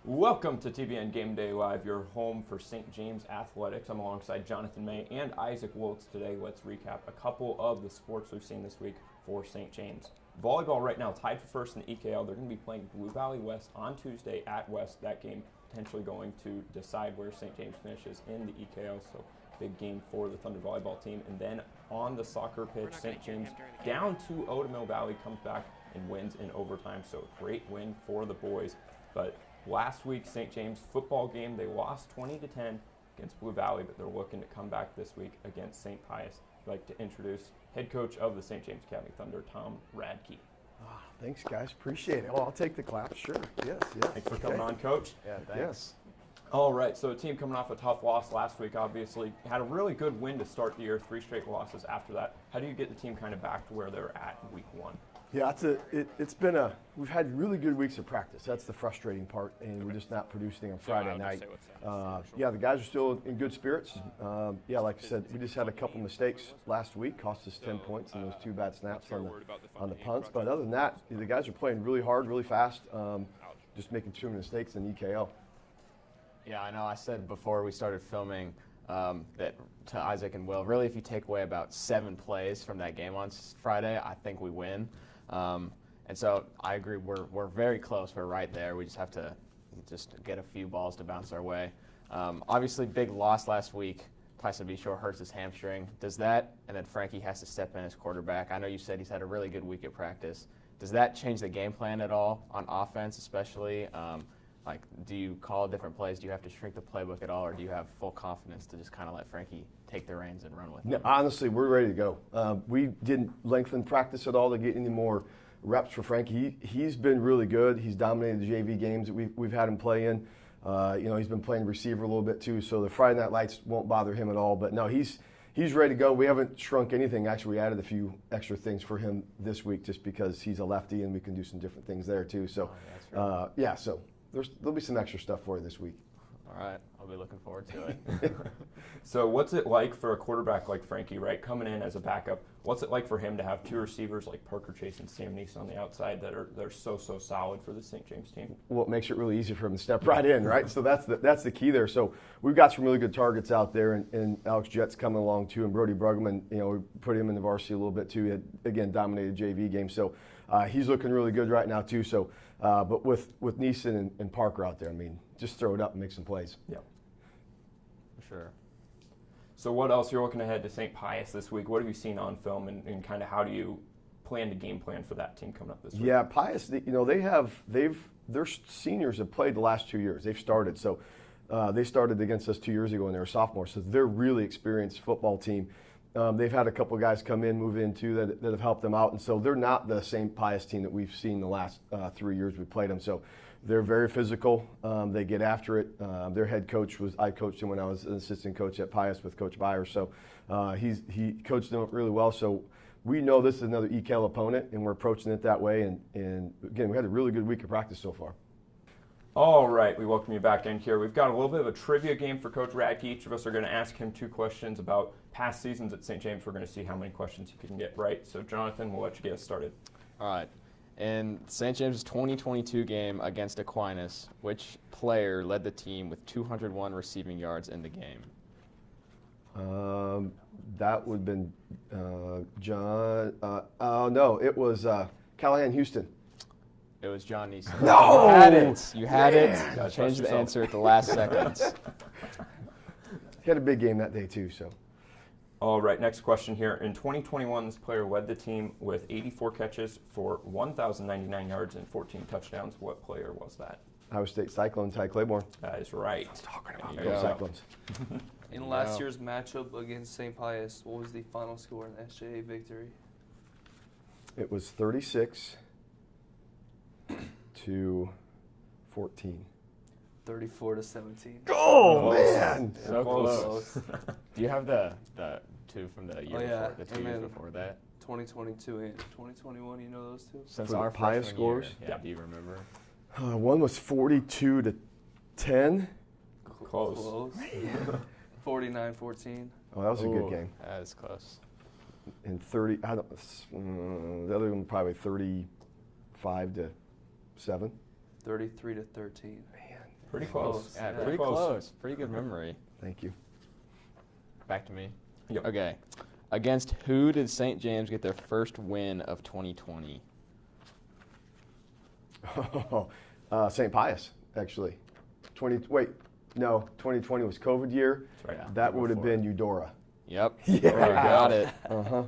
Welcome to TBN Game Day Live, your home for St. James Athletics. I'm alongside Jonathan May and Isaac Woltz today. Let's recap a couple of the sports we've seen this week for St. James. Volleyball right now tied for first in the EKL. They're going to be playing Blue Valley West on Tuesday at West. That game potentially going to decide where St. James finishes in the EKL. So big game for the Thunder volleyball team. And then on the soccer pitch, St. James down 2-0 to Mill Valley, comes back and wins in overtime. So great win for the boys. But last week, St. James football game, they lost 20-10 against Blue Valley, but they're looking to come back this week against St. Pius. I'd like to introduce head coach of the St. James Academy Thunder, Tom Radke. Thanks, guys. Appreciate it. Oh, I'll take the clap. Sure. Yes. Thanks for coming on, Coach. Yeah, thanks. Yes. All right, so a team coming off a tough loss last week, obviously, had a really good win to start the year, 3 straight losses after that. How do you get the team kind of back to where they're at in week 1? Yeah, we've had really good weeks of practice. That's the frustrating part, and we're just not producing on Friday night. The guys are still in good spirits. Like I said, we just had a couple mistakes last week, cost us 10 points and those 2 bad snaps on the punts. But other than that, the guys are playing really hard, really fast, just making too many mistakes in EKL. Yeah, I know. I said before we started filming that to Isaac and Will, really if you take away about 7 plays from that game on Friday, I think we win. And so I agree, we're very close. We're right there. We just have to get a few balls to bounce our way. Obviously, big loss last week. Tyson Bishore hurts his hamstring. Does that, and then Frankie has to step in as quarterback. I know you said he's had a really good week at practice. Does that change the game plan at all on offense, especially? Do you call different plays? Do you have to shrink the playbook at all, or do you have full confidence to just kind of let Frankie take the reins and run with it? No, honestly, we're ready to go. We didn't lengthen practice at all to get any more reps for Frankie. He's been really good. He's dominated the JV games that we've had him play in. He's been playing receiver a little bit too, so the Friday Night Lights won't bother him at all. But no, he's ready to go. We haven't shrunk anything. Actually, we added a few extra things for him this week just because he's a lefty and we can do some different things there too. So, so there'll be some extra stuff for you this week. All right, I'll be looking forward to it. So what's it like for a quarterback like Frankie, right, coming in as a backup? What's it like for him to have 2 receivers like Parker Chase and Sam Neese on the outside that are so solid for the St. James team? Well, it makes it really easy for him to step right in, right? So that's the key there. So we've got some really good targets out there, and Alex Jett's coming along too, and Brody Brugman, we put him in the varsity a little bit too. He had, again, dominated JV game. So he's looking really good right now too. So, but with Neeson and Parker out there, just throw it up and make some plays. Yeah. For sure. So what else? You're looking ahead to St. Pius this week. What have you seen on film, and kind of how do you plan to game plan for that team coming up this week? Yeah, Pius, their seniors have played the last 2 years. They've started. So they started against us 2 years ago when they were sophomores. So they're a really experienced football team. They've had a couple of guys move in too that have helped them out. And so they're not the St. Pius team that we've seen the last 3 years we played them. So they're very physical. They get after it. Their head coach I coached him when I was an assistant coach at Pius with Coach Byers. So he coached them really well. So we know this is another EKL opponent, and we're approaching it that way. And again, we had a really good week of practice so far. All right, we welcome you back in here. We've got a little bit of a trivia game for Coach Radke. Each of us are going to ask him 2 questions about past seasons at St. James. We're going to see how many questions he can get right. So, Jonathan, we'll let you get us started. All right. In St. James' 2022 game against Aquinas, which player led the team with 201 receiving yards in the game? That would have been John. No, it was Callahan Houston. It was John Neeson. No! You had it. You changed the answer at the last seconds. He had a big game that day too, so. All right, next question here. In 2021, this player led the team with 84 catches for 1,099 yards and 14 touchdowns. What player was that? Iowa State Cyclones, Ty Claiborne. That is right. Talking about those Cyclones. In last year's matchup against St. Pius, what was the final score in the SJA victory? It was 36 to 14. 34-17. Oh, man! So close. Do you have the 2 from the year before? The 2 years before that? 2022 and 2021, you know those 2? Since For our the Pius freshman scores? year. Yeah, do you remember? One was 42 to 10. Close. 49-14. Oh, that was a good game. That is close. And 30, the other one probably 35 to 7. 33-13. Man, Pretty close. Yeah, pretty close. Pretty good memory. Thank you. Back to me. Yep. Okay. Against who did St. James get their first win of 2020? St. Pius, actually. 2020 was COVID year. That's right. That would have been Eudora. Yep. Yeah. Got it. Uh-huh.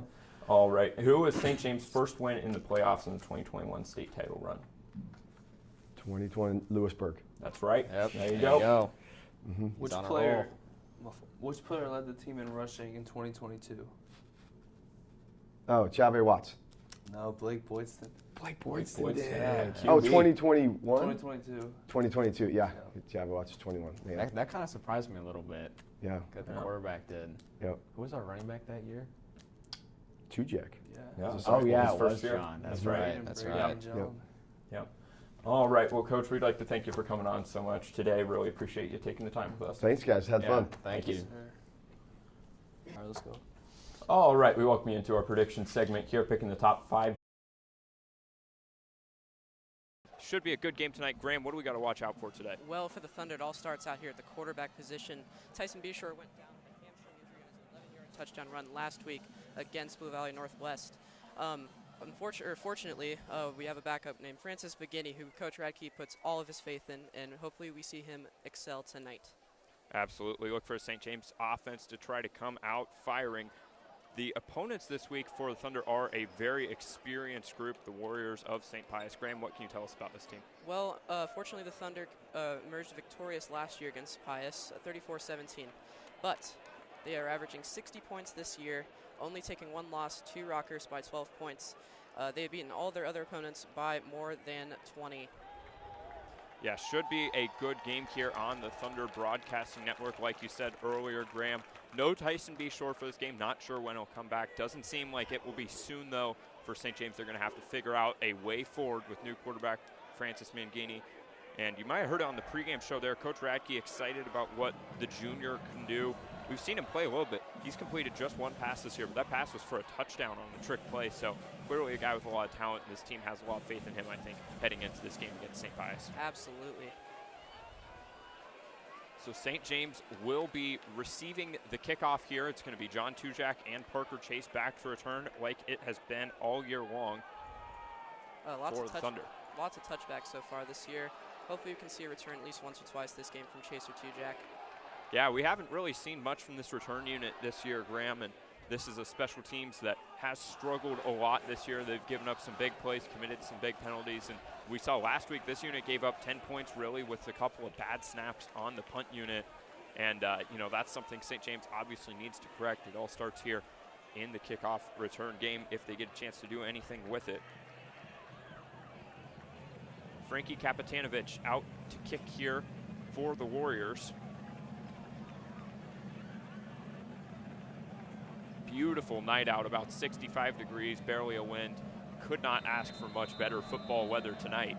All right. Who was St. James' first win in the playoffs in the 2021 state title run? 2020 Lewisburg. That's right. Yep. There you go. Mm-hmm. Which player led the team in rushing in 2022? Oh, Chave Watts. No, Blake Boydston. Blake Boydston, did. yeah, Oh, QB. 2021? 2022. 2022, yeah. Chave Watts is 21. Yeah. That kind of surprised me a little bit. Yeah. Good the quarterback did. Yep. Who was our running back that year? Tujek. Yeah. Oh, yeah, His it first was year. John. That's right. right. That's Brady right. and John. Yep. All right. Well, Coach, we'd like to thank you for coming on so much today. Really appreciate you taking the time with us. Thanks, guys. Had fun. Thank you. All right, let's go. All right. We welcome you into our prediction segment here, picking the top 5. Should be a good game tonight. Graham, what do we got to watch out for today? Well, for the Thunder, it all starts out here at the quarterback position. Tyson Beshore went down with a hamstring injury on his 11-yard touchdown run last week against Blue Valley Northwest. Fortunately, we have a backup named Francis McGinney, who Coach Radke puts all of his faith in, and hopefully we see him excel tonight. Absolutely. Look for St. James offense to try to come out firing. The opponents this week for the Thunder are a very experienced group, the Warriors of St. Pius. Graham, what can you tell us about this team? Well, fortunately, the Thunder emerged victorious last year against Pius, 34-17. But they are averaging 60 points this year, only taking one loss to Rockers by 12 points. They have beaten all their other opponents by more than 20. Yeah, should be a good game here on the Thunder Broadcasting Network. Like you said earlier, Graham, no Tyson Beshore for this game. Not sure when he'll come back. Doesn't seem like it will be soon, though, for St. James. They're going to have to figure out a way forward with new quarterback Francis McGinney. And you might have heard it on the pregame show there. Coach Radke excited about what the junior can do. We've seen him play a little bit. He's completed just one pass this year, but that pass was for a touchdown on the trick play. So clearly a guy with a lot of talent, and this team has a lot of faith in him, I think, heading into this game against St. Pius. Absolutely. So St. James will be receiving the kickoff here. It's going to be John Tujak and Parker Chase back to return like it has been all year long for the Thunder. Lots of touchbacks so far this year. Hopefully we can see a return at least once or twice this game from Chase or Tujak. Yeah, we haven't really seen much from this return unit this year, Graham, and this is a special teams that has struggled a lot this year. They've given up some big plays, committed some big penalties, and we saw last week this unit gave up 10 points really with a couple of bad snaps on the punt unit, and that's something St. James obviously needs to correct. It all starts here in the kickoff return game if they get a chance to do anything with it. Frankie Kapitanovich out to kick here for the Warriors. Beautiful night out, about 65 degrees, barely a wind. Could not ask for much better football weather tonight.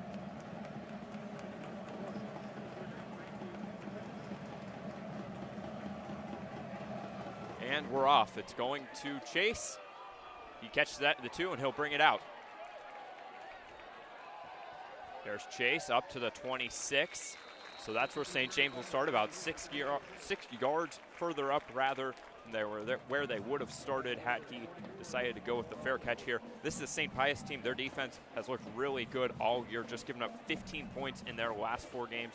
And we're off. It's going to Chase. He catches that at the 2, and he'll bring it out. There's Chase up to the 26. So that's where St. James will start, about 6 yards further up, rather. Where they would have started had he decided to go with the fair catch here. This is the St. Pius team. Their defense has looked really good all year, just giving up 15 points in their last 4 games.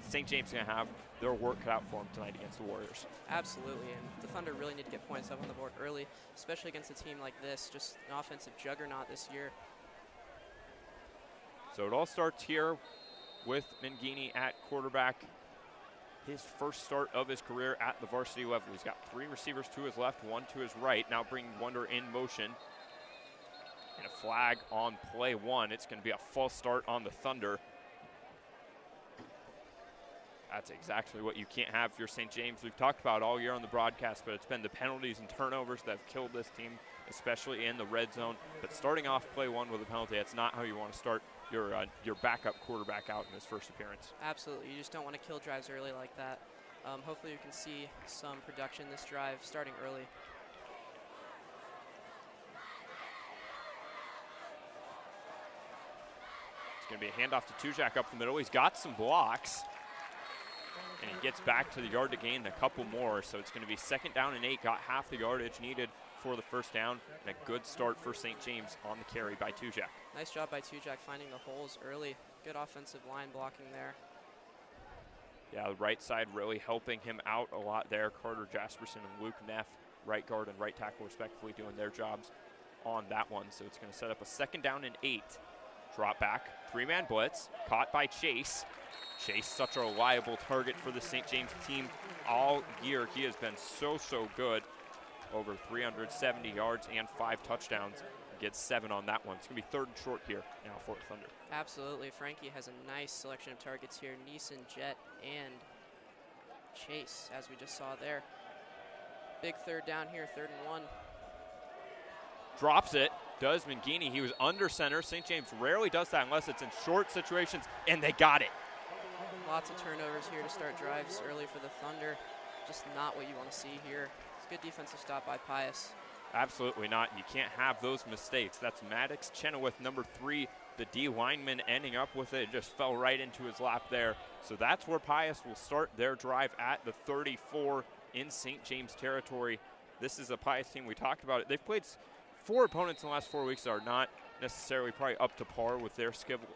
St. James is going to have their work cut out for them tonight against the Warriors. Absolutely, and the Thunder really need to get points up on the board early, especially against a team like this, just an offensive juggernaut this year. So it all starts here with Mangini at quarterback. His first start of his career at the varsity level. He's got 3 receivers to his left, 1 to his right. Now bringing Wonder in motion. And a flag on play 1. It's going to be a false start on the Thunder. That's exactly what you can't have if you're St. James. We've talked about all year on the broadcast, but it's been the penalties and turnovers that have killed this team, especially in the red zone. But starting off play 1 with a penalty, that's not how you want to start your backup quarterback out in his first appearance. Absolutely. You just don't want to kill drives early like that. Hopefully you can see some production this drive starting early. It's going to be a handoff to Tujak up the middle. He's got some blocks. and he gets back to the yard to gain a couple more. So it's going to be 2nd down and 8, got half the yardage needed for the first down, and a good start for St. James on the carry by Tujak. Nice job by Tujak finding the holes early. Good offensive line blocking there. Yeah, the right side really helping him out a lot there. Carter Jasperson and Luke Neff, right guard and right tackle respectively, doing their jobs on that one. So it's going to set up a 2nd down and 8. Drop back, 3-man blitz, caught by Chase. Chase, such a reliable target for the St. James team all year. He has been so good. Over 370 yards and 5 touchdowns. Gets 7 on that one. It's going to be 3rd and short here now for Thunder. Absolutely. Frankie has a nice selection of targets here. Neeson, Jet, and Chase, as we just saw there. Big 3rd down here, 3rd and 1. Drops it. Does Mangini. He was under center. St. James rarely does that unless it's in short situations, and they got it. Lots of turnovers here to start drives early for the Thunder. Just not what you want to see here. It's a good defensive stop by Pius. Absolutely not. You can't have those mistakes. That's Maddox Chenoweth, number 3, the D lineman, ending up with it. It just fell right into his lap there. So that's where Pius will start their drive at the 34 in St. James territory. This is a Pius team. We talked about it. They've played 4 opponents in the last 4 weeks that are not necessarily probably up to par with their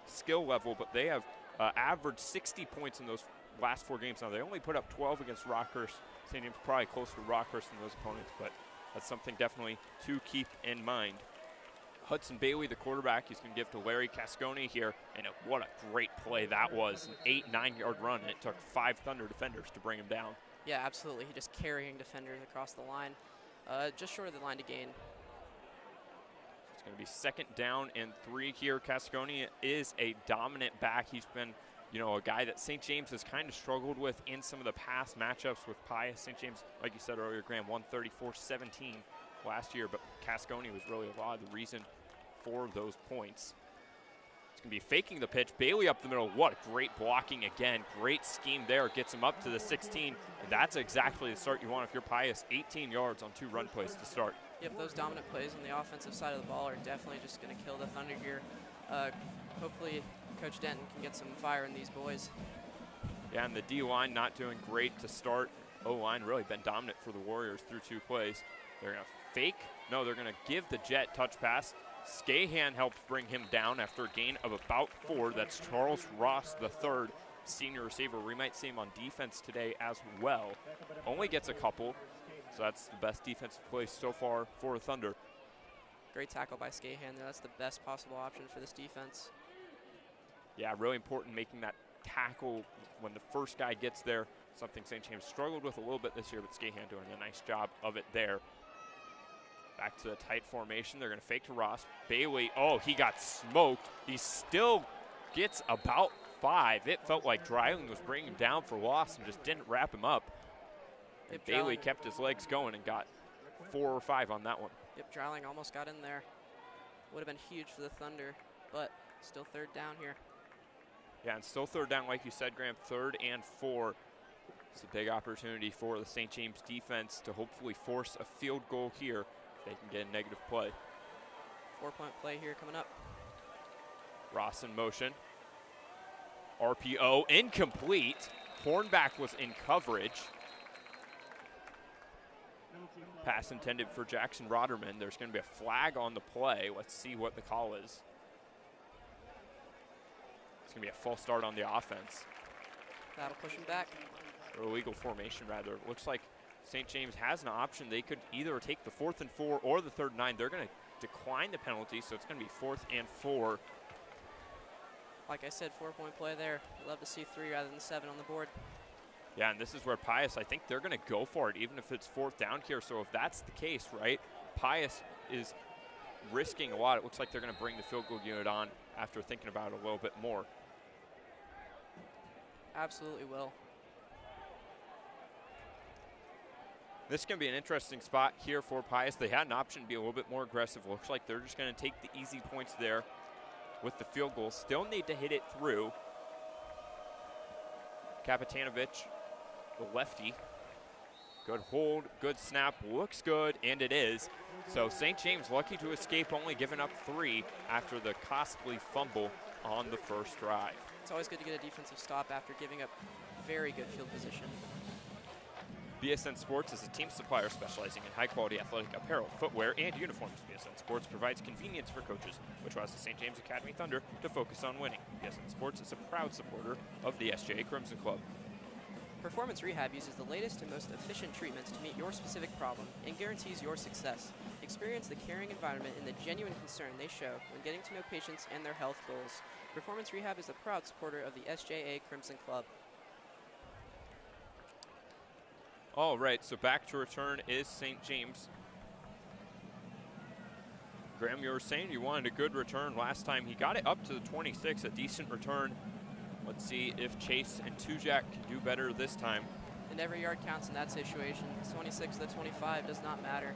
skill level, but they have averaged 60 points in those last 4 games. Now, they only put up 12 against Rockhurst. St. James probably closer to Rockhurst than those opponents, but that's something definitely to keep in mind. Hudson Bailey, the quarterback, he's going to give to Larry Cascone here, and what a great play that was. An 8-9-yard run, and it took 5 Thunder defenders to bring him down. Yeah, absolutely. He just carrying defenders across the line. Just short of the line to gain. It's going to be 2nd down and 3 here. Cascone is a dominant back. He's been, a guy that St. James has kind of struggled with in some of the past matchups with Pius. St. James, like you said earlier, Graham, 134-17 last year, but Cascone was really a lot of the reason for those points. It's going to be faking the pitch. Bailey up the middle. What great blocking again. Great scheme there. Gets him up to the 16, and that's exactly the start you want if you're Pius. 18 yards on 2 run plays to start. Yep, those dominant plays on the offensive side of the ball are definitely just going to kill the Thunder here. Hopefully Coach Denton can get some fire in these boys. Yeah, and the D-line not doing great to start. O-line really been dominant for the Warriors through 2 plays. They're going to fake. No, they're going to give the jet touch pass. Skahan helps bring him down after a gain of about 4. That's Charles Ross, the 3rd senior receiver. We might see him on defense today as well. Only gets a couple, so that's the best defensive play so far for Thunder. Great tackle by Skahan there. That's the best possible option for this defense. Yeah, really important making that tackle when the first guy gets there. Something St. James struggled with a little bit this year, but Skahan doing a nice job of it there. Back to the tight formation. They're going to fake to Ross. Bailey, he got smoked. He still gets about 5. It felt like Dryling was bringing him down for loss and just didn't wrap him up. And Bailey kept his legs going and got 4 or 5 on that one. Yep, Dryling almost got in there. Would have been huge for the Thunder, but still 3rd down here. Yeah, and still 3rd down, like you said, Graham, 3rd and 4. It's a big opportunity for the St. James defense to hopefully force a field goal here. They can get a negative play. 4-point play here coming up. Ross in motion. RPO incomplete. Hornback was in coverage. Pass intended for Jackson Roderman. There's going to be a flag on the play. Let's see what the call is. It's going to be a false start on the offense. That'll push him back. Or illegal formation, rather. It looks like St. James has an option. They could either take the 4th and 4 or the 3rd and 9. They're going to decline the penalty, so it's going to be 4th and 4. Like I said, 4-point play there. Love to see 3 rather than 7 on the board. Yeah, and this is where Pius, I think they're going to go for it, even if it's 4th down here. So if that's the case, right, Pius is risking a lot. It looks like they're going to bring the field goal unit on after thinking about it a little bit more. Absolutely will. This can be an interesting spot here for Pius. They had an option to be a little bit more aggressive. Looks like they're just going to take the easy points there with the field goal. Still need to hit it through. Kapitanovich, the lefty. Good hold, good snap, looks good, and it is. So St. James lucky to escape, only giving up 3 after the costly fumble on the first drive. It's always good to get a defensive stop after giving up very good field position. BSN Sports is a team supplier specializing in high-quality athletic apparel, footwear, and uniforms. BSN Sports provides convenience for coaches, which allows the St. James Academy Thunder to focus on winning. BSN Sports is a proud supporter of the SJA Crimson Club. Performance Rehab uses the latest and most efficient treatments to meet your specific problem and guarantees your success. Experience the caring environment and the genuine concern they show when getting to know patients and their health goals. Performance Rehab is a proud supporter of the SJA Crimson Club. All right, so back to return is St. James. Graham, you were saying you wanted a good return last time. He got it up to the 26, a decent return. Let's see if Chase and Tujak can do better this time. And every yard counts in that situation. 26 to 25 does not matter.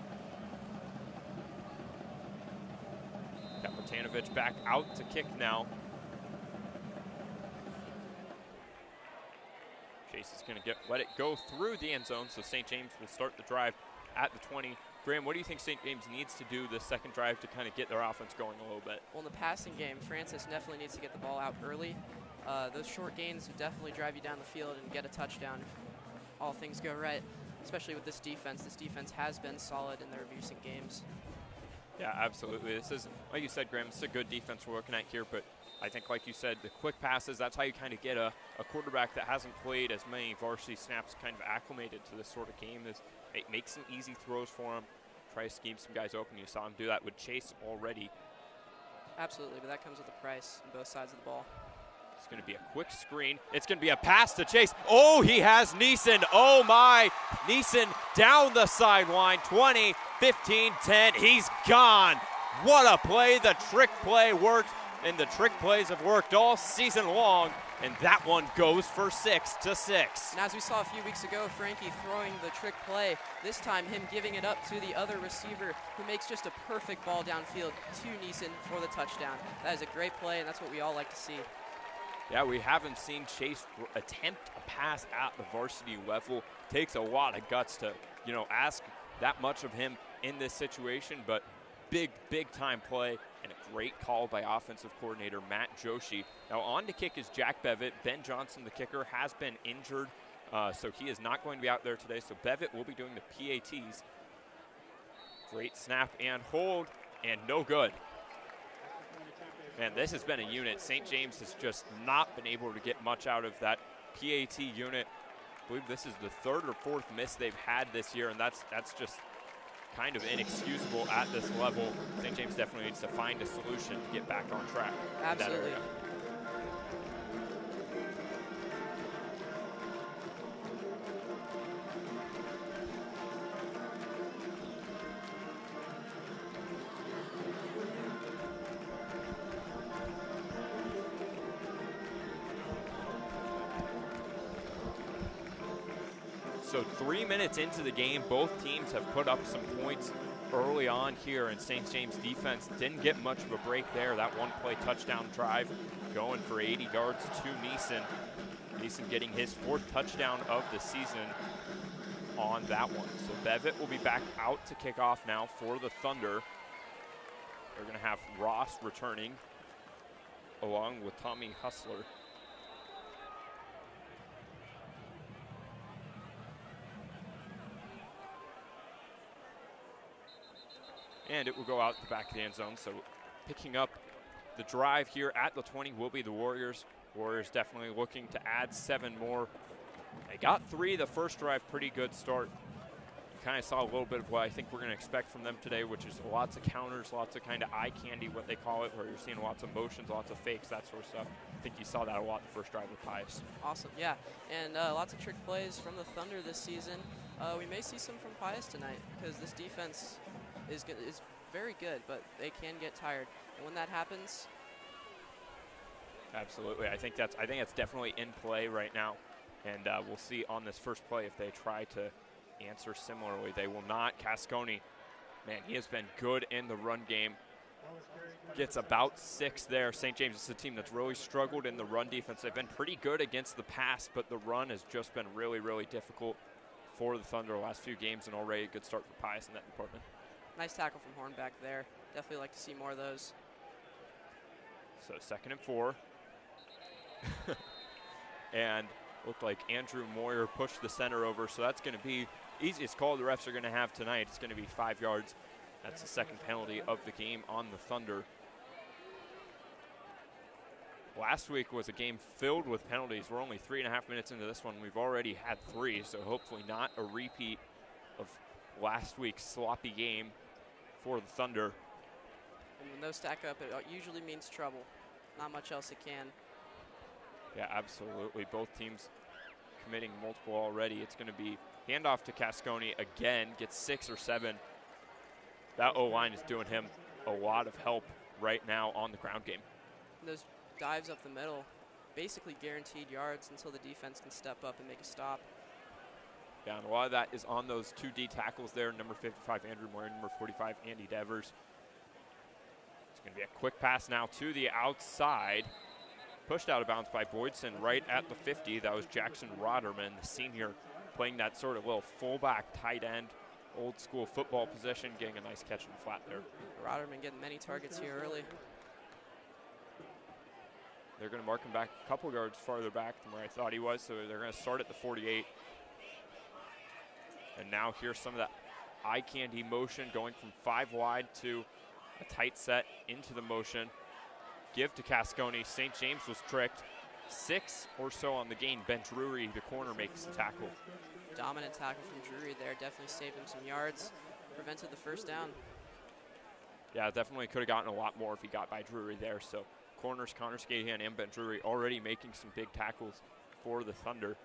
Kapitanovic back out to kick now. Chase is going to let it go through the end zone, so St. James will start the drive at the 20. Graham, what do you think St. James needs to do this second drive to kind of get their offense going a little bit? Well, in the passing game, Francis definitely needs to get the ball out early. Those short gains would definitely drive you down the field and get a touchdown if all things go right, especially with this defense. This defense has been solid in their recent games. Yeah, absolutely. This is, like you said, Graham, it's a good defense we're looking at here, but I think, like you said, the quick passes, that's how you kind of get a quarterback that hasn't played as many varsity snaps kind of acclimated to this sort of game. Is it makes some easy throws for him, try to scheme some guys open. You saw him do that with Chase already. Absolutely, but that comes with a price on both sides of the ball. It's going to be a quick screen. It's going to be a pass to Chase. Oh, he has Neeson. Oh, my. Neeson down the sideline. 20, 15, 10. He's gone. What a play. The trick play worked, and the trick plays have worked all season long, and that one goes for 6 to 6. And as we saw a few weeks ago, Frankie throwing the trick play, this time him giving it up to the other receiver who makes just a perfect ball downfield to Neeson for the touchdown. That is a great play, and that's what we all like to see. Yeah, we haven't seen Chase attempt a pass at the varsity level. Takes a lot of guts to, ask that much of him in this situation, but big time play and a great call by offensive coordinator Matt Joshi. Now on to kick is Jack Bevitt. Ben Johnson, the kicker, has been injured, so he is not going to be out there today. So Bevitt will be doing the PATs. Great snap and hold, and no good. Man, this has been a unit. St. James has just not been able to get much out of that PAT unit. I believe this is the third or fourth miss they've had this year, and that's just kind of inexcusable at this level. St. James definitely needs to find a solution to get back on track. Absolutely. In that area. So 3 minutes into the game, both teams have put up some points early on here, and St. James defense didn't get much of a break there. That one-play touchdown drive going for 80 yards to Neeson. Neeson getting his 4th touchdown of the season on that one. So Bevitt will be back out to kick off now for the Thunder. They're going to have Ross returning along with Tommy Hustler. And it will go out the back of the end zone. So picking up the drive here at the 20 will be the Warriors. Warriors definitely looking to add 7 more. They got 3 the first drive, pretty good start. Kind of saw a little bit of what I think we're going to expect from them today, which is lots of counters, lots of kind of eye candy, what they call it, where you're seeing lots of motions, lots of fakes, that sort of stuff. I think you saw that a lot the first drive with Pius. Awesome, yeah. And lots of trick plays from the Thunder this season. We may see some from Pius tonight because this defense is very good, but they can get tired. And when that happens, absolutely. I think that's definitely in play right now. And we'll see on this first play if they try to answer similarly. They will not. Cascone, man, he has been good in the run game. Gets about 6 there. St. James is a team that's really struggled in the run defense. They've been pretty good against the pass, but the run has just been really, really difficult for the Thunder the last few games, and already a good start for Pius in that department. nice tackle from Horn back there. Definitely like to see more of those. So 2nd and 4. And Looked like Andrew Moyer pushed the center over, so that's going to be easiest call the refs are going to have tonight. It's going to be 5 yards. That's the second penalty of the game on the Thunder. Last week was a game filled with penalties. We're only 3.5 minutes into this one. We've already had 3, so hopefully not a repeat of last week's sloppy game for the Thunder. And when those stack up, it usually means trouble. Not much else it can. Yeah, absolutely. Both teams committing multiple already. It's going to be handoff to Cascone again. Gets 6 or 7. That O-line is doing him a lot of help right now on the ground game. And those dives up the middle, basically guaranteed yards until the defense can step up and make a stop. Yeah, and a lot of that is on those 2 D tackles there, number 55, Andrew Moyer, number 45, Andy Devers. It's going to be a quick pass now to the outside. Pushed out of bounds by Boydson right at the 50. That was Jackson Roderman, the senior, playing that sort of little fullback, tight end, old school football position, getting a nice catch in the flat there. Roderman getting many targets here early. They're going to mark him back a couple yards farther back than where I thought he was, so they're going to start at the 48. And now here's some of that eye candy motion going from 5 wide to a tight set into the motion. Give to Cascone. St. James was tricked. 6 or so on the gain. Ben Drury, the corner, makes the tackle. Dominant tackle from Drury there. Definitely saved him some yards. Prevented the first down. Yeah, definitely could have gotten a lot more if he got by Drury there. So corners Connor Scahan and Ben Drury already making some big tackles for the Thunder.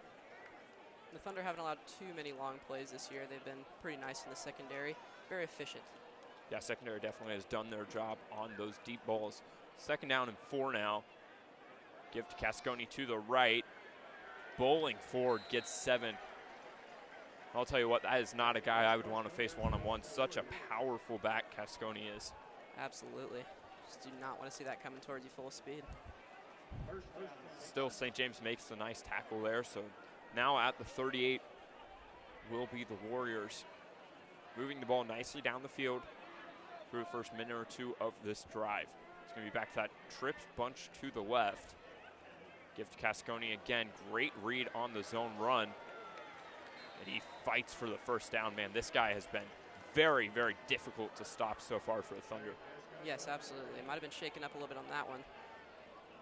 The Thunder haven't allowed too many long plays this year. They've been pretty nice in the secondary. Very efficient. Yeah, secondary definitely has done their job on those deep balls. 2nd down and 4 now. Give to Cascone to the right. Bowling forward gets 7. I'll tell you what, that is not a guy I would want to face one-on-one. Such a powerful back Cascone is. Absolutely. Just do not want to see that coming towards you full speed. Still, St. James makes a nice tackle there. So now at the 38 will be the Warriors. Moving the ball nicely down the field through the first minute or 2 of this drive. It's going to be back to that trips bunch to the left. Give to Cascone again. Great read on the zone run. And he fights for the first down. Man, this guy has been very, very difficult to stop so far for the Thunder. Yes, absolutely. Might have been shaken up a little bit on that one.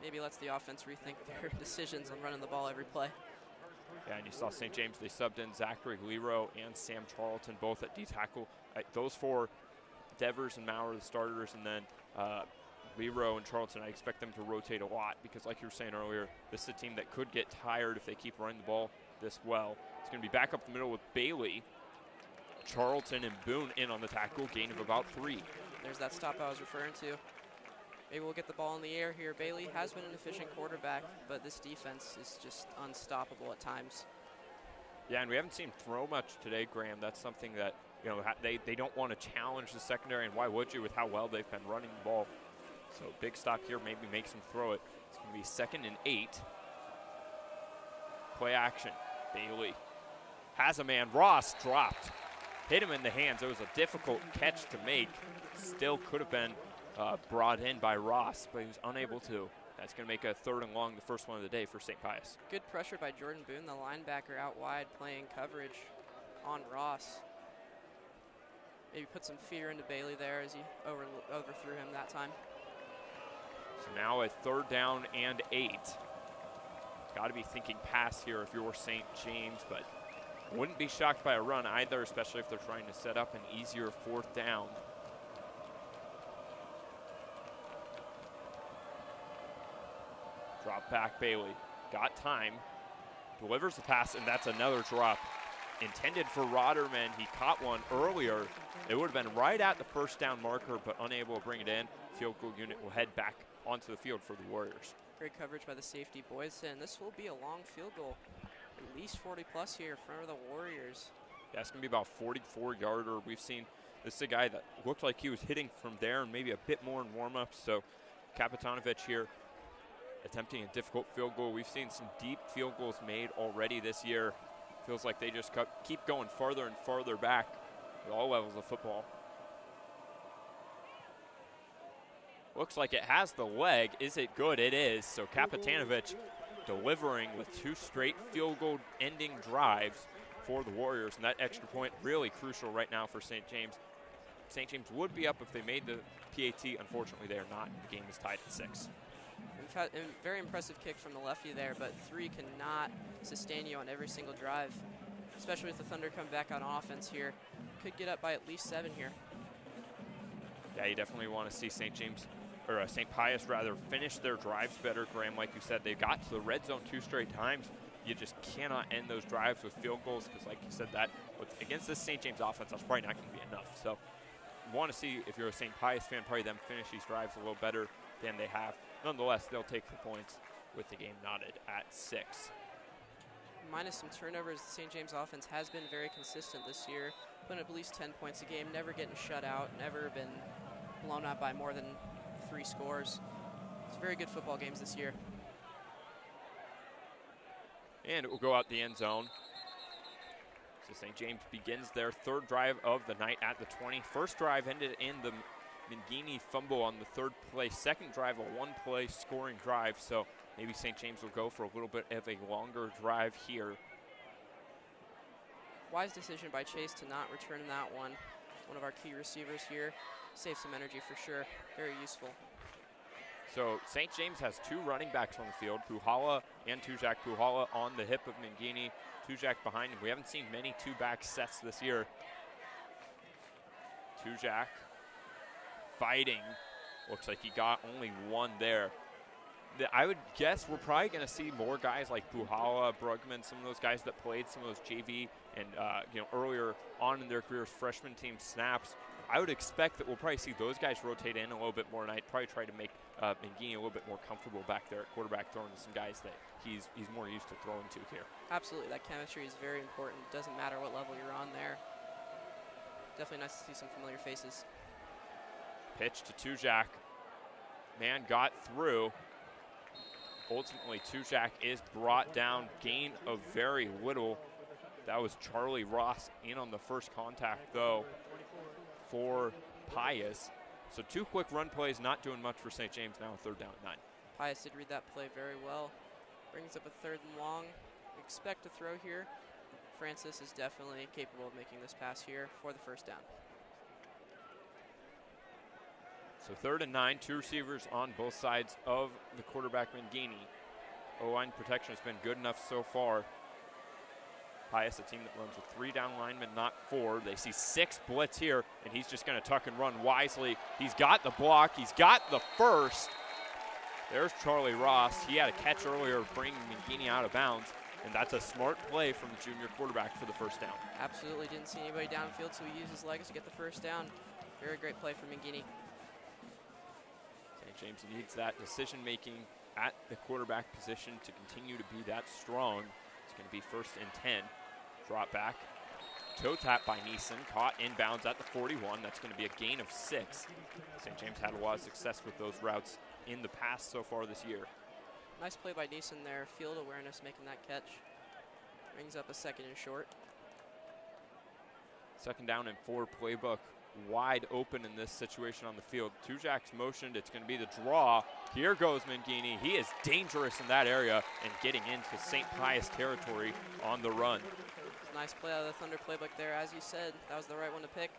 Maybe lets the offense rethink their decisions on running the ball every play. Yeah, and you saw St. James, they subbed in Zachary Lero and Sam Charlton, both at D-tackle. Those 4, Devers and Maurer, the starters, and then Lero and Charlton, I expect them to rotate a lot because, like you were saying earlier, this is a team that could get tired if they keep running the ball this well. It's going to be back up the middle with Bailey. Charlton and Boone in on the tackle, gain of about 3. There's that stop I was referring to. Maybe we'll get the ball in the air here. Bailey has been an efficient quarterback, but this defense is just unstoppable at times. Yeah, and we haven't seen him throw much today, Graham. That's something that, you know, they don't want to challenge the secondary, and why would you with how well they've been running the ball? So big stop here, maybe makes him throw it. It's going to be 2nd and 8. Play action. Bailey has a man. Ross dropped. Hit him in the hands. It was a difficult catch to make. Still could have been brought in by Ross, but he was unable to. That's going to make a 3rd and long, the first one of the day for St. Pius. Good pressure by Jordan Boone, the linebacker out wide playing coverage on Ross. Maybe put some fear into Bailey there as he overthrew him that time. So now a 3rd down and 8. Got to be thinking pass here if you're St. James, but wouldn't be shocked by a run either, especially if they're trying to set up an easier 4th down. Drop back Bailey. Got time. Delivers the pass, and that's another drop. Intended for Roderman. He caught one earlier. It would have been right at the first down marker, but unable to bring it in. Field goal unit will head back onto the field for the Warriors. Great coverage by the safety Boyson. This will be a long field goal. At least 40 plus here in front of the Warriors. Yeah, it's going to be about 44-yarder. We've seen this is a guy that looked like he was hitting from there and maybe a bit more in warm-ups. So Kapitanovic here attempting a difficult field goal. We've seen some deep field goals made already this year. Feels like they just keep going farther and farther back at all levels of football. Looks like it has the leg. Is it good? It is. So Kapitanovic delivering with 2 straight field goal ending drives for the Warriors, and that extra point really crucial right now for St. James. St. James would be up if they made the PAT. Unfortunately, they are not. The game is tied at 6. A very impressive kick from the lefty there, but 3 cannot sustain you on every single drive, especially if the Thunder come back on offense here. Could get up by at least 7 here. Yeah, you definitely want to see St. James, or St. Pius rather, finish their drives better. Graham, like you said, they got to the red zone 2 straight times. You just cannot end those drives with field goals because, like you said, that against this St. James offense, that's probably not going to be enough. So you want to see, if you're a St. Pius fan, probably them finish these drives a little better than they have. Nonetheless, they'll take the points with the game knotted at 6. Minus some turnovers, the St. James offense has been very consistent this year, putting up at least 10 points a game, never getting shut out, never been blown out by more than 3 scores. It's very good football games this year. And it will go out the end zone. So St. James begins their 3rd drive of the night at the 20. First drive ended in the Mangini fumble on the 3rd play. Second drive, a 1-play scoring drive. So maybe St. James will go for a little bit of a longer drive here. Wise decision by Chase to not return that one. One of our key receivers here. Save some energy for sure. Very useful. So St. James has 2 running backs on the field, Puhala and Tujak. Puhala on the hip of Mangini, Tujak behind him. We haven't seen many 2-back sets this year. Tujak fighting. Looks like he got only 1 there. I would guess we're probably going to see more guys like Puhala, Brugman, some of those guys that played some of those JV and earlier on in their careers freshman team snaps. I would expect that we'll probably see those guys rotate in a little bit more, and I'd probably try to make Mangini a little bit more comfortable back there at quarterback, throwing to some guys that he's more used to throwing to here. Absolutely, that chemistry is very important. Doesn't matter what level you're on there. Definitely nice to see some familiar faces. Pitch to Tujak. Man got through. Ultimately, Tujak is brought down. Gain of very little. That was Charlie Ross in on the first contact, though, for Pius. So 2 quick run plays, not doing much for St. James now, 3rd down at 9. Pius did read that play very well. Brings up a 3rd and long. We expect to throw here. Francis is definitely capable of making this pass here for the 1st down. So 3rd and 9, 2 receivers on both sides of the quarterback Mangini. O-line protection has been good enough so far. Pius, a team that runs with 3 down linemen, not 4. They see 6 blitz here, and he's just going to tuck and run wisely. He's got the block. He's got the first. There's Charlie Ross. He had a catch earlier bringing Mangini out of bounds, and that's a smart play from the junior quarterback for the 1st down. Absolutely didn't see anybody downfield, so he used his legs to get the 1st down. Very great play from Mangini. St. James needs that decision-making at the quarterback position to continue to be that strong. It's going to be 1st and 10. Drop back. Toe tap by Neeson. Caught inbounds at the 41. That's going to be a gain of 6. St. James had a lot of success with those routes in the past so far this year. Nice play by Neeson there. Field awareness making that catch. Brings up a 2nd and short. 2nd down and 4 playbook. Wide open in this situation on the field. Tujak's motioned. It's going to be the draw. Here goes Mangini. He is dangerous in that area and getting into St. Pius territory on the run. Nice play out of the Thunder playbook there. As you said, that was the right one to pick.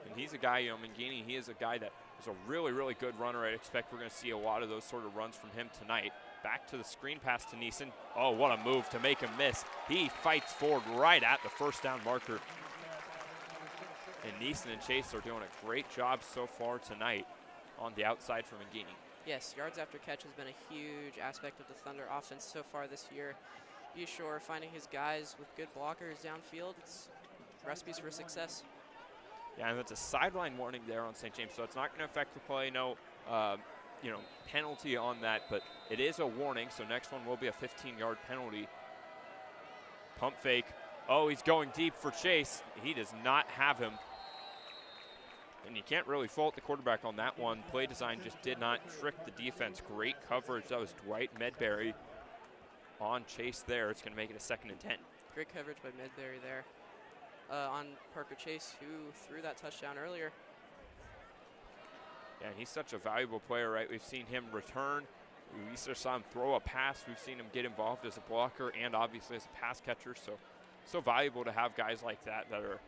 And he's a guy, Mangini, he is a guy that is a really, really good runner. I expect we're going to see a lot of those sort of runs from him tonight. Back to the screen pass to Neeson. Oh, what a move to make him miss. He fights forward right at the 1st down marker. And Neeson and Chase are doing a great job so far tonight on the outside for Mangini. Yes, yards after catch has been a huge aspect of the Thunder offense so far this year. Be sure finding his guys with good blockers downfield. It's recipes for success. Yeah, and that's a sideline warning there on St. James, so it's not going to affect the play. No, penalty on that, but it is a warning. So next one will be a 15-yard penalty. Pump fake. Oh, he's going deep for Chase. He does not have him. And you can't really fault the quarterback on that one. Play design just did not trick the defense. Great coverage. That was Dwight Medberry on Chase there. It's going to make it a 2nd and 10. Great coverage by Medberry there on Parker Chase, who threw that touchdown earlier. Yeah, and he's such a valuable player, right? We've seen him return We just saw him throw a pass. We've seen him get involved as a blocker and obviously as a pass catcher. So valuable to have guys like that are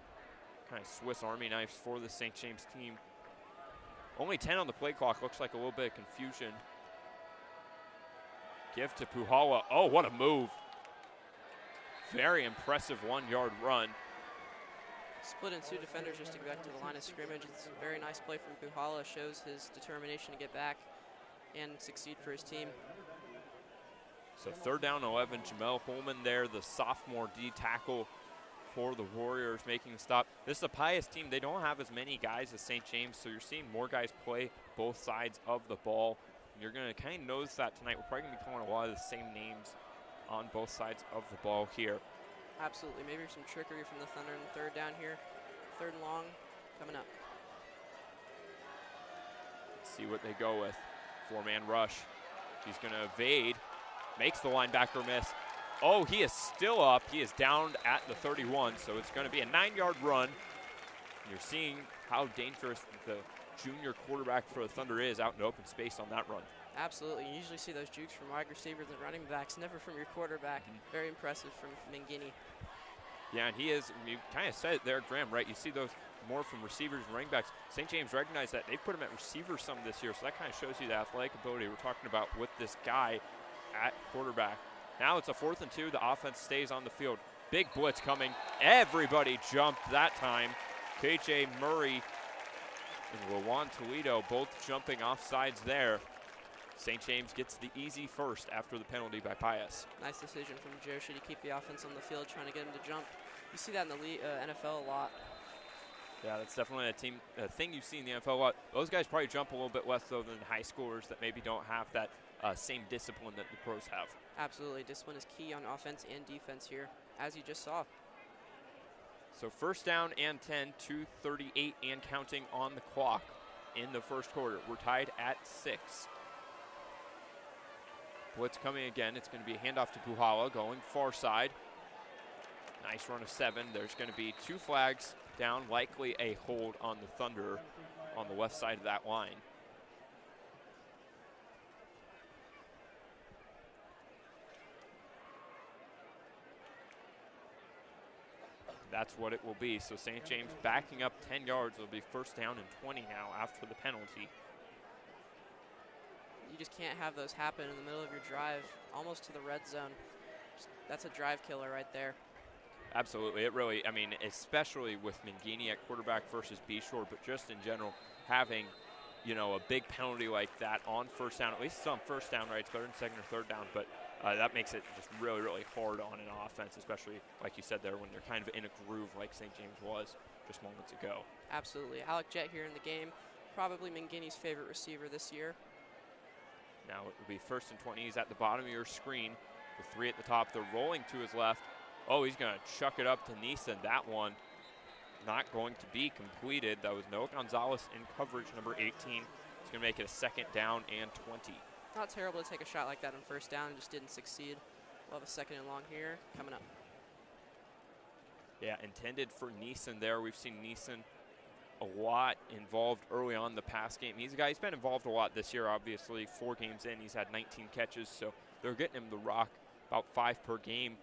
kind of Swiss Army knives for the St. James team. Only 10 on the play clock. Looks like a little bit of confusion. Give to Puhala. Oh, what a move. Very impressive 1-yard run. Split in 2 defenders just to get back to the line of scrimmage. It's a very nice play from Puhala. Shows his determination to get back and succeed for his team. So 3rd down 11. Jamel Holman there, the sophomore D tackle for the Warriors, making the stop. This is a Pius team. They don't have as many guys as St. James, so you're seeing more guys play both sides of the ball. You're going to kind of notice that tonight. We're probably going to be calling a lot of the same names on both sides of the ball here. Absolutely. Maybe some trickery from the Thunder in the 3rd down here. 3rd and long coming up. Let's see what they go with. 4-man rush. He's going to evade. Makes the linebacker miss. Oh, he is still up. He is down at the 31, so it's going to be a 9-yard run. You're seeing how dangerous the junior quarterback for the Thunder is out in open space on that run. Absolutely. You usually see those jukes from wide receivers and running backs, never from your quarterback. Very impressive from Mangini. Yeah, and he is, you kind of said it there, Graham, right? You see those more from receivers and running backs. St. James recognized that. They've put him at receiver some this year, so that kind of shows you the athletic ability we're talking about with this guy at quarterback. Now it's a 4th and 2. The offense stays on the field. Big blitz coming. Everybody jumped that time. KJ Murray and Lawan Toledo both jumping off sides there. St. James gets the easy first after the penalty by Pius. Nice decision from Joshi to keep the offense on the field, trying to get him to jump. You see that in the NFL a lot. Yeah, that's definitely a thing you see in the NFL a lot. Those guys probably jump a little bit less, though, than high schoolers that maybe don't have that same discipline that the pros have. Absolutely. Discipline is key on offense and defense here, as you just saw. So 1st down and 10, 2:38 and counting on the clock in the 1st quarter. We're tied at 6. Blitz coming again. It's going to be a handoff to Puhala going far side. Nice run of 7. There's going to be 2 flags down, likely a hold on the Thunder on the left side of that line. That's what it will be. So St. James backing up 10 yards. It'll be 1st down and 20 now after the penalty. You just can't have those happen in the middle of your drive, almost to the red zone. That's a drive killer right there. Absolutely. It really, I mean, especially with Mangini at quarterback versus Beshore, but just in general, having, you know, a big penalty like that on 1st down, at least it's on 1st down, right? It's better than 2nd or 3rd down, but that makes it just really, really hard on an offense, especially, like you said there, when they're kind of in a groove like St. James was just moments ago. Absolutely. Alec Jett here in the game, probably Mangini's favorite receiver this year. Now it will be 1st and 20. He's at the bottom of your screen with 3 at the top. They're rolling to his left. Oh, he's going to chuck it up to Neeson. That one not going to be completed. That was Noah Gonzalez in coverage, number 18. He's going to make it a 2nd down and 20. Not terrible to take a shot like that on 1st down, just didn't succeed. We'll have a 2nd and long here coming up. Yeah, intended for Neeson there. We've seen Neeson a lot involved early on in the pass game. He's a guy who's been involved a lot this year, obviously. 4 games in, he's had 19 catches, so they're getting him the rock about 5 per game.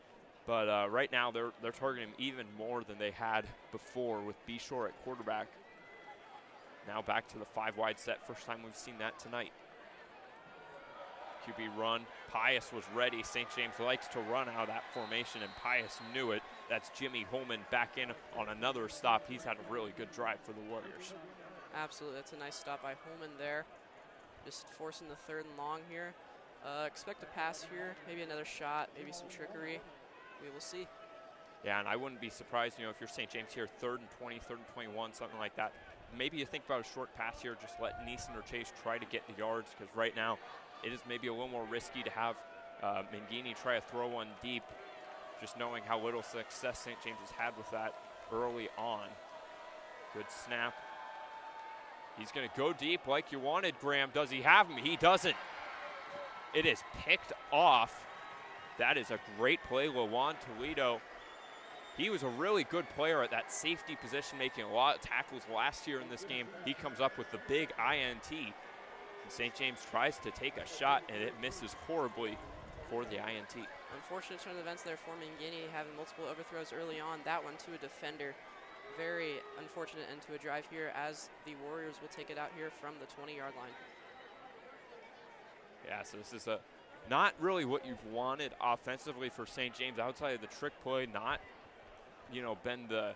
But right now, they're targeting him even more than they had before with Beshore at quarterback. Now back to the 5 wide set. First time we've seen that tonight. QB run. Pius was ready. St. James likes to run out of that formation, and Pius knew it. That's Jimmy Holman back in on another stop. He's had a really good drive for the Warriors. Absolutely. That's a nice stop by Holman there. Just forcing the 3rd and long here. Expect a pass here, maybe another shot, maybe some trickery. We will see. Yeah, and I wouldn't be surprised, you know, if you're St. James here, 3rd and 20, 3rd and 21, something like that. Maybe you think about a short pass here, just let Neeson or Chase try to get the yards, because right now it is maybe a little more risky to have Mangini try to throw one deep, just knowing how little success St. James has had with that early on. Good snap. He's going to go deep like you wanted, Graham. Does he have him? He doesn't. It is picked off. That is a great play, Lawan Toledo. He was a really good player at that safety position, making a lot of tackles last year in this game. He comes up with the big INT. St. James tries to take a shot, and it misses horribly for the INT. Unfortunate turn of events there for Mangini, having multiple overthrows early on. That one to a defender. Very unfortunate end to a drive here, as the Warriors will take it out here from the 20-yard line. Yeah, so this is not really what you've wanted offensively for St. James outside of the trick play. Not, been the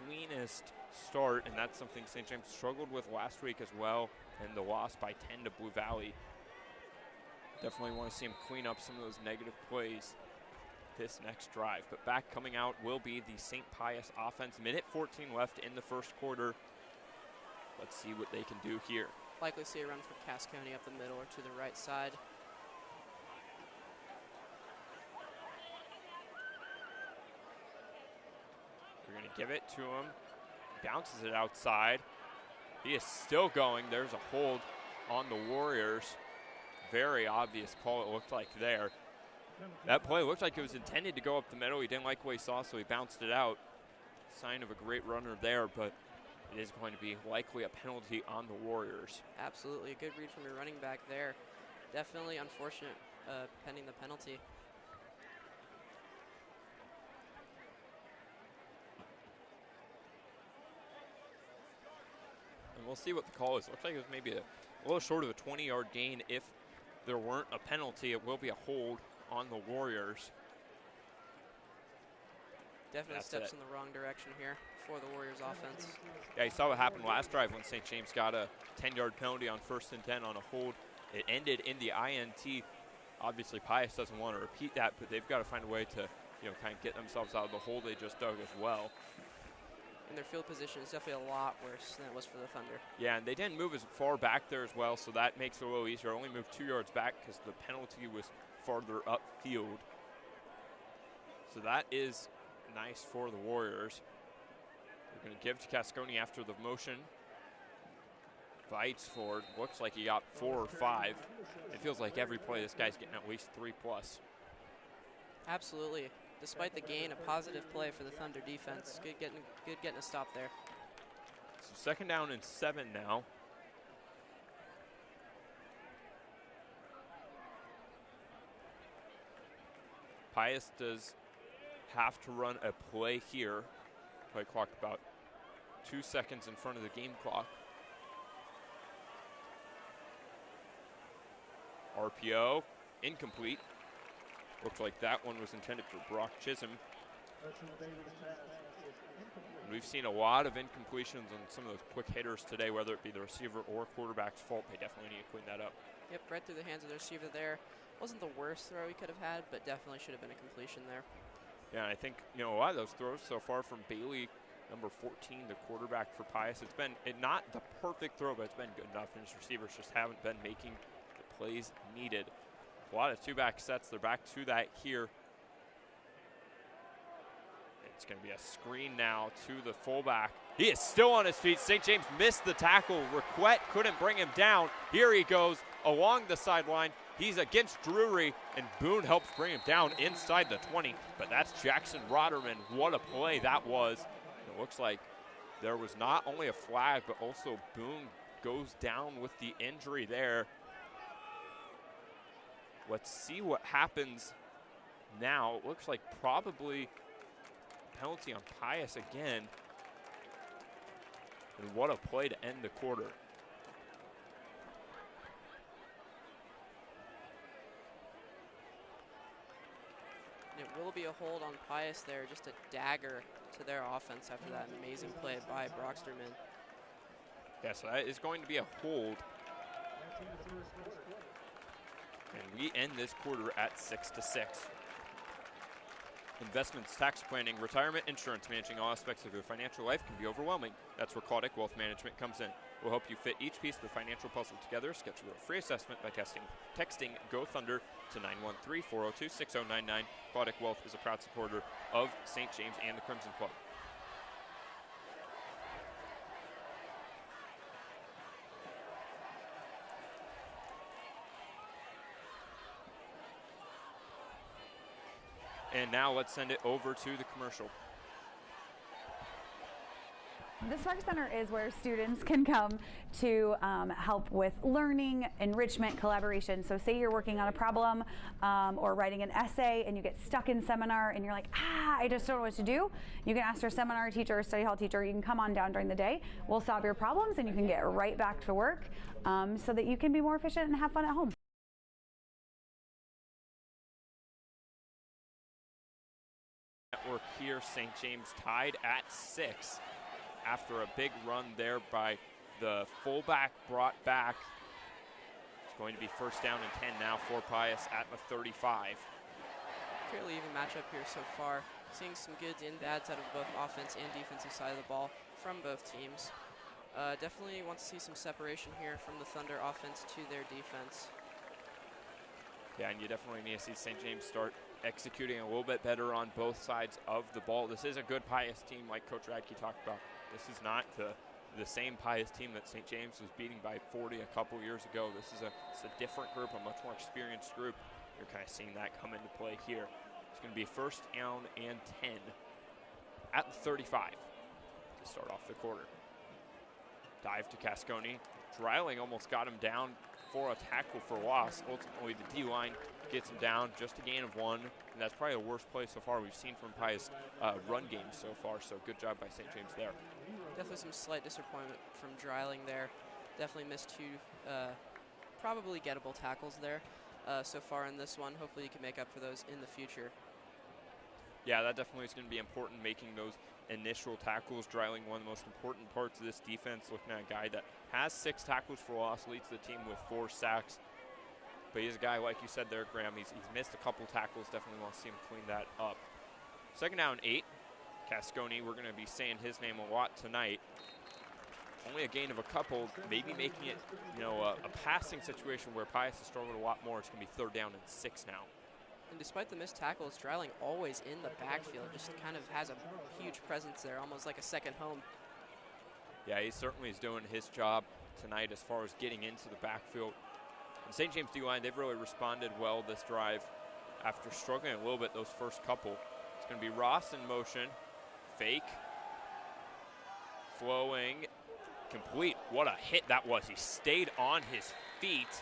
cleanest start, and that's something St. James struggled with last week as well, and the loss by 10 to Blue Valley. Definitely want to see him clean up some of those negative plays this next drive. But back coming out will be the St. Pius offense. Minute 14 left in the first quarter. Let's see what they can do here. Likely see a run from Cascone up the middle or to the right side. We're going to give it to him. Bounces it outside. He is still going. There's a hold on the Warriors. Very obvious call, it looked like there. That play looked like it was intended to go up the middle. He didn't like what he saw, so he bounced it out. Sign of a great runner there, but it is going to be likely a penalty on the Warriors. Absolutely, a good read from your running back there. Definitely unfortunate pending the penalty. And we'll see what the call is. Looks like it was maybe a little short of a 20-yard gain. If there weren't a penalty, it will be a hold on the Warriors. Definitely steps in the wrong direction here for the Warriors offense. Yeah, you saw what happened last drive when St. James got a 10-yard penalty on 1st and 10 on a hold. It ended in the INT. Obviously, Pius doesn't want to repeat that, but they've got to find a way to, kind of get themselves out of the hole they just dug as well. And their field position is definitely a lot worse than it was for the Thunder. Yeah, and they didn't move as far back there as well, so that makes it a little easier. Only moved 2 yards back because the penalty was farther upfield. So that is nice for the Warriors. They're going to give to Cascone after the motion. Fights forward. Looks like he got 4 or 5. It feels like every play this guy's getting at least 3+. Absolutely. Despite the gain, a positive play for the Thunder defense. Good getting a stop there. So 2nd down and 7 now. Pius does have to run a play here. Play clock about 2 seconds in front of the game clock. RPO, incomplete. Looks like that one was intended for Brock Chisholm. We've seen a lot of incompletions on some of those quick hitters today, whether it be the receiver or quarterback's fault. They definitely need to clean that up. Yep, right through the hands of the receiver there. Wasn't the worst throw he could have had, but definitely should have been a completion there. Yeah, I think, a lot of those throws so far from Bailey, number 14, the quarterback for Pius, it's been not the perfect throw, but it's been good enough, and his receivers just haven't been making the plays needed. A lot of 2-back sets. They're back to that here. It's going to be a screen now to the fullback. He is still on his feet. St. James missed the tackle. Requette couldn't bring him down. Here he goes along the sideline. He's against Drury, and Boone helps bring him down inside the 20. But that's Jackson Rotterman. What a play that was. It looks like there was not only a flag, but also Boone goes down with the injury there. Let's see what happens now. It looks like probably penalty on Pius again. And what a play to end the quarter. And it will be a hold on Pius there, just a dagger to their offense after that amazing play by Brocksterman. Yeah, so that is going to be a hold. And we end this quarter at 6-6. Investments, tax planning, retirement, insurance, managing all aspects of your financial life can be overwhelming. That's where Claudic Wealth Management comes in. We'll help you fit each piece of the financial puzzle together. Schedule a free assessment by texting Go Thunder to 913-402-6099. Claudic Wealth is a proud supporter of St. James and the Crimson Club. And now let's send it over to the commercial. The Spark Center is where students can come to help with learning, enrichment, collaboration. So say you're working on a problem or writing an essay and you get stuck in seminar and you're like, I just don't know what to do. You can ask your seminar teacher or study hall teacher. You can come on down during the day. We'll solve your problems and you can get right back to work so that you can be more efficient and have fun at home. Network here, St. James tied at 6 after a big run there by the fullback brought back. It's going to be first down and 10 now for Pius at the 35. Fairly even matchup here so far. Seeing some goods and bads out of both offense and defensive side of the ball from both teams. Definitely want to see some separation here from the Thunder offense to their defense. Yeah, and you definitely need to see St. James start executing a little bit better on both sides of the ball. This is a good Pius team like Coach Radke talked about. This is not the same Pius team that St. James was beating by 40 a couple years ago. This is it's a different group, a much more experienced group. You're kind of seeing that come into play here. It's going to be first down and 10 at the 35 to start off the quarter. Dive to Cascone. Dreiling almost got him down for a tackle for loss. Ultimately, the D-line gets him down, just a gain of 1, and that's probably the worst play so far we've seen from Pius run game so far, so good job by St. James there. Definitely some slight disappointment from Dreiling there. Definitely missed 2 probably gettable tackles there so far in this one. Hopefully you can make up for those in the future. Yeah, that definitely is going to be important, making those initial tackles. Dreiling, one of the most important parts of this defense, looking at a guy that has 6 tackles for loss, leads the team with 4 sacks. But he's a guy, like you said there, Graham, he's missed a couple tackles. Definitely want to see him clean that up. Second down, 8. Cascone, we're going to be saying his name a lot tonight. Only a gain of a couple, maybe making it, a passing situation where Pius has struggled a lot more. It's going to be third down and 6 now. And despite the missed tackles, Dreiling always in the backfield, just kind of has a huge presence there, almost like a second home. Yeah, he certainly is doing his job tonight as far as getting into the backfield. And St. James D-line, they've really responded well this drive after struggling a little bit those first couple. It's going to be Ross in motion. Fake. Flowing. Complete. What a hit that was. He stayed on his feet.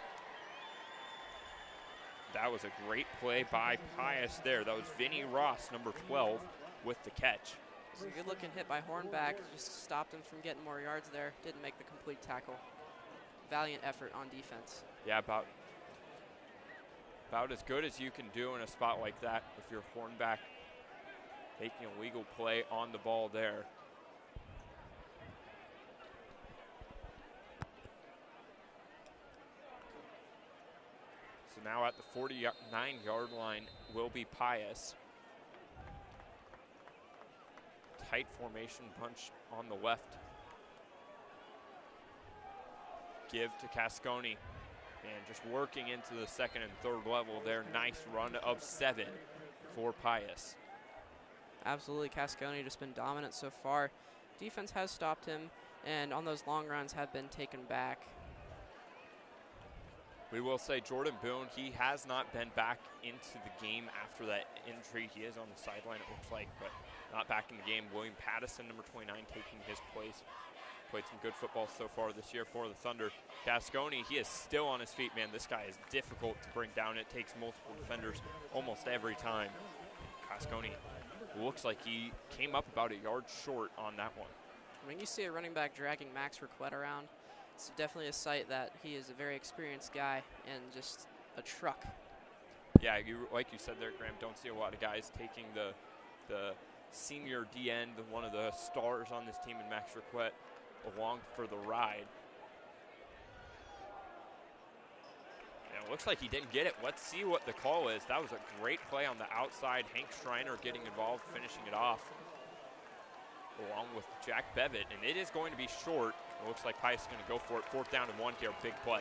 That was a great play by Pius there. That was Vinny Ross, number 12, with the catch. It was a good-looking hit by Hornback. Just stopped him from getting more yards there. Didn't make the complete tackle. Valiant effort on defense. Yeah, about as good as you can do in a spot like that if you're Hornback making a legal play on the ball there. So now at the 49-yard line will be Pius. Tight formation bunch on the left. Give to Cascone. And just working into the second and third level there. Nice run of 7 for Pius. Absolutely, Cascone just been dominant so far. Defense has stopped him, and on those long runs have been taken back. We will say Jordan Boone, he has not been back into the game after that injury. He is on the sideline, it looks like, but not back in the game. William Pattison, number 29, taking his place. Played some good football so far this year for the Thunder. Cascone, he is still on his feet, man. This guy is difficult to bring down. It takes multiple defenders almost every time. Cascone looks like he came up about a yard short on that one. When you see a running back dragging Max Raquette around, it's definitely a sight that he is a very experienced guy and just a truck. Yeah, like you said there, Graham, don't see a lot of guys taking the senior D-end, one of the stars on this team in Max Raquette, along for the ride. And it looks like he didn't get it. Let's see what the call is. That was a great play on the outside. Hank Schreiner getting involved, finishing it off, along with Jack Bevitt. And it is going to be short. It looks like Pius is going to go for it. 4th down and 1 here, big play.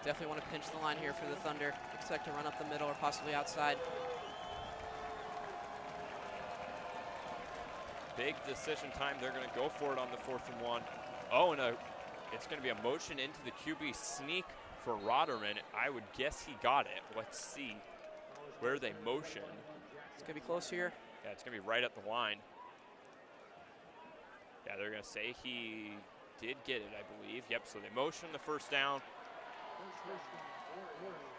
Definitely want to pinch the line here for the Thunder. Expect to run up the middle or possibly outside. Big decision time. They're going to go for it on the 4th and 1. Oh, and it's going to be a motion into the QB sneak for Roderman. I would guess he got it. Let's see where they motion. It's going to be close here. Yeah, it's going to be right at the line. Yeah, Yeah, they're going to say he did get it, I believe. Yep, so they motion the first down.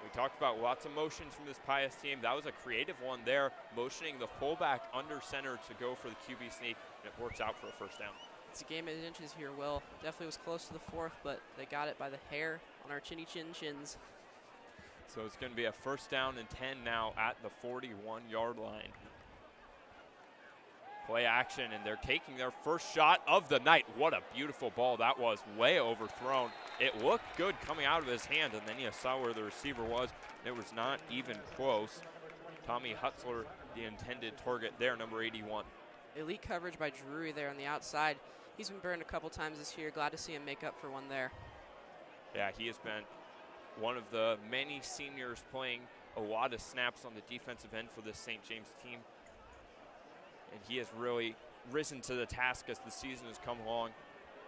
We talked about lots of motions from this Pius team. That was a creative one there, motioning the fullback under center to go for the QB sneak, and it works out for a first down. It's a game of inches here, Will. Definitely was close to the fourth, but they got it by the hair on our chinny chin chins. So it's going to be a first down and 10 now at the 41-yard line. Play action, and they're taking their first shot of the night. What a beautiful ball that was, way overthrown. It looked good coming out of his hand, and then you saw where the receiver was. It was not even close. Tommy Hutzler, the intended target there, number 81. Elite coverage by Drury there on the outside. He's been burned a couple times this year. Glad to see him make up for one there. Yeah, he has been one of the many seniors playing a lot of snaps on the defensive end for this St. James team. And he has really risen to the task as the season has come along.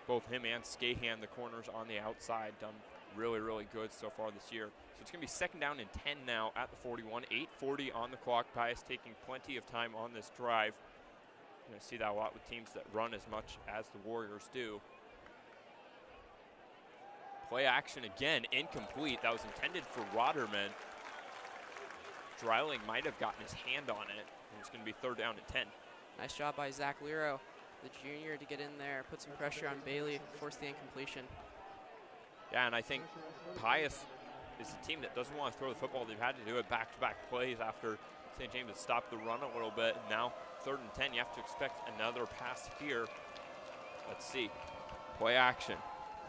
Both him and Skahan, the corners on the outside, done really, really good so far this year. So it's going to be second down and 10 now at the 41. 8:40 on the clock. Pius taking plenty of time on this drive. You're going to see that a lot with teams that run as much as the Warriors do. Play action again, incomplete. That was intended for Waterman. Dreiling might have gotten his hand on it. It's going to be third down and 10. Nice job by Zach Lero, the junior, to get in there, put some pressure on Bailey, force the incompletion. Yeah, and I think Pius is a team that doesn't want to throw the football. They've had to do it back-to-back plays after St. James has stopped the run a little bit. And now third and 10, you have to expect another pass here. Let's see. Play action.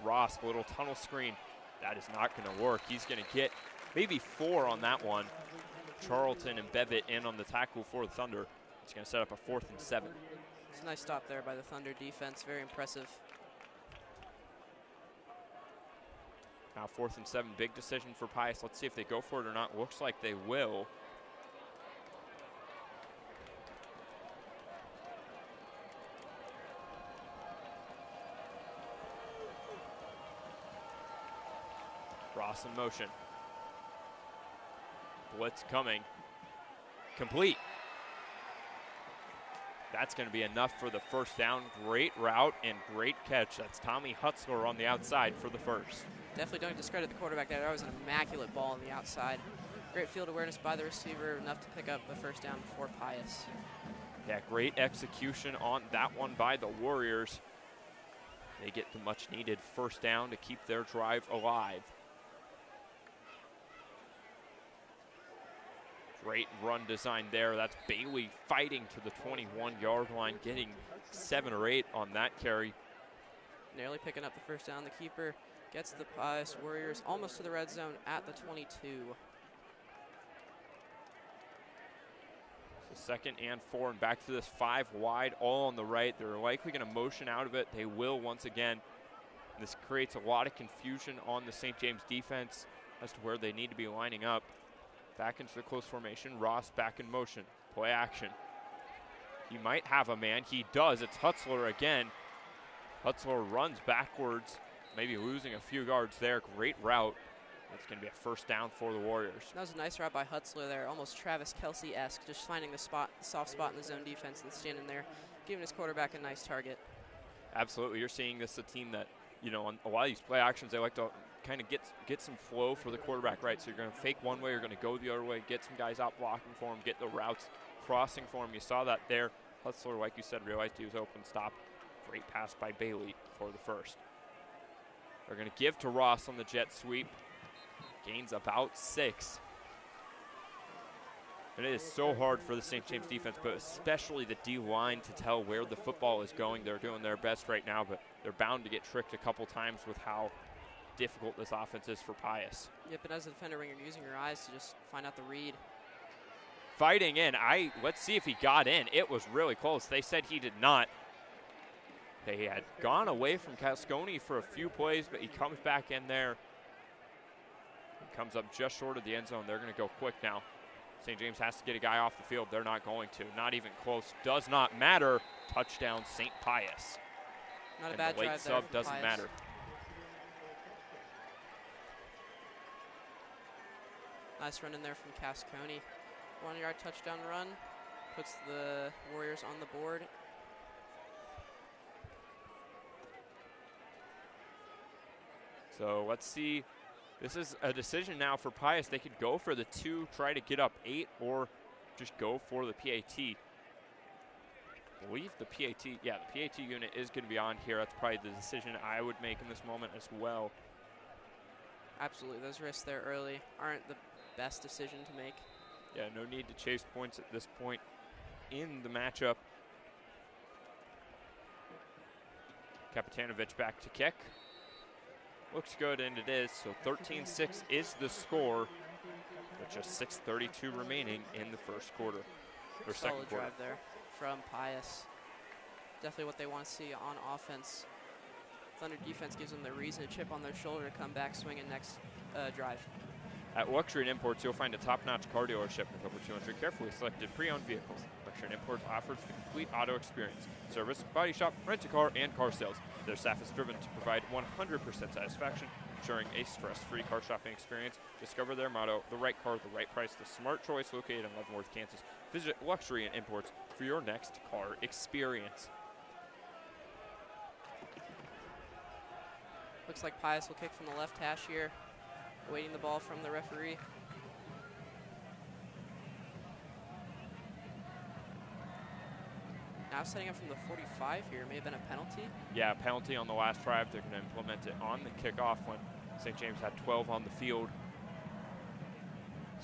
Ross, little tunnel screen. That is not going to work. He's going to get maybe 4 on that one. Charlton and Bevitt in on the tackle for the Thunder. It's going to set up a 4th and 7. It's a nice stop there by the Thunder defense. Very impressive. Now 4th and 7, big decision for Pius. Let's see if they go for it or not. Looks like they will. Ross in motion. Blitz coming. Complete. That's going to be enough for the first down. Great route and great catch. That's Tommy Hutzler on the outside for the first. Definitely don't discredit the quarterback there. That was an immaculate ball on the outside. Great field awareness by the receiver, enough to pick up the first down for Pius. Yeah, great execution on that one by the Warriors. They get the much needed first down to keep their drive alive. Great run design there. That's Bailey fighting to the 21-yard line, getting 7 or 8 on that carry. Nearly picking up the first down. The keeper gets the Pius Warriors almost to the red zone at the 22. So 2nd and 4, and back to this 5 wide, all on the right. They're likely going to motion out of it. They will once again. This creates a lot of confusion on the St. James defense as to where they need to be lining up. Back into the close formation. Ross back in motion. Play action. He might have a man. He does. It's Hutzler again. Hutzler runs backwards, maybe losing a few yards there. Great route. That's going to be a first down for the Warriors. That was a nice route by Hutzler there, almost Travis Kelce-esque, just finding the soft spot in the zone defense and standing there, giving his quarterback a nice target. Absolutely. You're seeing this a team that, you know, on a lot of these play actions, they like to kind of get some flow for the quarterback, right? So you're going to fake one way, you're going to go the other way, get some guys out blocking for him, get the routes crossing for him. You saw that there. Hutzler, like you said, realized he was open, stop. Great pass by Bailey for the first. They're going to give to Ross on the jet sweep. Gains about 6. And it is so hard for the St. James defense, but especially the D-line, to tell where the football is going. They're doing their best right now, but they're bound to get tricked a couple times with how difficult this offense is for Pius. Yep, and as a defender, when you're using your eyes to just find out the read. Fighting in. Let's see if he got in. It was really close. They said he did not. They had gone away from Cascone for a few plays, but he comes back in there. He comes up just short of the end zone. They're going to go quick now. St. James has to get a guy off the field. They're not going to. Not even close. Does not matter. Touchdown, St. Pius. Not a bad the late drive there sub from doesn't Pius. matter. Nice run in there from Cascone. 1-yard touchdown run. Puts the Warriors on the board. So let's see. This is a decision now for Pius. They could go for the 2, try to get up 8, or just go for the PAT. I believe the PAT, yeah, the PAT unit is going to be on here. That's probably the decision I would make in this moment as well. Absolutely. Those risks there early aren't the best decision to make. Yeah, no need to chase points at this point in the matchup. Kapitanovic back to kick. Looks good, and it is. So 13-6 is the score, with just 6:32 remaining in the first quarter. Or second Solid quarter. drive there from Pius. Definitely what they want to see on offense. Thunder defense gives them the reason to chip on their shoulder to come back swinging next drive. At Luxury and Imports, you'll find a top-notch car dealership with over 200 carefully selected pre-owned vehicles. Luxury and Imports offers the complete auto experience: service, body shop, rent-a-car, and car sales. Their staff is driven to provide 100% satisfaction, ensuring a stress-free car shopping experience. Discover their motto: the right car, the right price, the smart choice, located in Leavenworth, Kansas. Visit Luxury and Imports for your next car experience. Looks like Pius will kick from the left hash here, awaiting the ball from the referee. Now setting up from the 45 here, may have been a penalty. Yeah, penalty on the last drive. They're going to implement it on the kickoff when St. James had 12 on the field.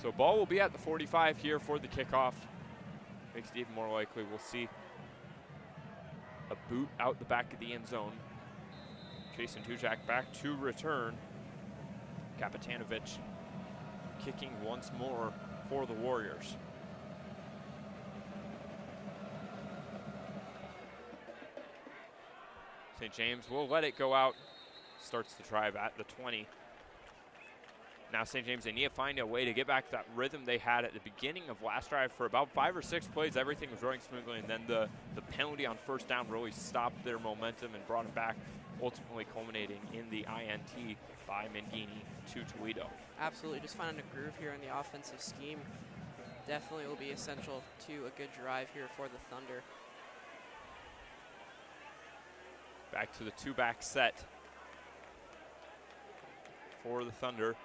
So ball will be at the 45 here for the kickoff. Makes it even more likely we'll see a boot out the back of the end zone. Jason Tujak back to return. Kapitanovic kicking once more for the Warriors. St. James will let it go out. Starts the drive at the 20. Now St. James, they need to find a way to get back that rhythm they had at the beginning of last drive. For about 5 or 6 plays, everything was running smoothly, and then the penalty on first down really stopped their momentum and brought it back, ultimately culminating in the INT by Mangini to Toledo. Absolutely, just finding a groove here in the offensive scheme definitely will be essential to a good drive here for the Thunder. Back to the 2-back set for the Thunder.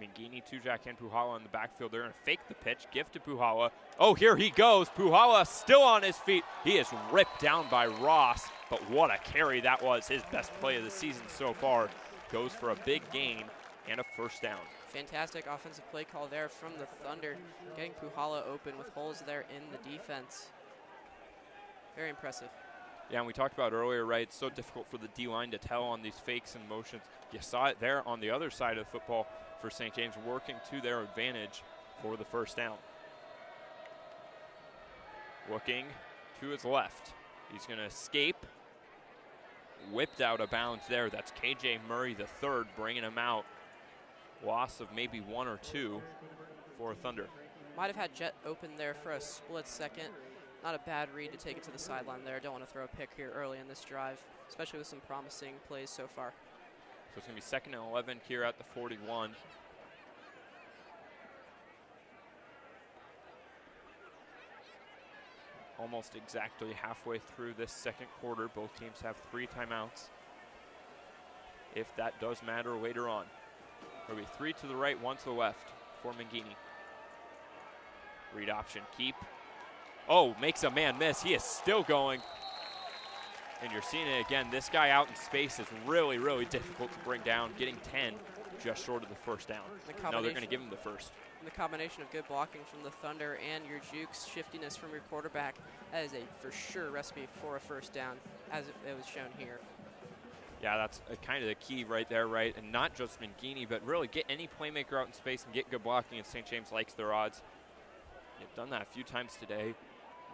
Mangini, Tujak, and Puhala in the backfield. They're going to fake the pitch, give to Puhala. Oh, here he goes. Puhala still on his feet. He is ripped down by Ross, but what a carry that was. His best play of the season so far. Goes for a big gain and a first down. Fantastic offensive play call there from the Thunder, getting Puhala open with holes there in the defense. Very impressive. Yeah, and we talked about earlier, right, it's so difficult for the D-line to tell on these fakes and motions. You saw it there on the other side of the football for St. James, working to their advantage for the first down. Looking to his left. He's going to escape. Whipped out of bounds there. That's KJ Murray III bringing him out. Loss of maybe 1 or 2 for Thunder. Might have had Jet open there for a split second. Not a bad read to take it to the sideline there. Don't want to throw a pick here early in this drive, especially with some promising plays so far. So it's going to be 2nd and 11 here at the 41. Almost exactly halfway through this second quarter. Both teams have 3 timeouts. If that does matter later on. There'll be 3 to the right, 1 to the left for Mangini. Read option, keep. Oh, makes a man miss. He is still going. And you're seeing it again. This guy out in space is really, really difficult to bring down. Getting 10 just short of the first down. No, they're going to give him the first. The combination of good blocking from the Thunder and your jukes, shiftiness from your quarterback, that is a for sure recipe for a first down, as it was shown here. Yeah, that's kind of the key right there, right? And not just Mangini, but really get any playmaker out in space and get good blocking, and St. James likes their odds. They've done that a few times today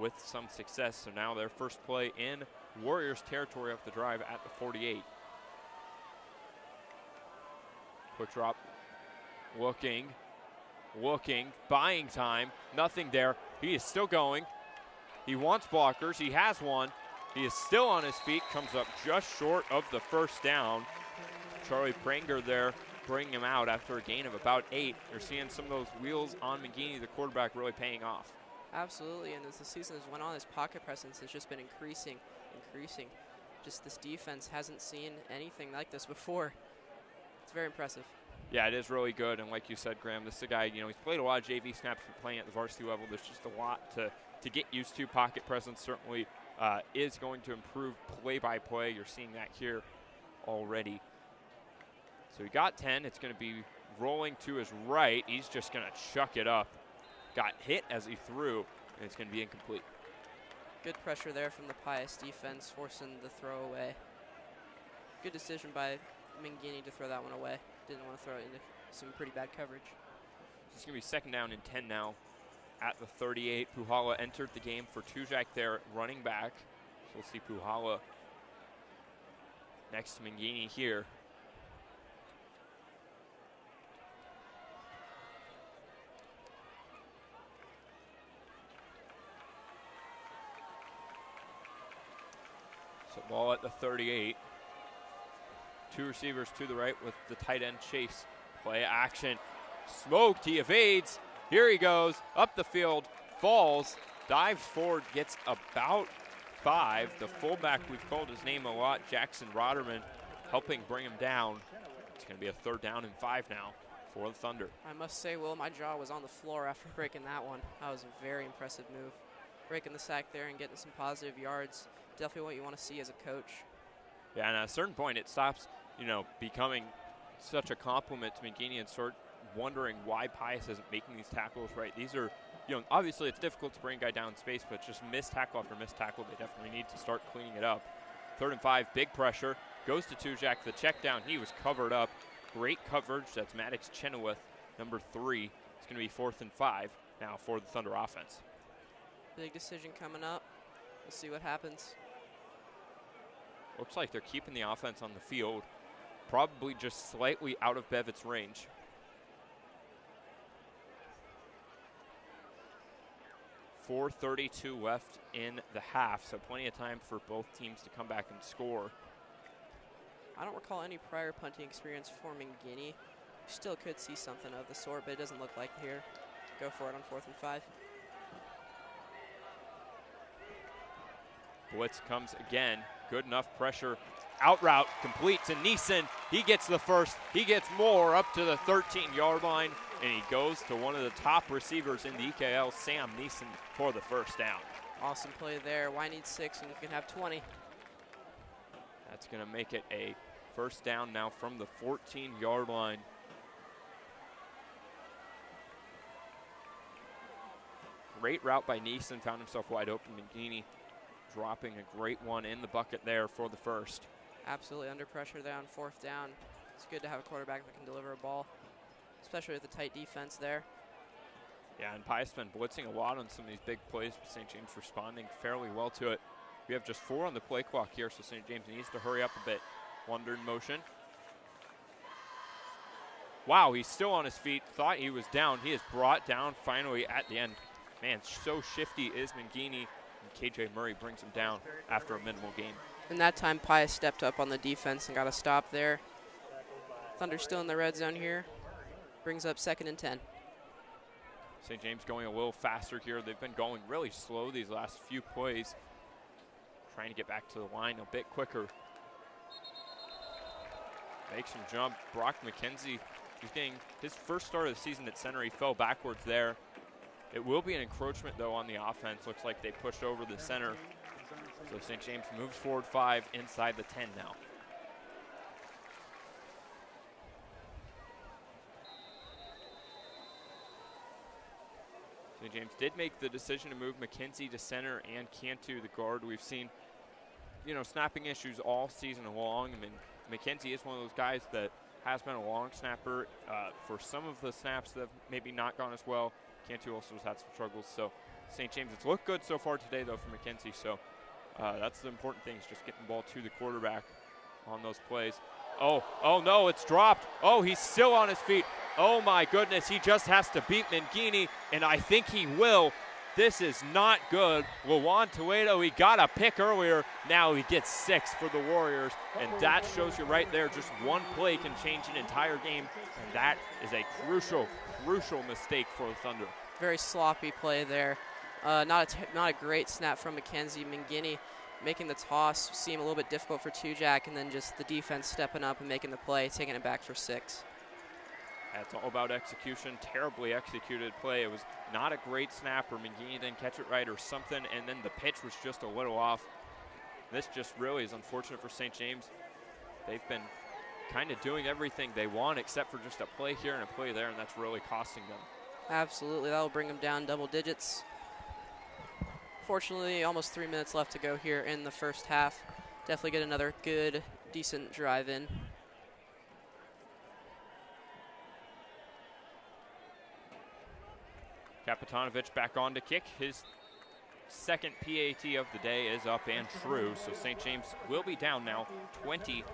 with some success. So now their first play in Warriors territory off the drive at the 48. Quick drop. Looking, buying time. Nothing there. He is still going. He wants blockers. He has one. He is still on his feet. Comes up just short of the first down. Charlie Pranger there bringing him out after a gain of about 8. You're seeing some of those wheels on Mangini, the quarterback, really paying off. Absolutely, and as the season has went on, his pocket presence has just been increasing. Just this defense hasn't seen anything like this before. It's very impressive. Yeah, it is really good, and like you said, Graham, this is a guy, he's played a lot of JV snaps from playing at the varsity level. There's just a lot to get used to. Pocket presence certainly is going to improve play by play. You're seeing that here already. So he got 10. It's going to be rolling to his right. He's just going to chuck it up. Got hit as he threw, and it's going to be incomplete. Good pressure there from the Pius defense, forcing the throw away. Good decision by Mangini to throw that one away. Didn't want to throw it into some pretty bad coverage. It's going to be 2nd down and 10 now at the 38. Puhala entered the game for Tujak there, running back. So we'll see Puhala next to Mangini here. So ball at the 38. 2 receivers to the right with the tight end Chase. Play action. Smoked. He evades. Here he goes. Up the field. Falls. Dives forward. Gets about 5. The fullback, we've called his name a lot, Jackson Roderman, helping bring him down. It's going to be a 3rd down and 5 now for the Thunder. I must say, Will, my jaw was on the floor after breaking that one. That was a very impressive move. Breaking the sack there and getting some positive yards. Definitely what you want to see as a coach. Yeah, and at a certain point, it stops, becoming such a compliment to Mangini and start wondering why Pius isn't making these tackles right. These are, obviously it's difficult to bring a guy down in space, but just missed tackle after missed tackle, they definitely need to start cleaning it up. 3rd and 5, big pressure. Goes to Tujak, the check down. He was covered up. Great coverage. That's Maddox Chenoweth, number 3. It's going to be 4th and 5 now for the Thunder offense. Big decision coming up. We'll see what happens. Looks like they're keeping the offense on the field, probably just slightly out of Bevitt's range. .432 left in the half, so plenty of time for both teams to come back and score. I don't recall any prior punting experience for Mangini. You still could see something of the sort, but it doesn't look like here. Go for it on 4th and 5. Blitz comes again. Good enough pressure. Out route complete to Neeson. He gets the first. He gets more up to the 13-yard line, and he goes to one of the top receivers in the EKL, Sam Neeson, for the 1st down. Awesome play there. Why need 6 and you can have 20? That's going to make it a 1st down now from the 14-yard line. Great route by Neeson. Found himself wide open. Mangini dropping a great one in the bucket there for the 1st. Absolutely under pressure there on 4th down. It's good to have a quarterback that can deliver a ball, especially with the tight defense there. Yeah, and Pius been blitzing a lot on some of these big plays, but St. James responding fairly well to it. We have just 4 on the play clock here, so St. James needs to hurry up a bit. Wonder in motion. Wow, he's still on his feet. Thought he was down. He is brought down finally at the end. Man, so shifty is Mangini. KJ Murray brings him down after a minimal gain. And that time, Pius stepped up on the defense and got a stop there. Thunder still in the red zone here. Brings up 2nd and 10. St. James going a little faster here. They've been going really slow these last few plays. Trying to get back to the line a bit quicker. Makes him jump. Brock McKenzie, he's getting his 1st start of the season at center. He fell backwards there. It will be an encroachment, though, on the offense. Looks like they pushed over the center. So St. James moves forward 5 inside the 10 now. St. James did make the decision to move McKenzie to center and Cantu, the guard. We've seen, snapping issues all season long. I mean, McKenzie is one of those guys that has been a long snapper. For some of the snaps that have maybe not gone as well, Cantu also has had some struggles. So St. James, it's looked good so far today, though, for McKenzie. So that's the important thing, is just getting the ball to the quarterback on those plays. Oh no, it's dropped. Oh, he's still on his feet. Oh my goodness, he just has to beat Mangini, and I think he will. This is not good. Lawan Toledo, he got a pick earlier. Now he gets 6 for the Warriors, and that shows you right there, just one play can change an entire game, and that is a crucial mistake for the Thunder. Very sloppy play there. Not a great snap from McKenzie. Mangini making the toss seem a little bit difficult for Two-Jack, and then just the defense stepping up and making the play, taking it back for 6. That's all about execution. Terribly executed play. It was not a great snap, or McGee didn't catch it right or something, and then the pitch was just a little off. This just really is unfortunate for St. James. They've been kind of doing everything they want except for just a play here and a play there, and that's really costing them. Absolutely, that'll bring them down double digits. Fortunately, almost 3 minutes left to go here in the first half. Definitely get another good, decent drive in. Kapitanovic back on to kick. His second PAT of the day is up and true, so St. James will be down now 20-6.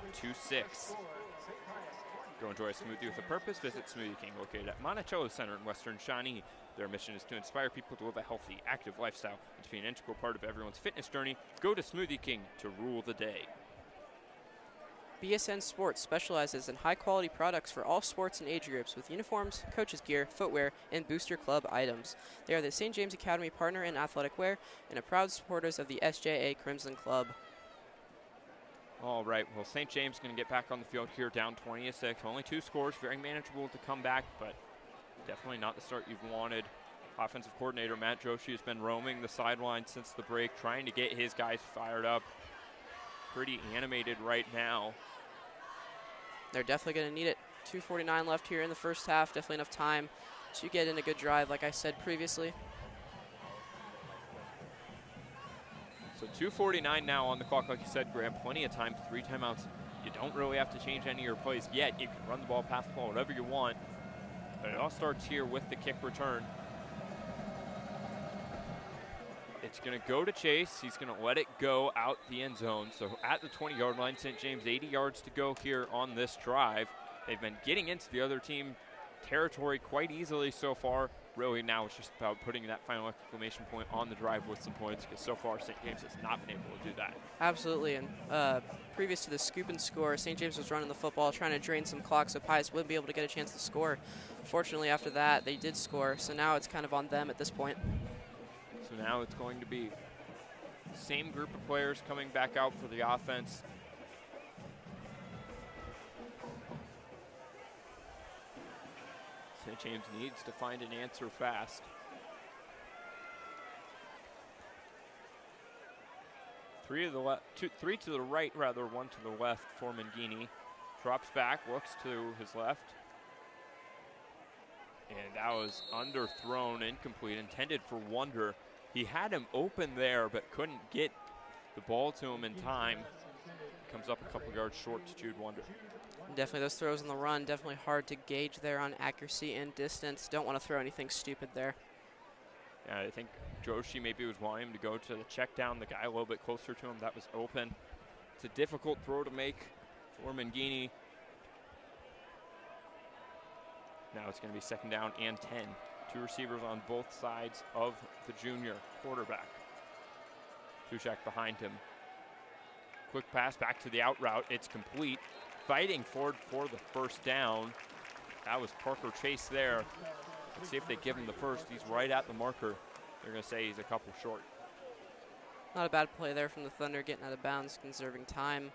Go enjoy a smoothie with a purpose. Visit Smoothie King, located at Monticello Center in Western Shawnee. Their mission is to inspire people to live a healthy, active lifestyle and to be an integral part of everyone's fitness journey. Go to Smoothie King to rule the day. BSN Sports specializes in high-quality products for all sports and age groups with uniforms, coaches' gear, footwear, and Booster Club items. They are the St. James Academy partner in athletic wear and are proud supporters of the SJA Crimson Club. All right, well, St. James going to get back on the field here, down 20-6. Only 2 scores, very manageable to come back, but definitely not the start you've wanted. Offensive coordinator Matt Joshi has been roaming the sideline since the break, trying to get his guys fired up. Pretty animated right now. They're definitely going to need it. 2:49 left here in the first half. Definitely enough time to get in a good drive, like I said previously. So 2:49 now on the clock, like you said, Graham. Plenty of time, 3 timeouts. You don't really have to change any of your plays yet. You can run the ball, pass the ball, whatever you want. But it all starts here with the kick return. It's going to go to Chase. He's going to let it go out the end zone. So at the 20-yard line, St. James 80 yards to go here on this drive. They've been getting into the other team territory quite easily so far. Really now it's just about putting that final exclamation point on the drive with some points, because so far St. James has not been able to do that. Absolutely, and previous to the scoop and score, St. James was running the football, trying to drain some clock so Pius wouldn't be able to get a chance to score. Fortunately, after that, they did score, so now it's kind of on them at this point. So now it's going to be the same group of players coming back out for the offense. St. James needs to find an answer fast. 3 to the left, 3 to the right, rather, 1 to the left for Mangini. Drops back, looks to his left. And that was underthrown, incomplete, intended for Wonder. He had him open there, but couldn't get the ball to him in time. Comes up a couple yards short to Jude Wonder. Definitely those throws on the run, definitely hard to gauge there on accuracy and distance. Don't want to throw anything stupid there. Yeah, I think Joshi maybe was wanting him to go to the check down, the guy a little bit closer to him. That was open. It's a difficult throw to make for Mangini. Now it's going to be 2nd down and 10. 2 receivers on both sides of the junior quarterback. Tushak behind him. Quick pass back to the out route. It's complete. Fighting forward for the first down. That was Parker Chase there. Let's see if they give him the first. He's right at the marker. They're going to say he's a couple short. Not a bad play there from the Thunder, getting out of bounds, conserving time.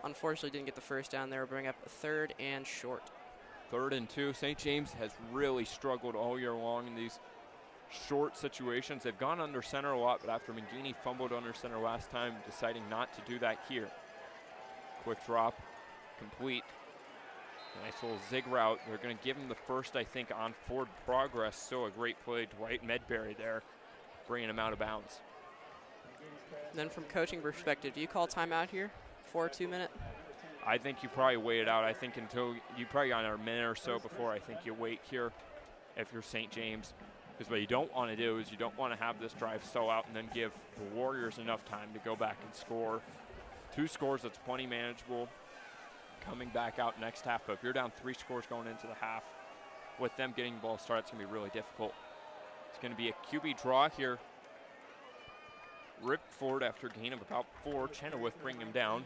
Unfortunately, didn't get the first down there. Bring up a 3rd and short. 3rd and 2. St. James has really struggled all year long in these short situations. They've gone under center a lot, but after Mangini fumbled under center last time, deciding not to do that here. Quick drop, complete. Nice little zig route. They're going to give him the first, I think, on forward progress. So a great play. Dwight Medberry there, bringing him out of bounds. Then from coaching perspective, do you call timeout here for a 2-minute? I think you probably wait it out. I think until you probably got a minute or so before, I think you wait here if you're St. James. Because what you don't want to do is you don't want to have this drive so out and then give the Warriors enough time to go back and score. 2 scores, that's plenty manageable. Coming back out next half, but if you're down 3 scores going into the half, with them getting the ball started, it's going to be really difficult. It's going to be a QB draw here. Ripped forward after a gain of about 4. Chenoweth bringing him down.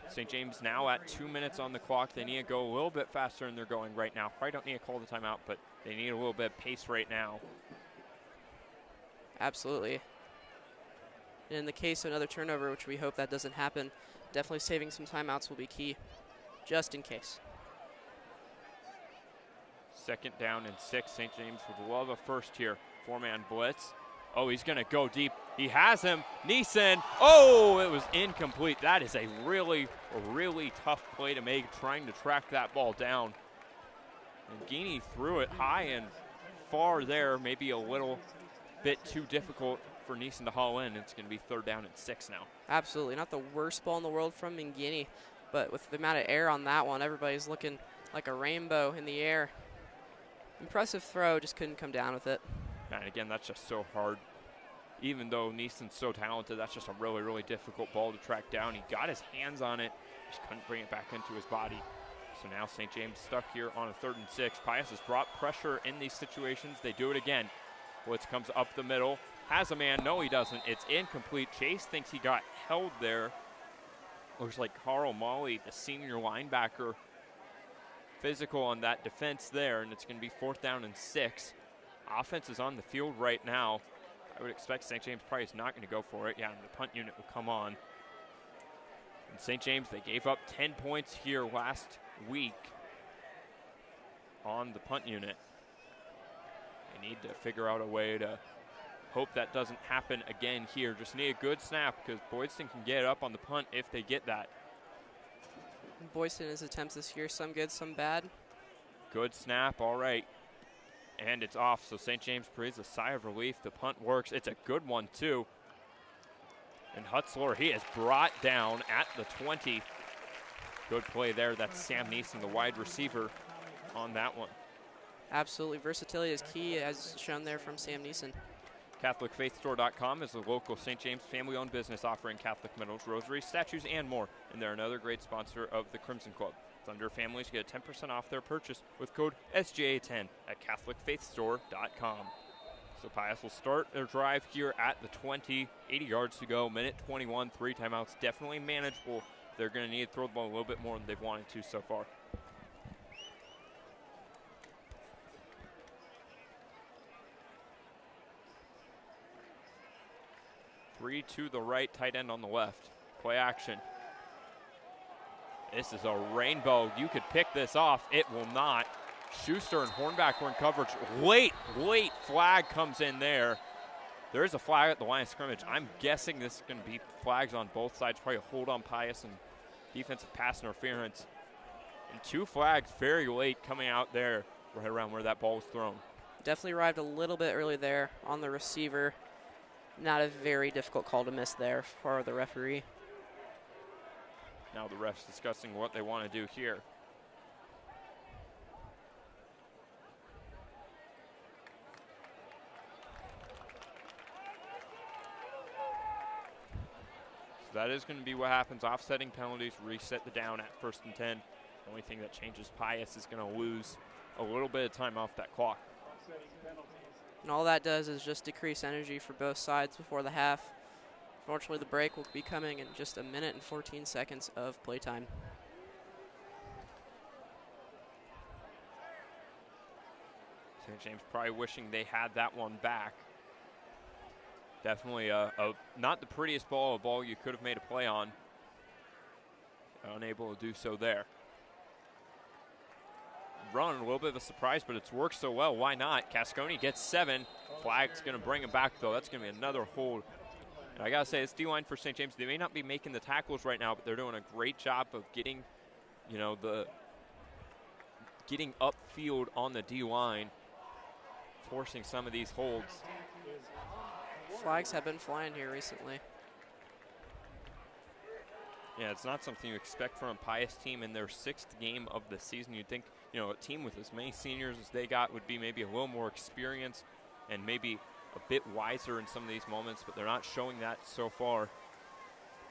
St. James now at 2 minutes on the clock. They need to go a little bit faster than they're going right now. Probably don't need to call the timeout, but they need a little bit of pace right now. Absolutely. And in the case of another turnover, which we hope that doesn't happen, definitely saving some timeouts will be key, just in case. 2nd down and 6. St. James would love a first here. 4-man blitz. Oh, he's going to go deep. He has him. Neeson. Oh, it was incomplete. That is a really tough play to make, trying to track that ball down. And Gini threw it high and far there, maybe a little bit too difficult for Neeson to haul in. It's going to be 3rd down and 6 now. Absolutely. Not the worst ball in the world from Mangini, but with the amount of air on that one, everybody's looking like a rainbow in the air. Impressive throw, just couldn't come down with it. And again, that's just so hard. Even though Neeson's so talented, that's just a really difficult ball to track down. He got his hands on it, just couldn't bring it back into his body. So now St. James stuck here on a 3rd and 6. Pius has brought pressure in these situations. They do it again. Blitz comes up the middle. Has a man. No, he doesn't. It's incomplete. Chase thinks he got held there. Looks like Carl Molly, the senior linebacker, physical on that defense there, and it's going to be 4th down and 6. Offense is on the field right now. I would expect St. James probably is not going to go for it. Yeah, and the punt unit will come on. And St. James, they gave up 10 points here last week on the punt unit. They need to figure out a way to hope that doesn't happen again here. Just need a good snap, because Boydston can get up on the punt if they get that. Boydston, his attempts this year, some good, some bad. Good snap, all right. And it's off, so St. James breathes a sigh of relief. The punt works. It's a good one, too. And Hutzler, he is brought down at the 20. Good play there. That's Sam Neeson, the wide receiver, on that one. Absolutely. Versatility is key, as shown there from Sam Neeson. CatholicFaithStore.com is the local St. James family-owned business offering Catholic medals, rosaries, statues, and more. And they're another great sponsor of the Crimson Club. Thunder families get 10% off their purchase with code SGA10 at CatholicFaithStore.com. So Pius will start their drive here at the 20, 80 yards to go, minute 21, 3 timeouts. Definitely manageable. They're going to need to throw the ball a little bit more than they've wanted to so far. Three to the right, tight end on the left. Play action. This is a rainbow. You could pick this off. It will not. Schuster and Hornback were in coverage. Late flag comes in there. There is a flag at the line of scrimmage. I'm guessing this is going to be flags on both sides. Probably a hold on Pius and defensive pass interference. And 2 flags very late coming out there right around where that ball was thrown. Definitely arrived a little bit early there on the receiver. Not a very difficult call to miss there for the referee. Now the ref's discussing what they want to do here. So that is going to be what happens. Offsetting penalties, reset the down at 1st and 10. The only thing that changes, Pius is going to lose a little bit of time off that clock. And all that does is just decrease energy for both sides before the half. Fortunately, the break will be coming in just a minute and 14 seconds of playtime. St. James probably wishing they had that one back. Definitely not the prettiest ball, a ball you could have made a play on. Unable to do so there. Run, a little bit of a surprise, but it's worked so well. Why not? Cascone gets 7. Flag's going to bring him back, though. That's going to be another hold. And I got to say, this D-line for St. James, they may not be making the tackles right now, but they're doing a great job of getting, getting upfield on the D-line, forcing some of these holds. Flags have been flying here recently. Yeah, it's not something you expect from a Pius team in their 6th game of the season. You'd think, a team with as many seniors as they got would be maybe a little more experienced and maybe a bit wiser in some of these moments, but they're not showing that so far.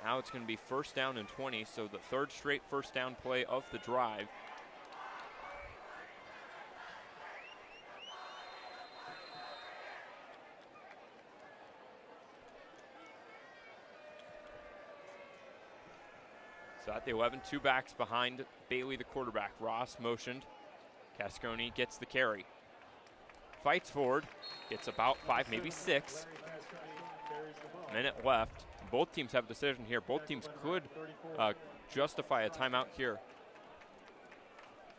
Now it's going to be 1st down and 20, so the 3rd straight 1st down play of the drive. So at the 11, 2 backs behind Bailey, the quarterback. Ross motioned. Cascone gets the carry. Fights forward. Gets about 5, maybe 6. Minute left. Both teams have a decision here. Both teams could justify a timeout here.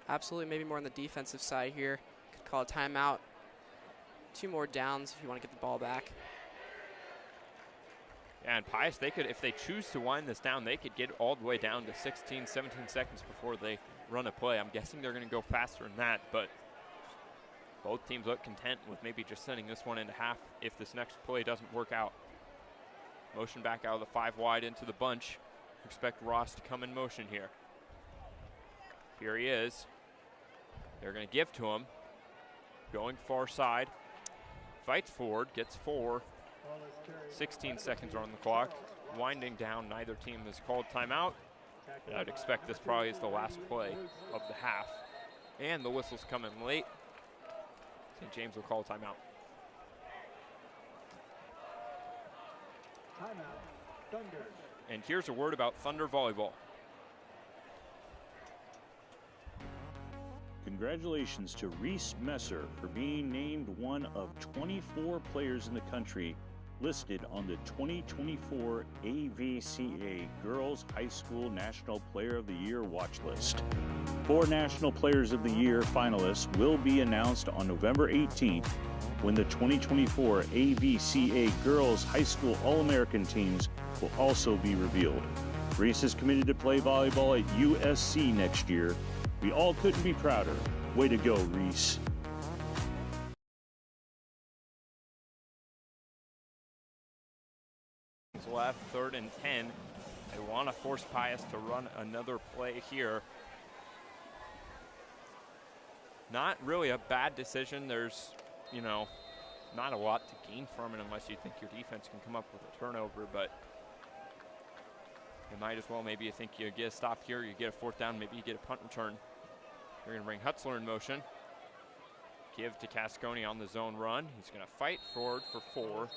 Absolutely, maybe more on the defensive side here. Could call a timeout. 2 more downs if you want to get the ball back. Yeah, and Pius, they could, if they choose to wind this down, they could get all the way down to 16, 17 seconds before they run a play. I'm guessing they're going to go faster than that, but both teams look content with maybe just sending this one into half if this next play doesn't work out. Motion back out of the 5 wide into the bunch. Expect Ross to come in motion here. Here he is. They're going to give to him. Going far side. Fights forward, gets 4. 16 seconds are on the clock. Winding down, neither team has called timeout. I'd expect this probably is the last play of the half. And the whistle's coming late. St. James will call timeout. Timeout, Thunder. And here's a word about Thunder volleyball. Congratulations to Reese Messer for being named one of 24 players in the country listed on the 2024 AVCA Girls High School National Player of the Year watch list. 4 National Players of the Year finalists will be announced on November 18th when the 2024 AVCA Girls High School All-American teams will also be revealed. Reese is committed to play volleyball at USC next year. We all couldn't be prouder. Way to go, Reese. Left, 3rd and 10. They want to force Pius to run another play here. Not really a bad decision. There's, you know, not a lot to gain from it unless you think your defense can come up with a turnover, but you might as well, maybe you think you get a stop here, you get a 4th down, maybe you get a punt return. They're going to bring Hutzler in motion. Give to Cascone on the zone run. He's going to fight forward for 4.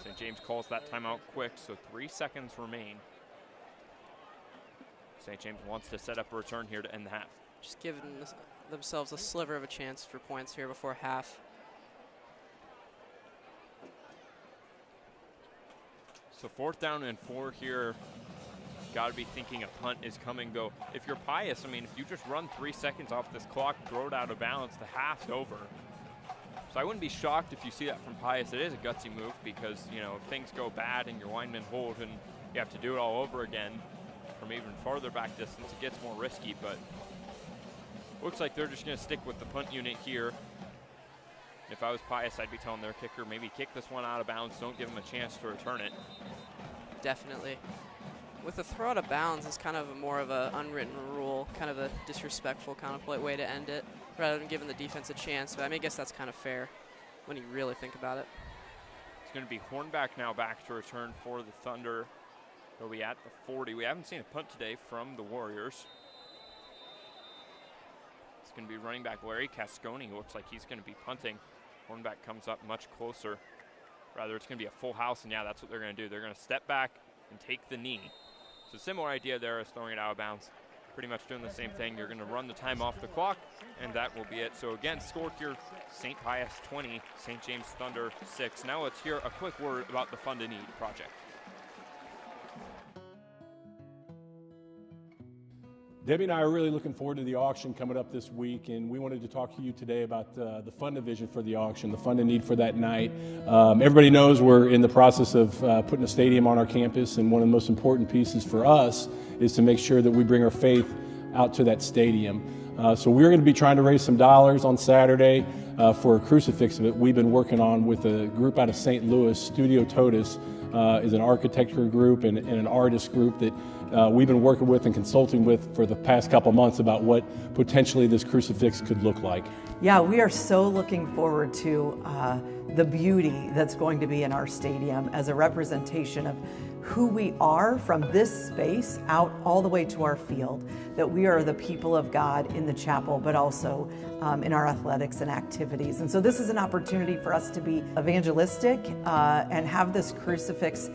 St. James calls that timeout quick, so 3 seconds remain. St. James wants to set up a return here to end the half. Just giving themselves a sliver of a chance for points here before half. So 4th down and 4 here. Got to be thinking a punt is coming, though. If you're Pius, I mean, if you just run 3 seconds off this clock, throw it out of bounds, the half's over. So I wouldn't be shocked if you see that from Pius. It is a gutsy move because, you know, if things go bad and your linemen hold and you have to do it all over again from even farther back distance, it gets more risky, but looks like they're just going to stick with the punt unit here. If I was Pius, I'd be telling their kicker, maybe kick this one out of bounds, don't give him a chance to return it. Definitely. With the throw out of bounds, it's kind of more of an unwritten rule, kind of a disrespectful kind of way to end it, rather than giving the defense a chance. But I mean, I guess that's kind of fair when you really think about it. It's going to be Hornback now back to return for the Thunder. They'll be at the 40. We haven't seen a punt today from the Warriors. It's going to be running back Larry Cascone. Looks like he's going to be punting. Hornback comes up much closer. Rather, it's going to be a full house, and yeah, that's what they're going to do. They're going to step back and take the knee. So similar idea there as throwing it out of bounds. Pretty much doing the same thing. You're going to run the time off the clock, and that will be it. So again, scored here, St. Pius 20, St. James Thunder 6. Now let's hear a quick word about the Fund a Need project. Debbie and I are really looking forward to the auction coming up this week, and we wanted to talk to you today about the fund division for the auction, the fund a need for that night. Everybody knows we're in the process of putting a stadium on our campus, and one of the most important pieces for us is to make sure that we bring our faith out to that stadium. So we're going to be trying to raise some dollars on Saturday for a crucifix that we've been working on with a group out of St. Louis. Studio Totus is an architecture group and an artist group that we've been working with and consulting with for the past couple months about what potentially this crucifix could look like. Yeah, we are so looking forward to the beauty that's going to be in our stadium as a representation of who we are from this space out all the way to our field, that we are the people of God in the chapel, but also in our athletics and activities. And so this is an opportunity for us to be evangelistic and have this crucifix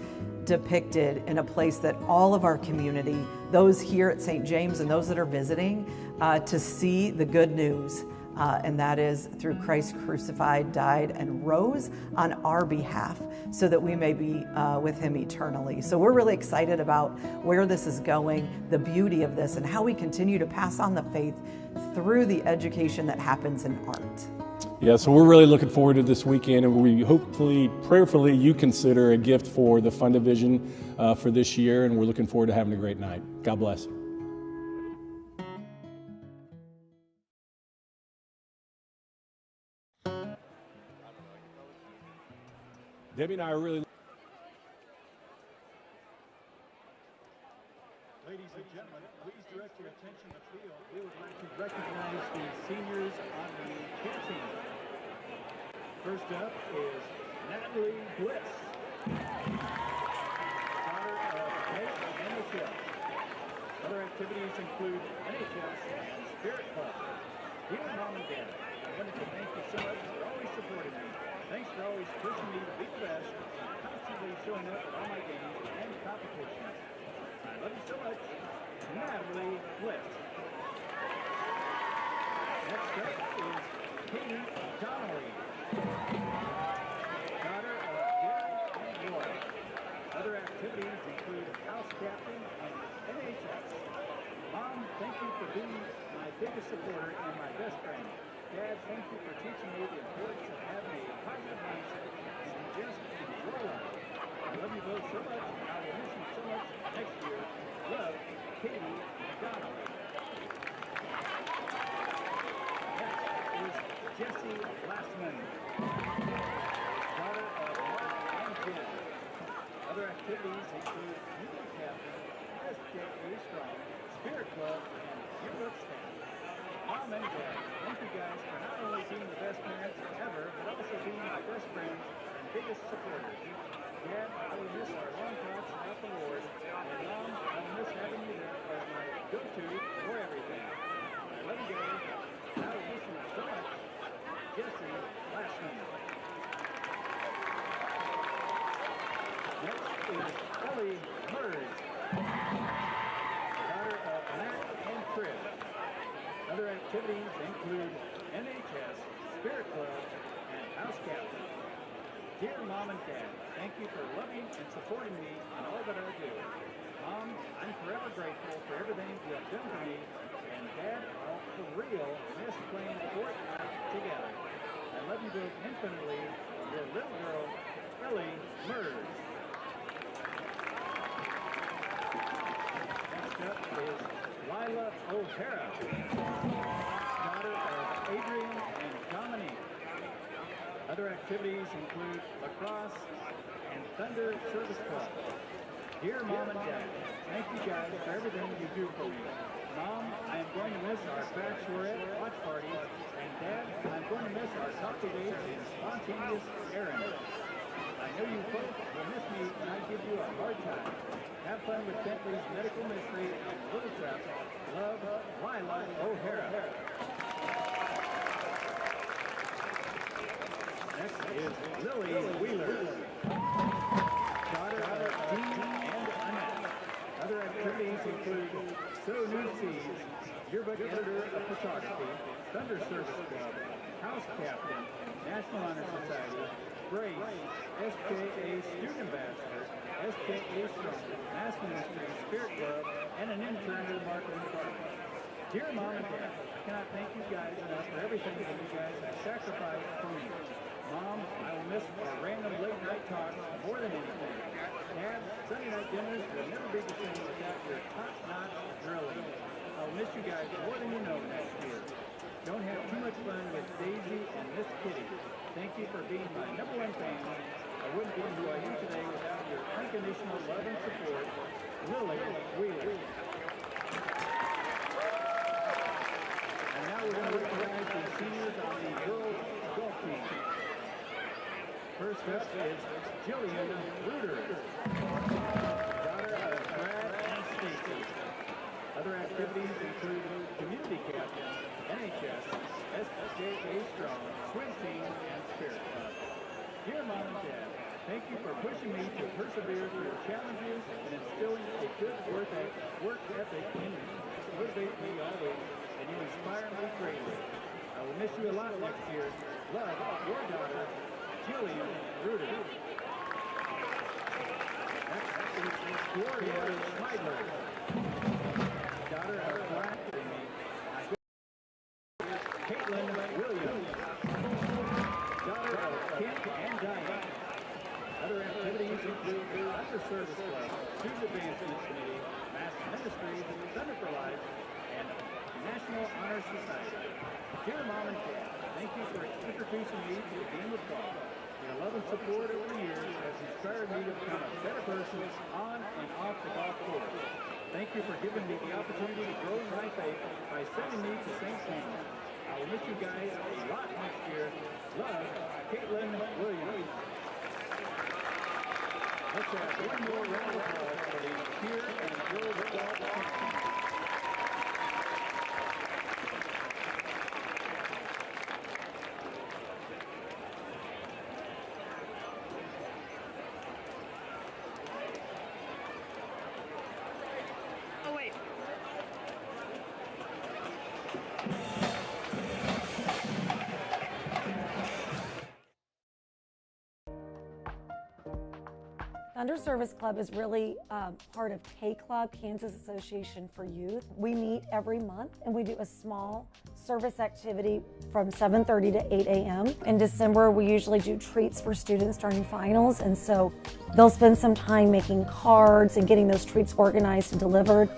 depicted in a place that all of our community, those here at St. James and those that are visiting, to see the good news and that is through Christ crucified, died, and rose on our behalf so that we may be with him eternally. So we're really excited about where this is going, the beauty of this, and how we continue to pass on the faith through the education that happens in art. Yeah, so we're really looking forward to this weekend, and we hopefully, prayerfully, you consider a gift for the Fun Division for this year, and we're looking forward to having a great night. God bless. Debbie and I are really... Ladies and gentlemen, please direct your attention to the field. We would like to recognize the seniors on the kids team. First up is Natalie Bliss, daughter of Nate and Michelle. Other activities include NHS and Spirit Club. Dear Mom and Dad, I wanted to thank you so much for always supporting me. Thanks for always pushing me to be the best, constantly showing up at all my games and competitions. I love you so much. Natalie Bliss. Next up is Katie Donnelly, daughter of Jerry and Roy. Other activities include house captain and NHS. Mom, thank you for being my biggest supporter and my best friend. Dad, thank you for teaching me the importance of having a positive mindset and just enjoy life. I love you both so much, and I will miss you so much next year. Love, Katie Donnelly. Next is Jessie Glassman, daughter of Mark and Jen. Other activities include music captain, SJA Strong, Spirit Club, and yearbook staff. Mom and Dad, thank you guys for not only being the best parents ever, but also being my best friends and biggest supporters. Dad, I will miss our long talks about the Lord, and Mom, I will miss having you there as my go-to for everything. I love you guys. I will miss you so much. Jessie Glassman. Next is Ellie Murs, daughter of Matt and Chris. Other activities include NHS, Spirit Club, and House Captain. Dear Mom and Dad, thank you for loving and supporting me in all that I do. Mom, I'm forever grateful for everything you have done for me, and Dad, I'll for real miss playing Fortnite together. I love you both infinitely. Your little girl, Ellie Murs. Next up is Lila O'Hara, daughter of Adrian and Dominique. Other activities include lacrosse and Thunder Service Club. Dear Mom and Dad, thank you guys for everything you do for me. Mom, I am going to miss our bachelorette watch parties, and Dad, I'm going to miss our coffee dates and spontaneous errands. I know you both will miss me when I give you a hard time. Have fun with Bentley's Medical Mystery and Little Trap. Love, Lila O'Hara. Next is Lily Wheeler, daughter of Dean and Annette. Other activities include Sow New Seeds, yearbook editor of photography, Thunder Service Club, House Captain, National Honor Society, Grace, SJA Student Ambassador, SJA Strong, Mass Ministry, Spirit Club, and an intern in the marketing department. Dear Mom and Dad, I cannot thank you guys enough for everything that you guys have sacrificed for me. Mom, I will miss our random late night talks more than anything. Dad, Sunday night dinners will never be the same without your top-notch drilling. I'll miss you guys more than you know next year. Don't have too much fun with Daisy and Miss Kitty. Thank you for being my #1 fan. I wouldn't be who I am today without your unconditional love and support. Lily Wheeler. And now we're going to recognize the seniors on the girls golf team. First up is Jillian Ruder, daughter of Brad and Stacy. Other activities include community captain, NHS, SJA Strong, swim team, and Spirit Club. Dear Mom and Dad, thank you for pushing me to persevere through challenges and instilling a good work ethic in me. Motivate me always, and you inspire me greatly. I will miss you a lot next year. Love, your daughter, Jillian Rudy. Next, Gloria Schmeidler, daughter of Brian and Caitlin Williams, daughter of Kent and Diane. Other activities include Underserved Club, Student Advancement Committee, Mass Ministries, Center for Life, and National Honor Society. Dear Mom and Dad, thank you for introducing me to the game of golf. Your love and support over the years has inspired me to become a better person on and off the golf course. Thank you for giving me the opportunity to grow in my faith by sending me to St. James. I will miss you guys a lot next year. Love, Caitlin Williams. Let's have one more round of applause for the Cheer and Grow the Golf Champions. Thunder Service Club is really part of K-Club, Kansas Association for Youth. We meet every month and we do a small service activity from 7:30 to 8 a.m. In December, we usually do treats for students during finals, and so they'll spend some time making cards and getting those treats organized and delivered.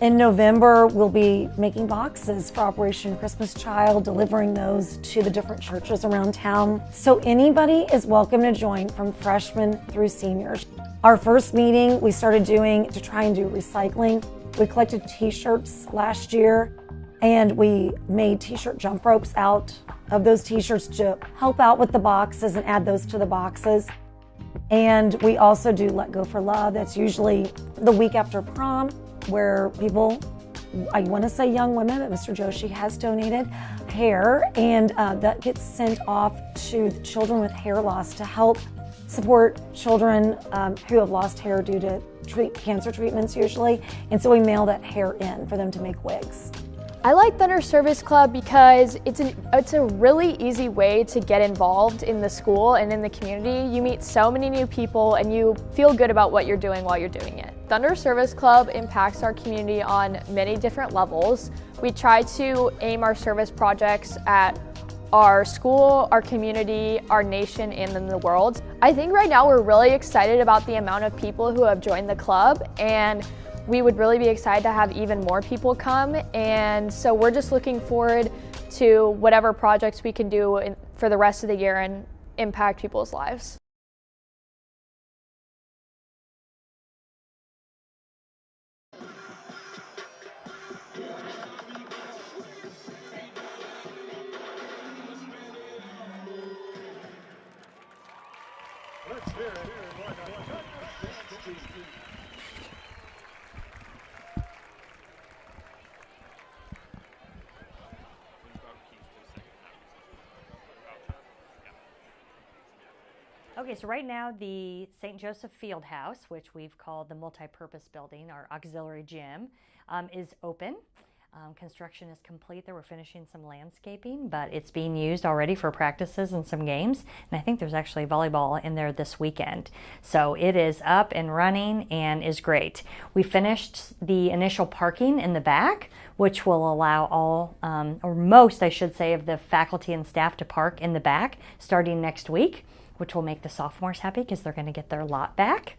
In November, we'll be making boxes for Operation Christmas Child, delivering those to the different churches around town. So anybody is welcome to join from freshmen through seniors. Our first meeting we started doing to try and do recycling. We collected t-shirts last year and we made t-shirt jump ropes out of those t-shirts to help out with the boxes and add those to the boxes. And we also do Let Go for Love. That's usually the week after prom, where people, I want to say young women, but Mr. Joshi has donated hair, and that gets sent off to children with hair loss to help support children who have lost hair due to cancer treatments usually. And so we mail that hair in for them to make wigs. I like Thunder Service Club because it's a really easy way to get involved in the school and in the community. You meet so many new people and you feel good about what you're doing while you're doing it. Thunder Service Club impacts our community on many different levels. We try to aim our service projects at our school, our community, our nation, and in the world. I think right now we're really excited about the amount of people who have joined the club, and we would really be excited to have even more people come, and so we're just looking forward to whatever projects we can do for the rest of the year and impact people's lives. Let's hear it. Okay, so right now the St. Joseph Fieldhouse, which we've called the multi-purpose building, our auxiliary gym, is open. Construction is complete there. We're finishing some landscaping, but it's being used already for practices and some games. And I think there's actually volleyball in there this weekend. So it is up and running and is great. We finished the initial parking in the back, which will allow all, or most, I should say, of the faculty and staff to park in the back starting next week, which will make the sophomores happy because they're going to get their lot back.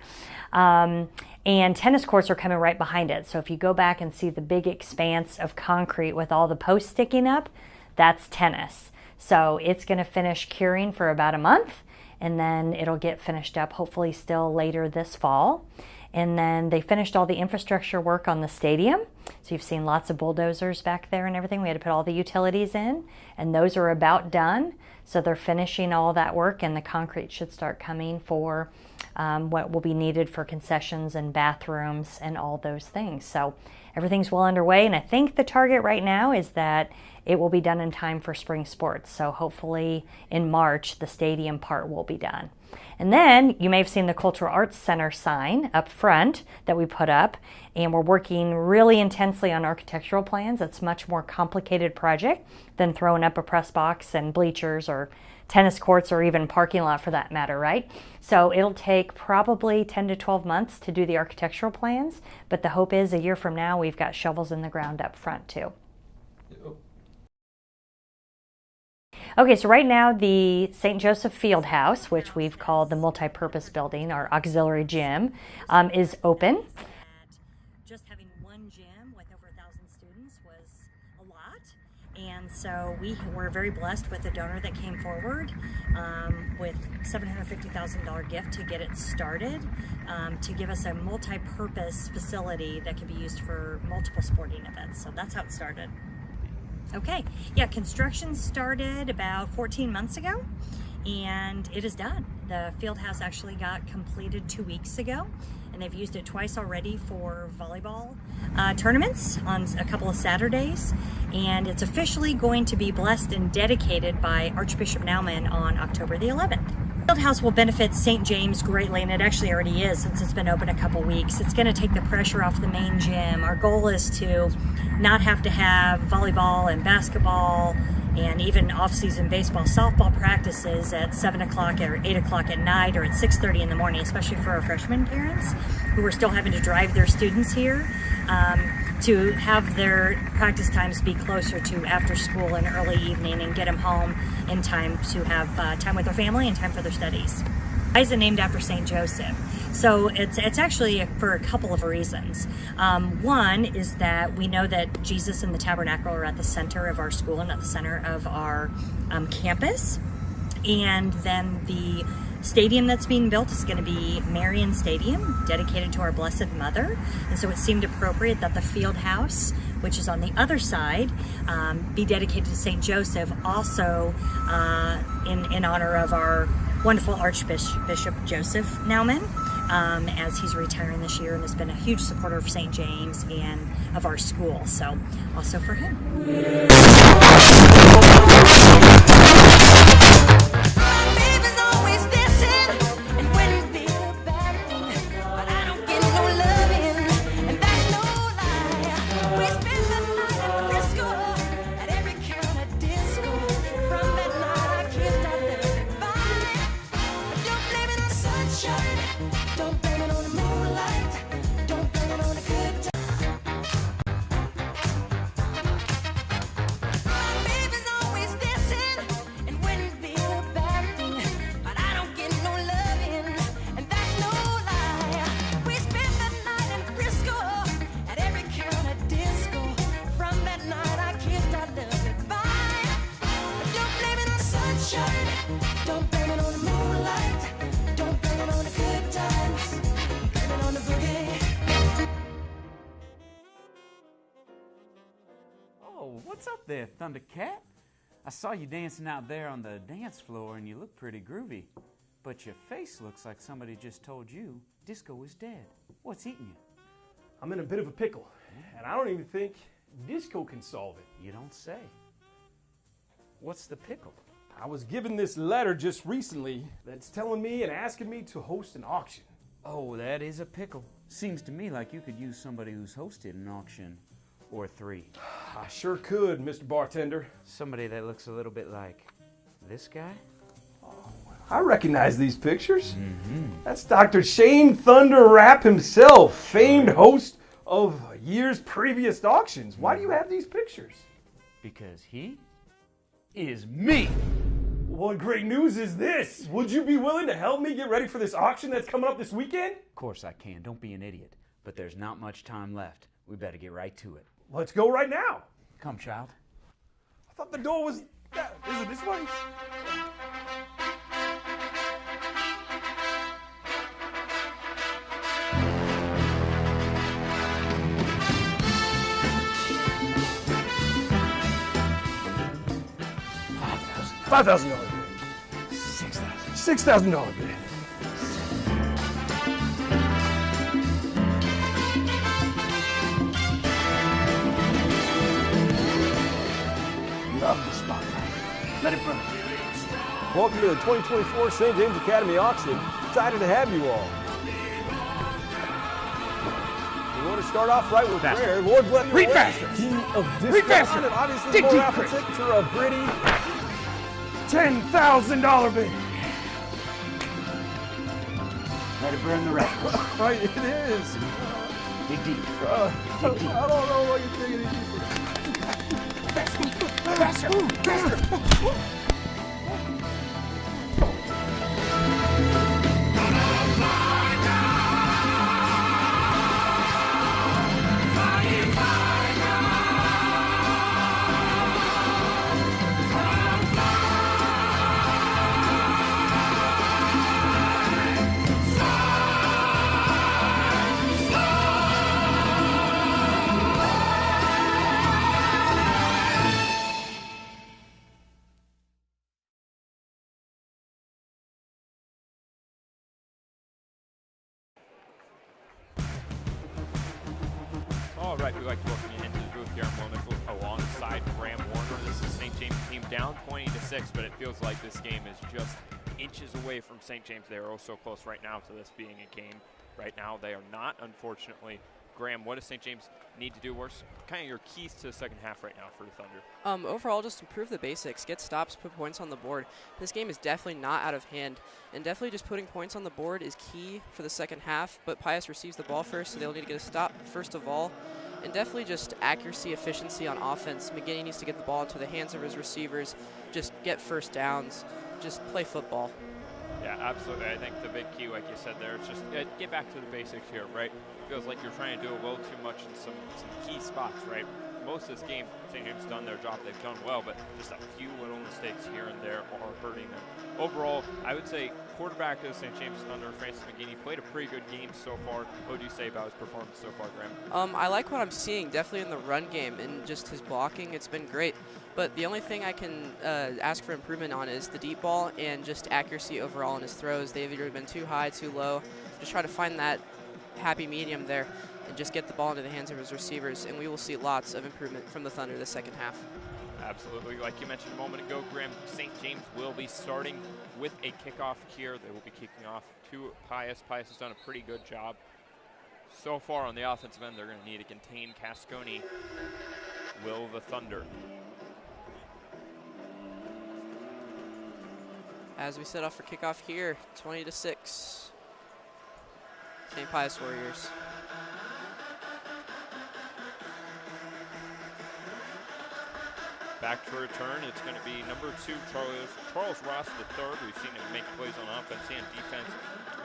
And tennis courts are coming right behind it. So if you go back and see the big expanse of concrete with all the posts sticking up, that's tennis. So it's going to finish curing for about a month, and then it'll get finished up hopefully still later this fall. And then they finished all the infrastructure work on the stadium. So you've seen lots of bulldozers back there and everything. We had to put all the utilities in, and those are about done. So they're finishing all that work, and the concrete should start coming for what will be needed for concessions and bathrooms and all those things. So everything's well underway, and I think the target right now is that it will be done in time for spring sports. So hopefully in March, the stadium part will be done. And then you may have seen the Cultural Arts Center sign up front that we put up, and we're working really intensely on architectural plans. It's a much more complicated project than throwing up a press box and bleachers or tennis courts or even parking lot for that matter, right? So it'll take probably 10 to 12 months to do the architectural plans, but the hope is a year from now we've got shovels in the ground up front too. Okay, so right now the St. Joseph Fieldhouse, which we've called the multi-purpose building, our auxiliary gym, is open. Just having one gym with over 1,000 students was a lot, and so we were very blessed with a donor that came forward with $750,000 gift to get it started, to give us a multi-purpose facility that can be used for multiple sporting events. So that's how it started. Okay, yeah, construction started about 14 months ago, and it is done. The field house actually got completed 2 weeks ago, and they've used it twice already for volleyball tournaments on a couple of Saturdays, and it's officially going to be blessed and dedicated by Archbishop Naumann on October the 11th. Fieldhouse will benefit St. James greatly, and it actually already is since it's been open a couple weeks. It's going to take the pressure off the main gym. Our goal is to not have to have volleyball and basketball and even off-season baseball, softball practices at 7 o'clock or 8 o'clock at night or at 6:30 in the morning, especially for our freshman parents who are still having to drive their students here, to have their practice times be closer to after school and early evening and get them home in time to have time with their family and time for their studies. Why is it named after St. Joseph? So it's actually for a couple of reasons. One is that we know that Jesus and the tabernacle are at the center of our school and at the center of our campus. And then the stadium that's being built is going to be Marian Stadium, dedicated to our Blessed Mother. And so it seemed appropriate that the field house, which is on the other side, be dedicated to St. Joseph, also in honor of our wonderful Archbishop Joseph Naumann, as he's retiring this year and has been a huge supporter of St. James and of our school. So also for him. What's up there, Thundercat? I saw you dancing out there on the dance floor and you look pretty groovy. But your face looks like somebody just told you disco is dead. What's eating you? I'm in a bit of a pickle, and I don't even think disco can solve it. You don't say. What's the pickle? I was given this letter just recently that's telling me and asking me to host an auction. Oh, that is a pickle. Seems to me like you could use somebody who's hosted an auction or 3. I sure could, Mr. Bartender. Somebody that looks a little bit like this guy? I recognize these pictures. That's Dr. Shane Thunder Rapp himself, famed host of years previous auctions. Why do you have these pictures? Because he is me. What great news is this? Would you be willing to help me get ready for this auction that's coming up this weekend? Of course I can. Don't be an idiot. But there's not much time left. We better get right to it. Let's go right now. Come, child. I thought the door was... Is it this way? $5,000 bid. $6,000 bid. Love the spotlight. Let it burn. Welcome to the 2024 St. James Academy Auction. Excited to have you all. We want to start off right with prayer. Lord, bless your Read way. faster. King of disco. Read faster. And obviously Dig the more deep, rapid Chris. picture of gritty. $10,000 bid. Let it burn the records. Right, it is. Dig deep. I don't know what you're thinking. Faster. All right, we'd like to welcome you into the booth here in Wilmington alongside Graham Warner. This is St. James team down 20-6, but it feels like this game is just inches away from St. James. They are oh so close right now to this being a game. Right now they are not, unfortunately. Graham, what does St. James need to do? What's kind of your keys to the second half right now for the Thunder? Overall, just improve the basics, get stops, put points on the board. This game is definitely not out of hand, and definitely just putting points on the board is key for the second half, but Pius receives the ball first, so they'll need to get a stop first of all, and definitely just accuracy, efficiency on offense. McGinney needs to get the ball into the hands of his receivers, just get first downs, just play football. Yeah, absolutely. I think the big key, like you said there, is just get back to the basics here, right? It feels like you're trying to do a little too much in some key spots, right? Most of this game, St. James has done their job. They've done well, but just a few little mistakes here and there are hurting them. Overall, I would say quarterback of St. James Thunder, Francis McGinney, played a pretty good game so far. What would you say about his performance so far, Graham? I like what I'm seeing, definitely in the run game and just his blocking. It's been great. But the only thing I can ask for improvement on is the deep ball and just accuracy overall in his throws. They've either been too high, too low. Just try to find that happy medium there and just get the ball into the hands of his receivers, and we will see lots of improvement from the Thunder the second half. Absolutely. Like you mentioned a moment ago, Graham, St. James will be starting with a kickoff here. They will be kicking off to Pius. Pius has done a pretty good job so far on the offensive end. They're going to need to contain Cascone. Will the Thunder? As we set off for kickoff here, 20-6. St. Pius Warriors. Back to return, it's going to be number 2, Charles Ross III. We've seen him make plays on offense and defense.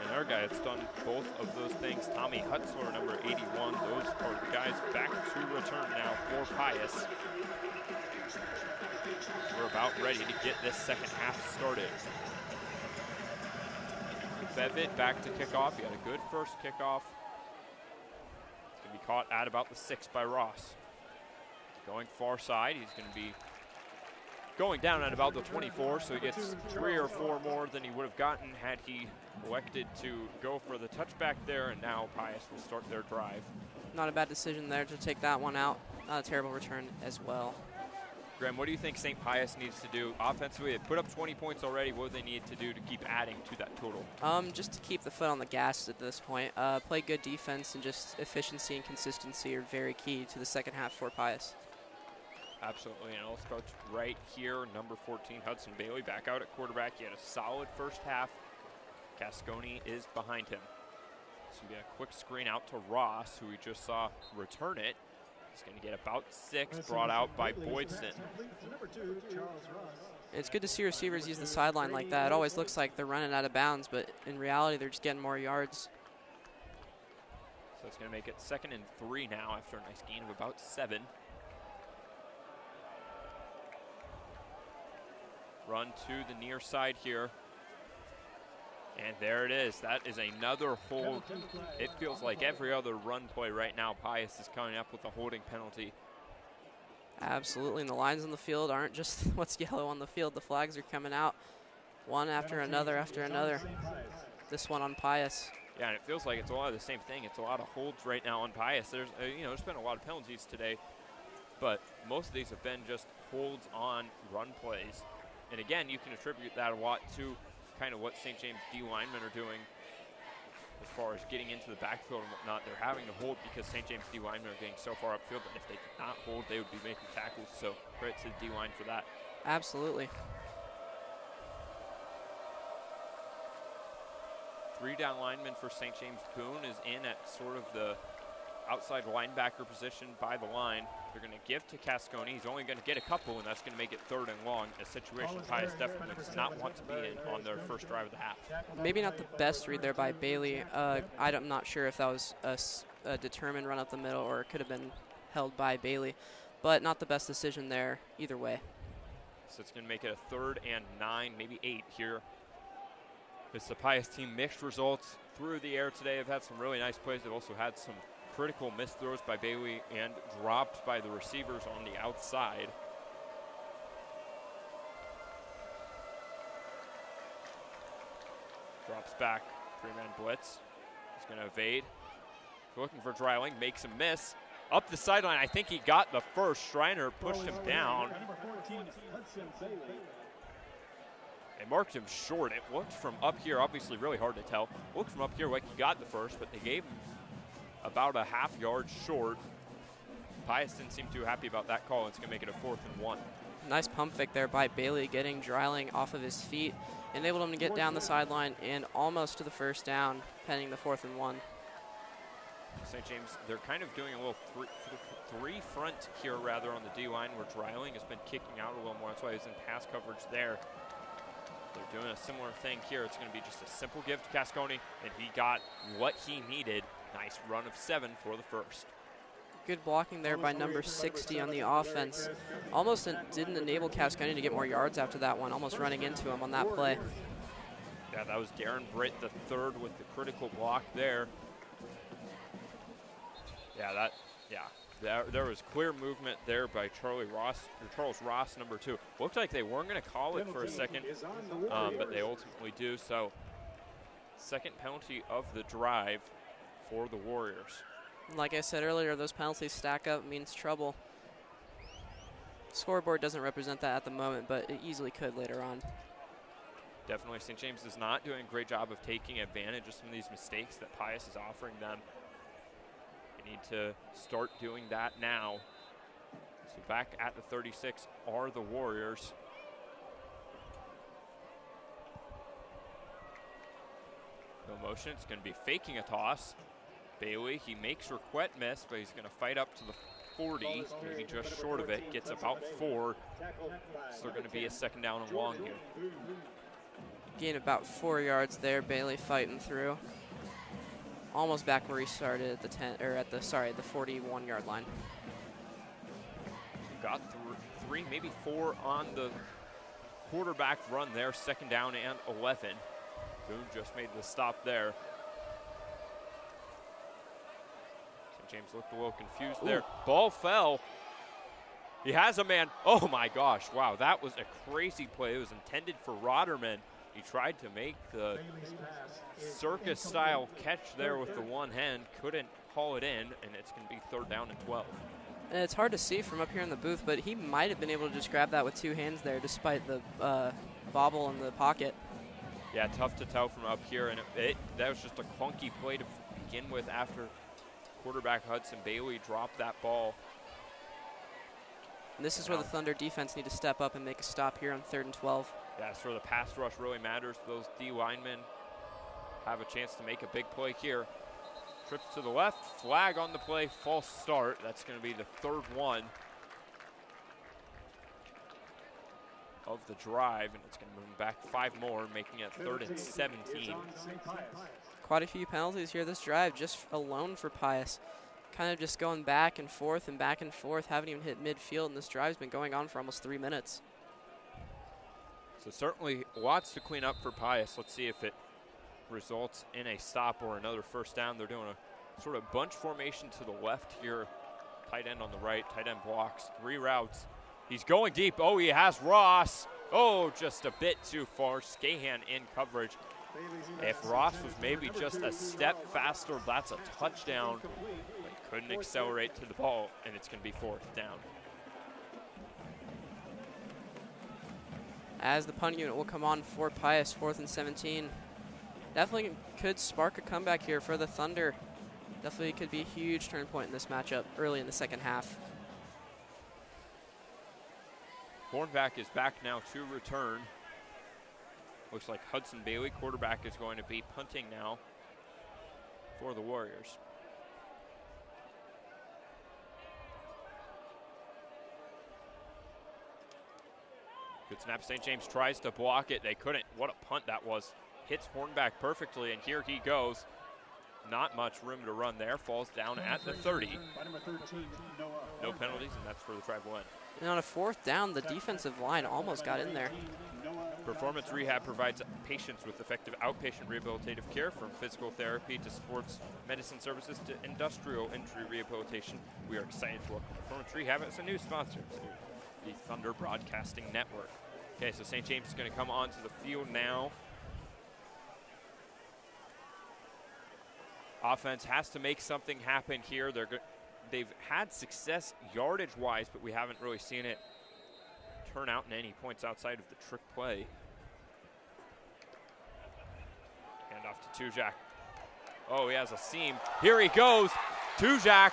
And our guy that's done both of those things, Tommy Hutzler, number 81. Those are the guys back to return now for Pius. We're about ready to get this second half started. Bevitt back to kickoff. He had a good first kickoff. It's going to be caught at about the 6 by Ross. Going far side, he's going to be going down at about the 24, so he gets 3 or 4 more than he would have gotten had he elected to go for the touchback there, and now Pius will start their drive. Not a bad decision there to take that one out. Not a terrible return as well. Graham, what do you think St. Pius needs to do offensively? They put up 20 points already. What do they need to do to keep adding to that total? Just to keep the foot on the gas at this point. Play good defense, and just efficiency and consistency are very key to the second half for Pius. Absolutely, and it'll start right here. Number 14, Hudson Bailey, back out at quarterback. He had a solid first half. Cascone is behind him. This will be a quick screen out to Ross, who we just saw return it. He's going to get about 6, brought out by Boydson. It's good to see receivers use the sideline like that. It always looks like they're running out of bounds, but in reality, they're just getting more yards. So it's going to make it 2nd and 3 now after a nice gain of about 7. Run to the near side here. And there it is. That is another hold. It feels like every other run play right now, Pius is coming up with a holding penalty. Absolutely, and the lines on the field aren't just what's yellow on the field. The flags are coming out one after another after another. This one on Pius. Yeah, and it feels like it's a lot of the same thing. It's a lot of holds right now on Pius. There's been a lot of penalties today, but most of these have been just holds on run plays. And again, you can attribute that a lot to kind of what St. James D linemen are doing. As far as getting into the backfield and whatnot. They're having to hold because St. James D linemen are getting so far upfield, but if they did not hold, they would be making tackles. So credit to the D line for that. Absolutely. 3 down lineman for St. James. Boone is in at sort of the outside linebacker position by the line. They're going to give to Cascone. He's only going to get a couple, and that's going to make it 3rd and long, a situation Pius definitely does not want to be in on their first drive of the half. Maybe not the best read there by Bailey. I'm not sure if that was a determined run up the middle or it could have been held by Bailey, but not the best decision there either way. So it's going to make it a 3rd and 9, maybe 8 here. It's the Pius team. Mixed results through the air today. They've had some really nice plays. They've also had some critical missed throws by Bailey and dropped by the receivers on the outside. Drops back, 3-man blitz. He's going to evade. Looking for Dreiling, makes him miss. Up the sideline, I think he got the first. Schreiner pushed him down. They marked him short. It looked from up here, obviously really hard to tell. Looked from up here like he got the first, but they gave him about a half yard short. Pius didn't seem too happy about that call. It's going to make it a 4th and 1. Nice pump fake there by Bailey, getting Dreiling off of his feet. Enabled him to get down the sideline and almost to the first down, pending the 4th and 1. St. James, they're kind of doing a little three front here rather on the D-line where Dreiling has been kicking out a little more. That's why he's in pass coverage there. They're doing a similar thing here. It's going to be just a simple give to Cascone, and he got what he needed. Nice run of 7 for the first. Good blocking there by number 60 on the offense. Almost didn't enable Cascone to get more yards after that one, almost running into him on that play. Yeah, that was Darren Britt, the 3rd, with the critical block there. There was clear movement there by Charles Ross, number 2. Looked like they weren't going to call it for a second, but they ultimately do. So, second penalty of the drive for the Warriors. Like I said earlier, those penalties stack up, means trouble. Scoreboard doesn't represent that at the moment, but it easily could later on. Definitely, St. James is not doing a great job of taking advantage of some of these mistakes that Pius is offering them. They need to start doing that now. So back at the 36 are the Warriors. No motion, it's going to be faking a toss. Bailey, he makes Requette miss, but he's going to fight up to the 40, maybe just short of it, gets about 4. So they're going to be a 2nd down and long here. Gain about 4 yards there, Bailey fighting through. Almost back where he started at the 41-yard line. Got 3, maybe 4 on the quarterback run there, 2nd down and 11. Boone just made the stop there. St. James looked a little confused there. Ball fell. He has a man. Oh my gosh, wow, that was a crazy play. It was intended for Roderman. He tried to make the circus-style catch there with the one hand, couldn't haul it in, and it's going to be 3rd down and 12. And it's hard to see from up here in the booth, but he might have been able to just grab that with 2 hands there despite the bobble in the pocket. Yeah, tough to tell from up here, and that was just a clunky play to begin with after quarterback Hudson Bailey dropped that ball. And this is where the Thunder defense need to step up and make a stop here on 3rd and 12. Yeah, that's where the pass rush really matters. Those D linemen have a chance to make a big play here. Trips to the left, flag on the play, false start. That's going to be the 3rd one of the drive, and it's going to move back 5 more, making it 3rd and 17. Quite a few penalties here this drive, just alone for Pius. Kind of just going back and forth, haven't even hit midfield, and this drive's been going on for almost 3 minutes. So certainly lots to clean up for Pius. Let's see if it results in a stop or another 1st down. They're doing a sort of bunch formation to the left here. Tight end on the right, tight end blocks, 3 routes. He's going deep. Oh, he has Ross. Oh, just a bit too far. Scahan in coverage. If Ross was maybe just a step faster, that's a touchdown. But he couldn't accelerate to the ball, and it's going to be 4th down. As the punt unit will come on for Pius, 4th and 17. definitely could spark a comeback here for the Thunder. Definitely could be a huge turn point in this matchup early in the second half. Hornback is back now to return. Looks like Hudson Bailey, quarterback, is going to be punting now for the Warriors. Good snap. St. James tries to block it. They couldn't. What a punt that was. Hits Hornback perfectly, and here he goes. Not much room to run there. Falls down at the 30. No penalties, and that's for the tribal end. And on a fourth down, the defensive line almost got in there. Performance Rehab provides patients with effective outpatient rehabilitative care, from physical therapy to sports medicine services to industrial injury rehabilitation. We are excited to welcome Performance Rehab as a new sponsor to the Thunder Broadcasting Network. Okay, so St. James is going to come onto the field now. Offense has to make something happen here. They've had success yardage-wise, but we haven't really seen it turn out in any points outside of the trick play. Hand off to Tujak. Oh, he has a seam. Here he goes. Tujak.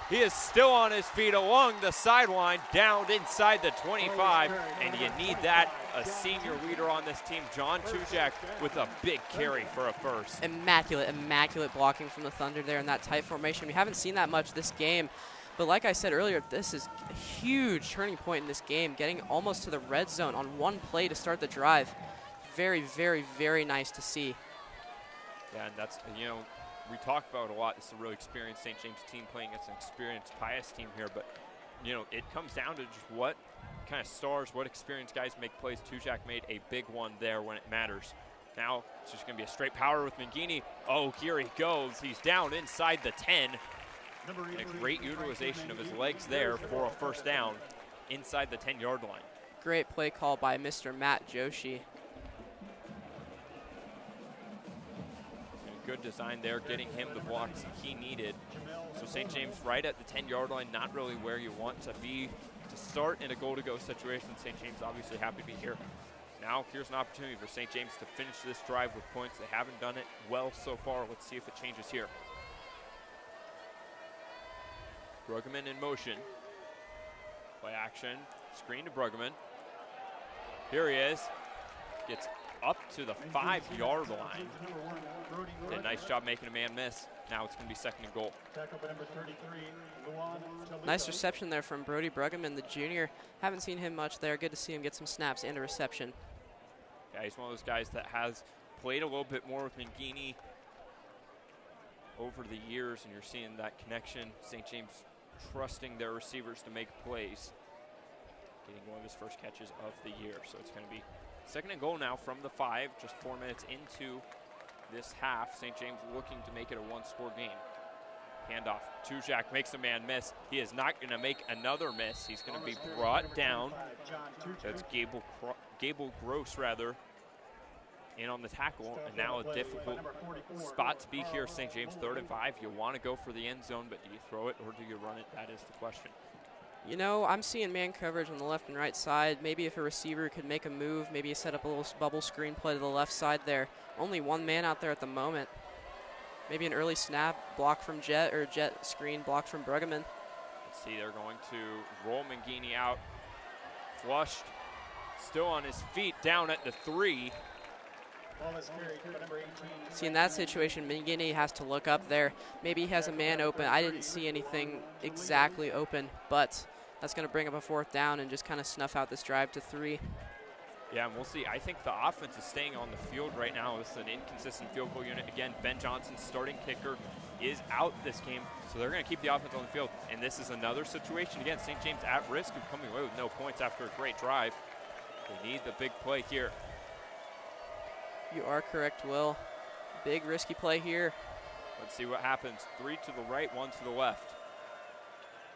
He is still on his feet along the sideline, down inside the 25, and you need that. A senior leader on this team, John Tujak, with a big carry for a first. Immaculate blocking from the Thunder there in that tight formation. We haven't seen that much this game, but like I said earlier, this is a huge turning point in this game, getting almost to the red zone on one play to start the drive. Very, very, very nice to see. Yeah, and that's, you know, we talk about it a lot. It's a really experienced St. James team playing against an experienced Pius team here, but, you know, it comes down to just what kind of stars, what experienced guys make plays. Tujak made a big one there when it matters. Now it's just going to be a straight power with Mangini. Oh, here he goes. He's down inside the 10. And a great utilization of his legs there for a first down inside the 10-yard line. Great play call by Mr. Matt Joshi. Good design there, getting him the blocks he needed. So St. James right at the 10-yard line, not really where you want to be to start in a goal-to-go situation. St. James obviously happy to be here. Now here's an opportunity for St. James to finish this drive with points. They haven't done it well so far. Let's see if it changes here. Bruggeman in motion. Play action, screen to Bruggeman. Here he is. Gets up to the 5-yard line. Did a nice job making a man miss. Now it's going to be second and goal. Nice reception there from Brody Bruggeman, the junior. Haven't seen him much there. Good to see him get some snaps and a reception. Yeah, he's one of those guys that has played a little bit more with Mangini over the years, and you're seeing that connection. St. James trusting their receivers to make plays. Getting one of his first catches of the year. So it's going to be second and goal now from the 5, just 4 minutes into this half. St. James looking to make it a one-score game. Handoff. Tujak makes a man miss. He is not going to make another miss. He's going to be brought down. That's Gable Gross, rather, in on the tackle. And now a difficult spot to be here. St. James 3rd and 5. You want to go for the end zone, but do you throw it or do you run it? That is the question. You know, I'm seeing man coverage on the left and right side. Maybe if a receiver could make a move, maybe set up a little bubble screen play to the left side there. Only one man out there at the moment. Maybe an early snap, block from Jet, or Jet screen, block from Bruggeman. Let's see, they're going to roll Mangini out. Flushed, still on his feet, down at the 3. See, in that situation, Mangini has to look up there. Maybe he has a man open. I didn't see anything exactly open, but that's going to bring up a 4th down and just kind of snuff out this drive to 3. Yeah, and we'll see. I think the offense is staying on the field right now. This is an inconsistent field goal unit. Again, Ben Johnson, starting kicker, is out this game, so they're going to keep the offense on the field. And this is another situation. Again, St. James at risk of coming away with no points after a great drive. They need the big play here. You are correct, Will. Big risky play here. Let's see what happens. 3 to the right, 1 to the left.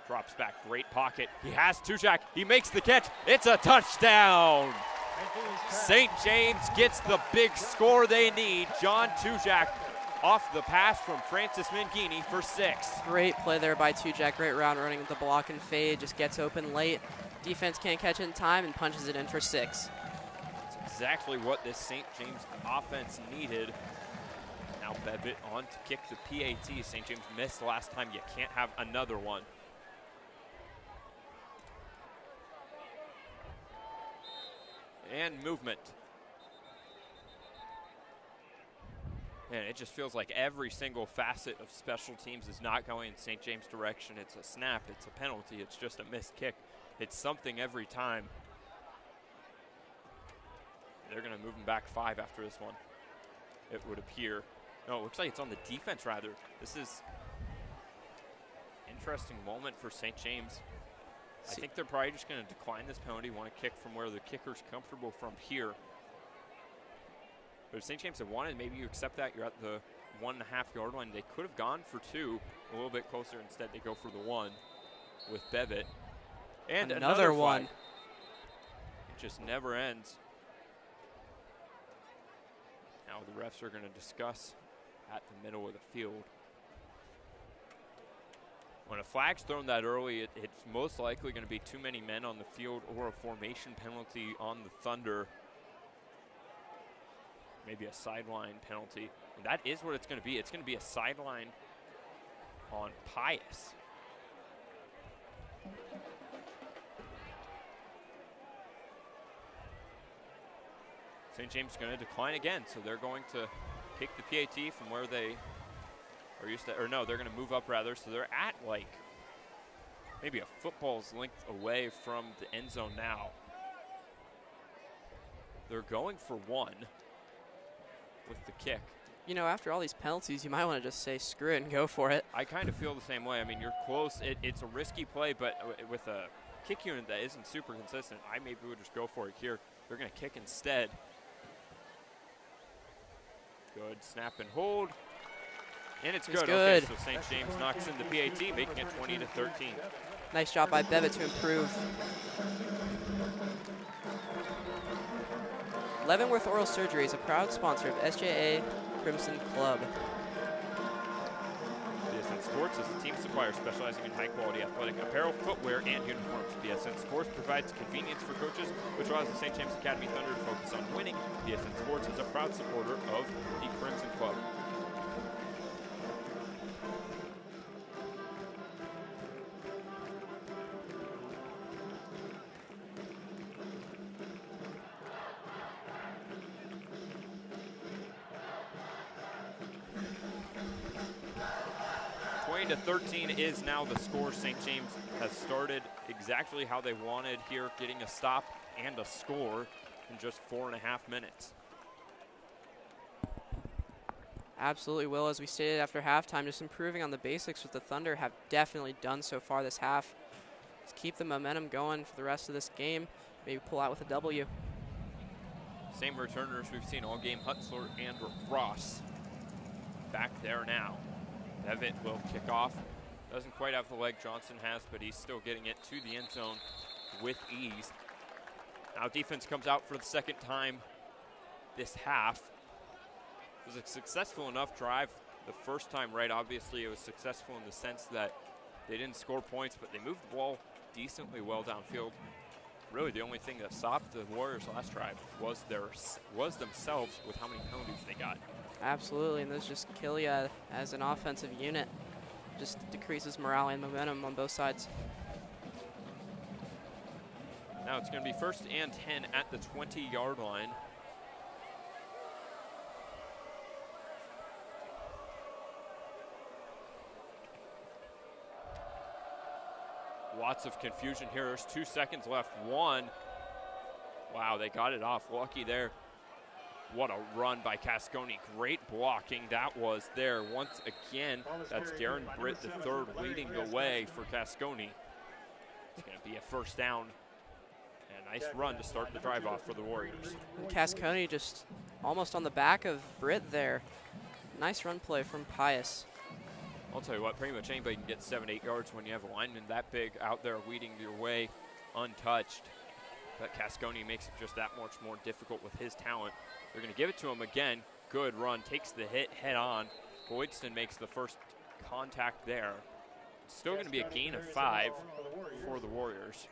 Drops back, great pocket. He has Tujak, he makes the catch. It's a touchdown. St. James gets the big score they need. John Tujak off the pass from Francis Mangini for 6. Great play there by Tujak. Great round running with the block and fade. Just gets open late. Defense can't catch it in time and punches it in for 6. exactly what this St. James offense needed. Now Bevitt on to kick the PAT. St. James missed last time. You can't have another one. And movement. And it just feels like every single facet of special teams is not going in St. James' direction. It's a snap, it's a penalty, it's just a missed kick. It's something every time. They're going to move them back 5 after this one, it would appear. No, it looks like it's on the defense, rather. This is interesting moment for St. James. I think they're probably just going to decline this penalty, want to kick from where the kicker's comfortable from here. But if St. James had wanted, maybe you accept that. You're at the 1.5-yard line. They could have gone for 2, a little bit closer. Instead, they go for the 1 with Bevitt. And another one. It just never ends. Now the refs are going to discuss at the middle of the field. When a flag's thrown that early, it's most likely going to be too many men on the field or a formation penalty on the Thunder. Maybe a sideline penalty. And that is what it's going to be. It's going to be a sideline on Pius. St. James is going to decline again, so they're going to kick the PAT from where they are used to, or no, they're going to move up rather, so they're at like maybe a football's length away from the end zone now. They're going for 1 with the kick. You know, after all these penalties, you might want to just say screw it and go for it. I kind of feel the same way. I mean, you're close. It's a risky play, but with a kick unit that isn't super consistent, I maybe would just go for it here. They're going to kick instead. Good snap and hold. And it's good. Okay, so St. James knocks in the PAT, making it 20-13. Nice job by Bevitt to improve. Leavenworth Oral Surgery is a proud sponsor of SJA Crimson Club. BSN Sports is a team supplier specializing in high-quality athletic apparel, footwear, and uniforms. BSN Sports provides convenience for coaches, which allows the St. James Academy Thunder to focus on winning. BSN Sports is a proud supporter of the Crimson Club. To 13 is now the score. St. James has started exactly how they wanted here, getting a stop and a score in just 4.5 minutes. Absolutely, Will. As we stated after halftime, just improving on the basics with the Thunder have definitely done so far this half. Just keep the momentum going for the rest of this game. Maybe pull out with a W. Same returners we've seen all game, Hutzler and Ross. Back there now. Bevitt will kick off. Doesn't quite have the leg Johnson has, but he's still getting it to the end zone with ease. Now defense comes out for the second time this half. It was a successful enough drive the first time, right? Obviously it was successful in the sense that they didn't score points, but they moved the ball decently well downfield. Really the only thing that stopped the Warriors last drive was themselves with how many penalties they got. Absolutely, and those just kill you as an offensive unit. Just decreases morale and momentum on both sides. Now it's going to be 1st and 10 at the 20-yard line. Lots of confusion here. There's 2 seconds left. 1. Wow, they got it off. Lucky there. What a run by Casconi. Great blocking that was there. Once again, that's Darren Britt III leading the way for Casconi. It's going to be a 1st down. And a nice run to start the drive off for the Warriors. Casconi just almost on the back of Britt there. Nice run play from Pius. I'll tell you what, pretty much anybody can get 7-8 yards when you have a lineman that big out there leading your way untouched. But Casconi makes it just that much more difficult with his talent. They're going to give it to him again. Good run, takes the hit head on. Boydston makes the first contact there. It's still going to be a gain of 5 for the Warriors.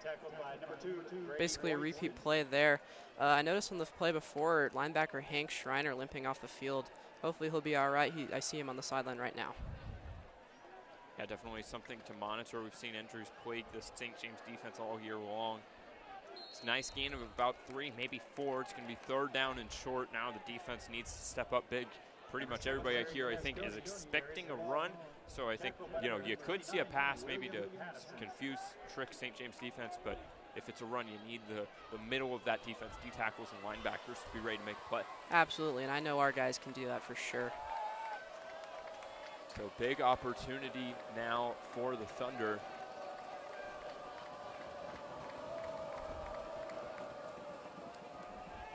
Basically a repeat play there. I noticed on the play before, linebacker Hank Schreiner limping off the field. Hopefully he'll be all right. I see him on the sideline right now. Yeah, definitely something to monitor. We've seen injuries plague this St. James defense all year long. It's a nice gain of about 3, maybe 4. It's going to be 3rd down and short. Now the defense needs to step up big. Pretty much everybody here, I think, is expecting a run. So I think, you could see a pass maybe to confuse, trick St. James defense. But if it's a run, you need the middle of that defense, D tackles and linebackers, to be ready to make a play. Absolutely, and I know our guys can do that for sure. So big opportunity now for the Thunder.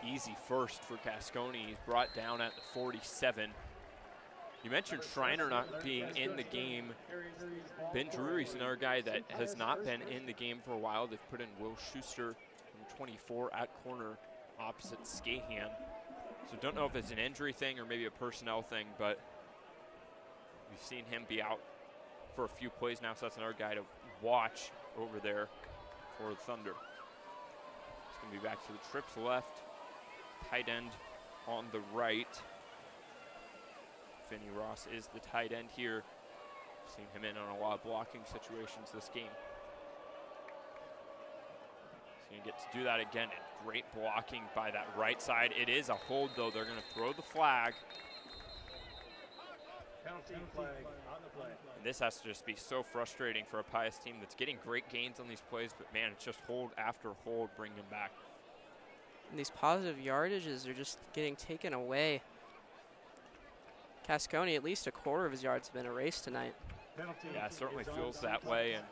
Easy first for Cascone. He's brought down at the 47. You mentioned Schreiner not being in the game. Ben Drury's another guy that has not been in the game for a while. They've put in Will Schuster from 24 at corner opposite Skahan. So don't know if it's an injury thing or maybe a personnel thing, but we've seen him be out for a few plays now, so that's another guy to watch over there for the Thunder. It's going to be back to the trips left. Tight end on the right. Finney Ross is the tight end here. Seen him in on a lot of blocking situations this game. He's going to get to do that again. And great blocking by that right side. It is a hold, though. They're going to throw the flag. Penalty flag on the play. And this has to just be so frustrating for a Pius team that's getting great gains on these plays, but man, it's just hold after hold, bring him back. And these positive yardages are just getting taken away. Cascone, at least a quarter of his yards have been erased tonight. Yeah, it certainly feels that way. And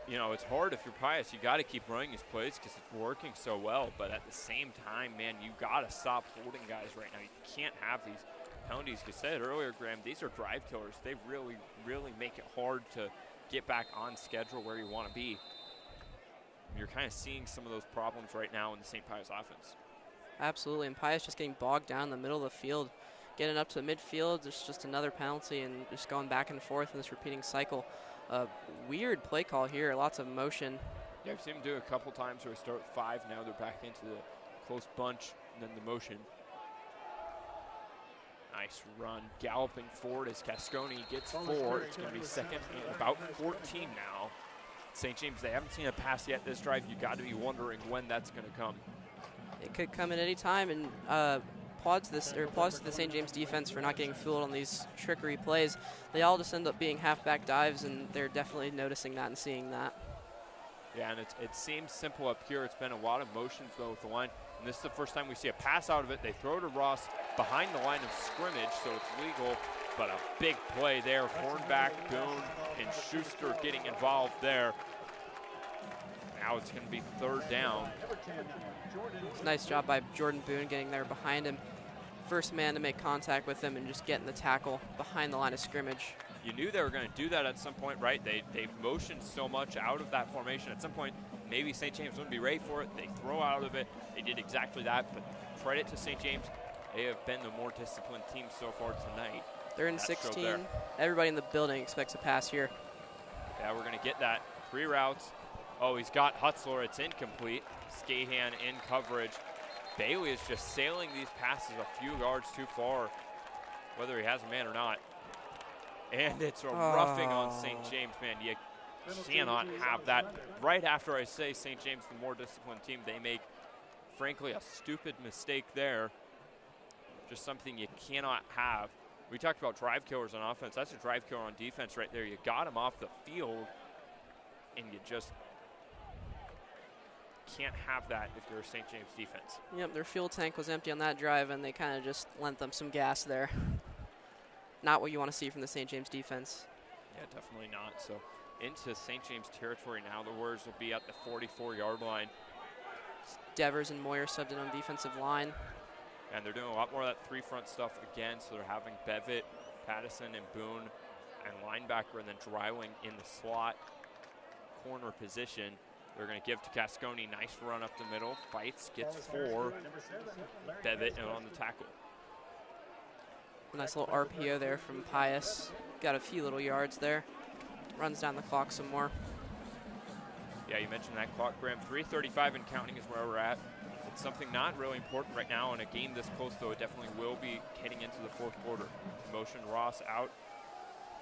it's hard if you're Pius. You got to keep running these plays because it's working so well. But at the same time, man, you got to stop holding guys right now. You can't have these penalties. You said earlier, Graham, these are drive killers. They really, really make it hard to get back on schedule where you want to be. You're kind of seeing some of those problems right now in the St. Pius offense. Absolutely, and Pius just getting bogged down in the middle of the field. Getting up to the midfield, there's just another penalty and just going back and forth in this repeating cycle. Weird play call here, lots of motion. Yeah, I've seen him do it a couple times where we start with 5, now they're back into the close bunch and then the motion. Nice run, galloping forward as Cascone gets 4. It's going to be second and about 14 now. St. James, they haven't seen a pass yet this drive. You got to be wondering when that's going to come. It could come at any time, and applause to the St. James defense for not getting fooled on these trickery plays. They all just end up being halfback dives, and they're definitely noticing that and seeing that. Yeah, and it seems simple up here. It's been a lot of motions, though, with the line. And this is the first time we see a pass out of it. They throw to Ross behind the line of scrimmage, so it's legal. But a big play there. Hornback, Boone, and Schuster getting involved there. Now it's going to be 3rd down. Nice job by Jordan Boone getting there behind him. First man to make contact with him and just getting the tackle behind the line of scrimmage. You knew they were going to do that at some point, right? They've motioned so much out of that formation. At some point, maybe St. James wouldn't be ready for it. They throw out of it. They did exactly that. But credit to St. James. They have been the more disciplined team so far tonight. They're in 16. Everybody in the building expects a pass here. Yeah, we're going to get that. 3 routes. Oh, he's got Hutzler. It's incomplete. Skahan in coverage. Bailey is just sailing these passes a few yards too far, whether he has a man or not. And it's a roughing on St. James, man. You cannot have that. Right after I say St. James, the more disciplined team, they make, frankly, a stupid mistake there. Just something you cannot have. We talked about drive killers on offense. That's a drive killer on defense right there. You got him off the field, and you just can't have that if you're a St. James defense. Yep, their fuel tank was empty on that drive, and they kind of just lent them some gas there. Not what you want to see from the St. James defense. Yeah, definitely not. So into St. James territory now. The Warriors will be at the 44-yard line. Devers and Moyer subbed in on defensive line. And they're doing a lot more of that 3-front stuff again. So they're having Bevitt, Pattison, and Boone, and linebacker, and then Dreiling in the slot corner position. They're going to give to Cascone. Nice run up the middle. Fights, gets 4. Bevitt on the tackle. A nice little RPO there from Pius. Got a few little yards there. runs down the clock some more. Yeah, you mentioned that clock, Graham. 3:35 and counting is where we're at. It's something not really important right now in a game this close, though it definitely will be heading into the fourth quarter. Motion, Ross out.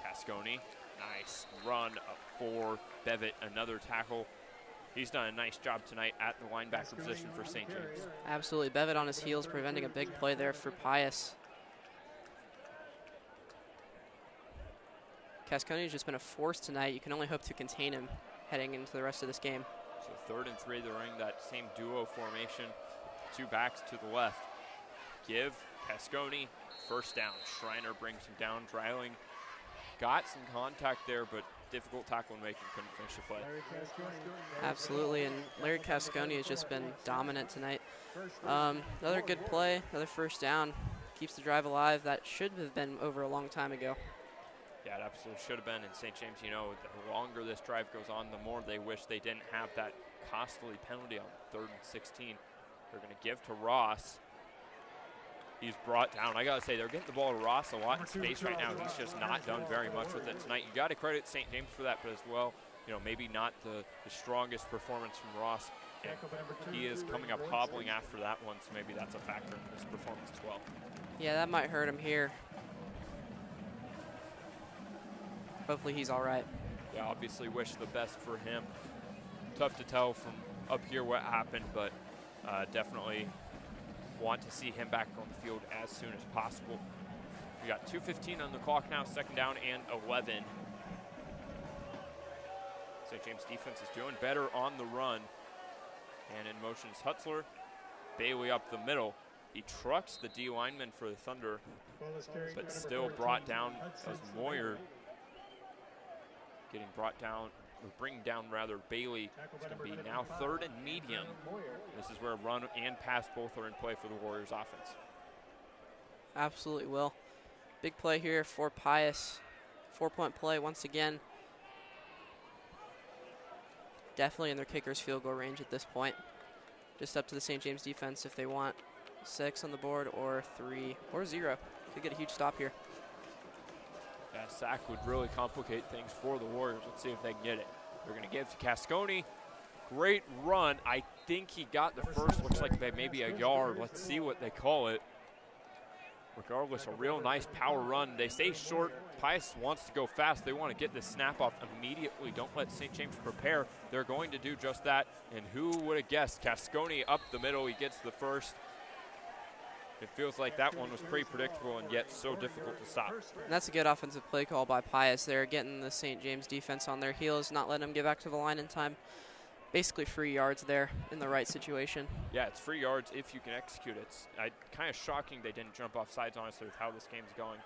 Cascone, nice run for Bevitt, another tackle. He's done a nice job tonight at the linebacker position for St. James. Absolutely, Bevitt on his heels, preventing a big play there for Pius. Cascone has just been a force tonight. You can only hope to contain him heading into the rest of this game. So 3rd and 3, they're running that same duo formation. 2 backs to the left. Give Cascone, first down. Schreiner brings him down. Dreiling got some contact there, but difficult tackle making, couldn't finish the play. Absolutely, and Larry Cascone has just been dominant tonight. Another good play, another first down. Keeps the drive alive. That should have been over a long time ago. Yeah, it absolutely should have been. And St. James, you know, the longer this drive goes on, the more they wish they didn't have that costly penalty on 3rd and 16. They're going to give to Ross. He's brought down. I got to say, they're getting the ball to Ross a lot in space right now. He's just not done very much with it tonight. You got to credit St. James for that, but as well, you know, maybe not the strongest performance from Ross. And he is coming up hobbling after that one, so maybe that's a factor in his performance as well. Yeah, that might hurt him here. Hopefully he's all right. Yeah, obviously wish the best for him. Tough to tell from up here what happened, but definitely want to see him back on the field as soon as possible. We got 2:15 on the clock now, 2nd down and 11. St. James defense is doing better on the run. And in motion is Hutzler. Bailey up the middle. He trucks the D lineman for the Thunder, but still brought down as Moyer getting brought down, or bringing down rather, Bailey. It's going to be now 3rd and medium. This is where run and pass both are in play for the Warriors offense. Absolutely will. Big play here for Pius. 4-point play once again. Definitely in their kicker's field goal range at this point. Just up to the St. James defense if they want 6 on the board or 3 or 0. Could get a huge stop here. That sack would really complicate things for the Warriors. Let's see if they can get it. They're going to give to Cascone. Great run. I think he got the first. Looks like maybe a yard. Let's see what they call it. Regardless, a real nice power run. They say short. Pius wants to go fast. They want to get the snap off immediately. Don't let St. James prepare. They're going to do just that. And who would have guessed? Cascone up the middle. He gets the first. It feels like that one was pretty predictable and yet so difficult to stop. And that's a good offensive play call by Pius. They're getting the St. James defense on their heels, not letting them get back to the line in time. Basically free yards there in the right situation. Yeah, it's free yards if you can execute it. It's kind of shocking they didn't jump off sides, honestly, with how this game's going.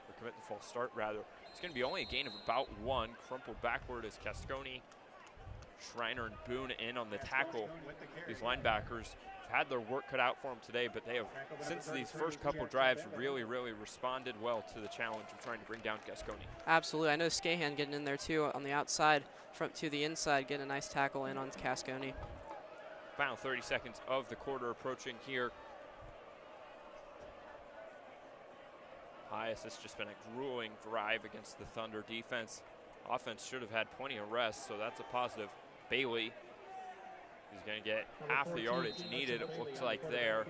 Or commit the false start, rather. It's going to be only a gain of about 1. Crumpled backward is Cascone. Schreiner and Boone in on the tackle. These linebackers had their work cut out for them today, but they have, since these first couple drives, really responded well to the challenge of trying to bring down Cascone. Absolutely. I know Scahan getting in there too on the outside, front to the inside, getting a nice tackle in on Cascone. Final 30 seconds of the quarter approaching here. Pius has just been a grueling drive against the Thunder defense. Offense should have had plenty of rest, so that's a positive. Bailey is going to get half the yardage needed, it looks like there.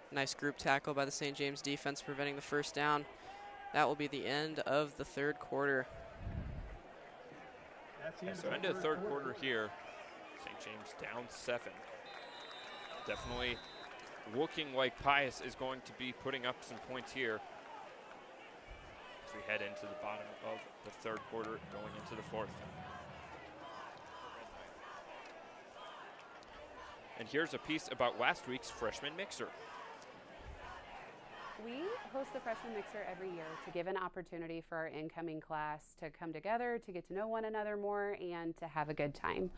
Nice group tackle by the St. James defense, preventing the first down. That will be the end of the 3rd quarter. Yeah, so end of the 3rd quarter here. St. James down 7. Definitely looking like Pius is going to be putting up some points here as we head into the bottom of the 3rd quarter, going into the 4th. And here's a piece about last week's freshman mixer. We host the freshman mixer every year to give an opportunity for our incoming class to come together, to get to know one another more, and to have a good time.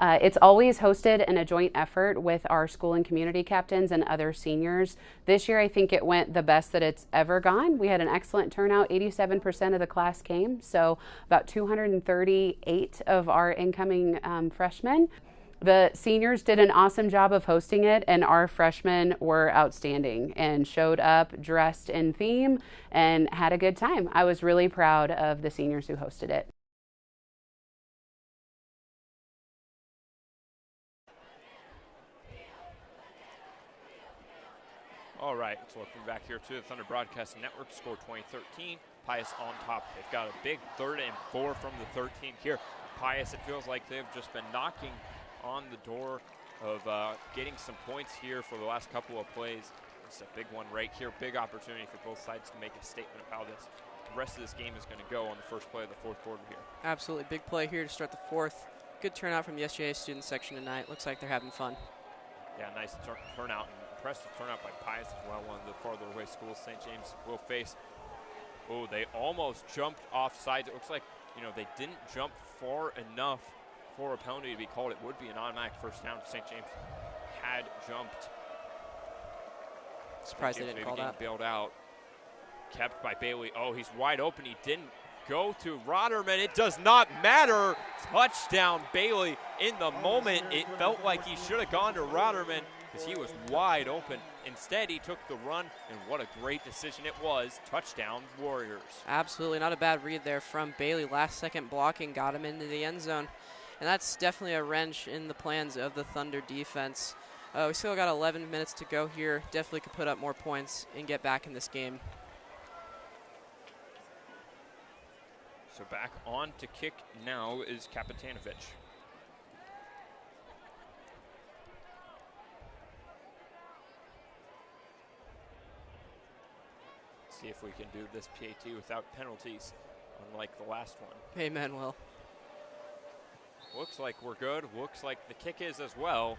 It's always hosted in a joint effort with our school and community captains and other seniors. This year, I think it went the best that it's ever gone. We had an excellent turnout. 87% of the class came, so about 238 of our incoming freshmen The seniors did an awesome job of hosting it, and our freshmen were outstanding and showed up dressed in theme and had a good time. I was really proud of the seniors who hosted it. All right, so looking back here to the Thunder Broadcast Network, score 2013. Pius on top. They've got a big 3rd and 4 from the 13 here. Pius, it feels like they've just been knocking on the door of getting some points here for the last couple of plays. It's a big one right here. Big opportunity for both sides to make a statement of how the rest of this game is going to go on the first play of the 4th quarter here. Absolutely. Big play here to start the 4th. Good turnout from the SJA student section tonight. Looks like they're having fun. Yeah, nice turnout. Impressive turnout by Pius as well, one of the farther away schools St. James will face. Oh, they almost jumped off sides. It looks like, you know, they didn't jump far enough for a penalty to be called. It would be an automatic first down if St. James had jumped. Surprised they didn't call that. Bailed out. Kept by Bailey. Oh, he's wide open. He didn't go to Roderman. It does not matter. Touchdown, Bailey. In the moment, it felt like he should have gone to Roderman because he was wide open. Instead, he took the run, and what a great decision it was. Touchdown, Warriors. Absolutely, not a bad read there from Bailey. Last-second blocking got him into the end zone, and that's definitely a wrench in the plans of the Thunder defense. We still got 11 minutes to go here. Definitely could put up more points and get back in this game. So back on to kick now is Kapitanovic. See if we can do this PAT without penalties, unlike the last one. Amen, Will. Looks like we're good. Looks like the kick is as well.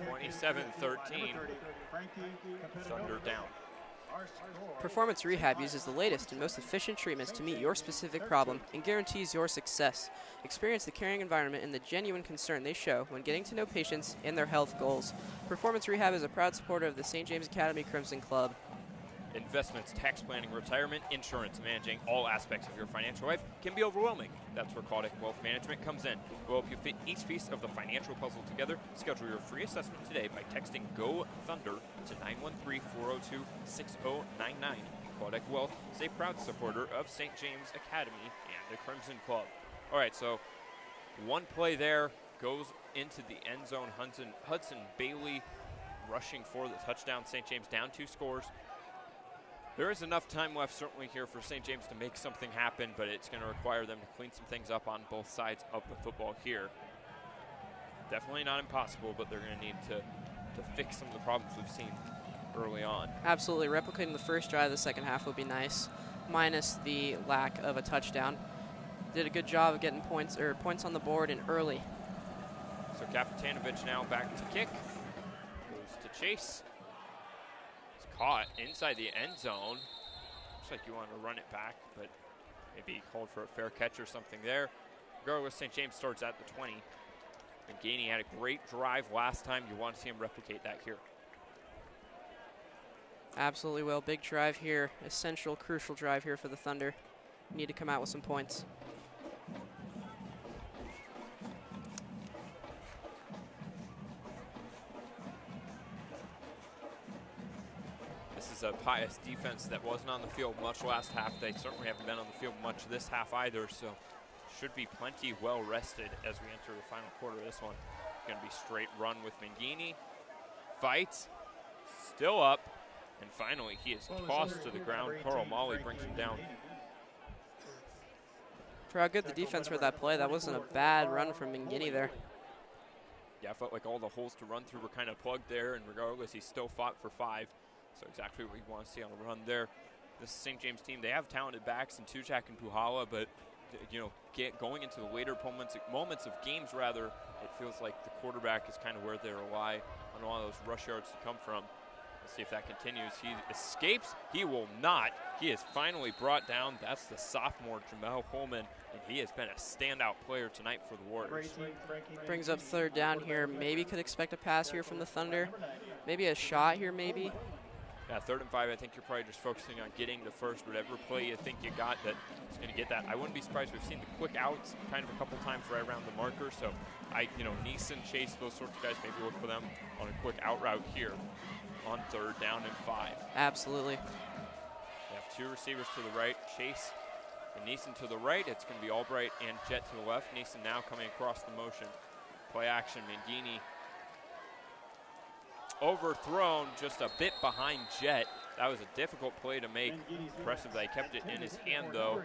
27-13. Thunder down. Performance Rehab uses the latest and most efficient treatments to meet your specific problem and guarantees your success. Experience the caring environment and the genuine concern they show when getting to know patients and their health goals. Performance Rehab is a proud supporter of the St. James Academy Crimson Club. Investments, tax planning, retirement, insurance, managing all aspects of your financial life can be overwhelming. That's where Quadic Wealth Management comes in. We'll help you fit each piece of the financial puzzle together. Schedule your free assessment today by texting GO THUNDER to 913-402-6099. Quadic Wealth is a proud supporter of St. James Academy and the Crimson Club. All right, so one play there goes into the end zone. Hudson Bailey rushing for the touchdown. St. James down 2 scores. There is enough time left certainly here for St. James to make something happen, but it's going to require them to clean some things up on both sides of the football here. Definitely not impossible, but they're going to need to fix some of the problems we've seen early on. Absolutely. Replicating the first drive of the second half would be nice, minus the lack of a touchdown. Did a good job of getting points on the board and early. So Kapitanovic now back to kick. Goes to chase. Caught inside the end zone. Looks like you want to run it back, but maybe he called for a fair catch or something there. Regardless, St. James starts at the 20. McGaney had a great drive last time. You want to see him replicate that here. Absolutely will. Big drive here. Essential, crucial drive here for the Thunder. Need to come out with some points. This is a Pius defense that wasn't on the field much last half. They certainly haven't been on the field much this half either, so should be plenty well rested as we enter the final quarter of this one. Going to be straight run with Mangini. Fights, still up, and finally he is tossed to the ground. Carl Molly brings him down. For how good the defense for that play, that wasn't a bad run from Mangini there. Yeah, I felt like all the holes to run through were kind of plugged there, and regardless, he still fought for 5. So exactly what you want to see on the run there. This St. James team, they have talented backs in Tujak and Puhala, but you know, going into the later moments of games rather, it feels like the quarterback is kind of where they rely on a lot of those rush yards to come from. Let's see if that continues. He escapes. He will not. He is finally brought down. That's the sophomore Jamel Holman, and he has been a standout player tonight for the Warriors. Brings up 3rd down here. Maybe could expect a pass here from the Thunder. Maybe a shot here, maybe. Yeah, 3rd and 5, I think you're probably just focusing on getting the first, whatever play you think you got that is going to get that. I wouldn't be surprised. We've seen the quick outs kind of a couple times right around the marker. So, Neeson, Chase, those sorts of guys, maybe look for them on a quick out route here on 3rd down and 5. Absolutely. We have 2 receivers to the right, Chase and Neeson to the right. It's going to be Albright and Jet to the left. Neeson now coming across the motion. Play action, Mangini overthrown just a bit behind Jet. That was a difficult play to make. Impressive that he kept it in his hand, though.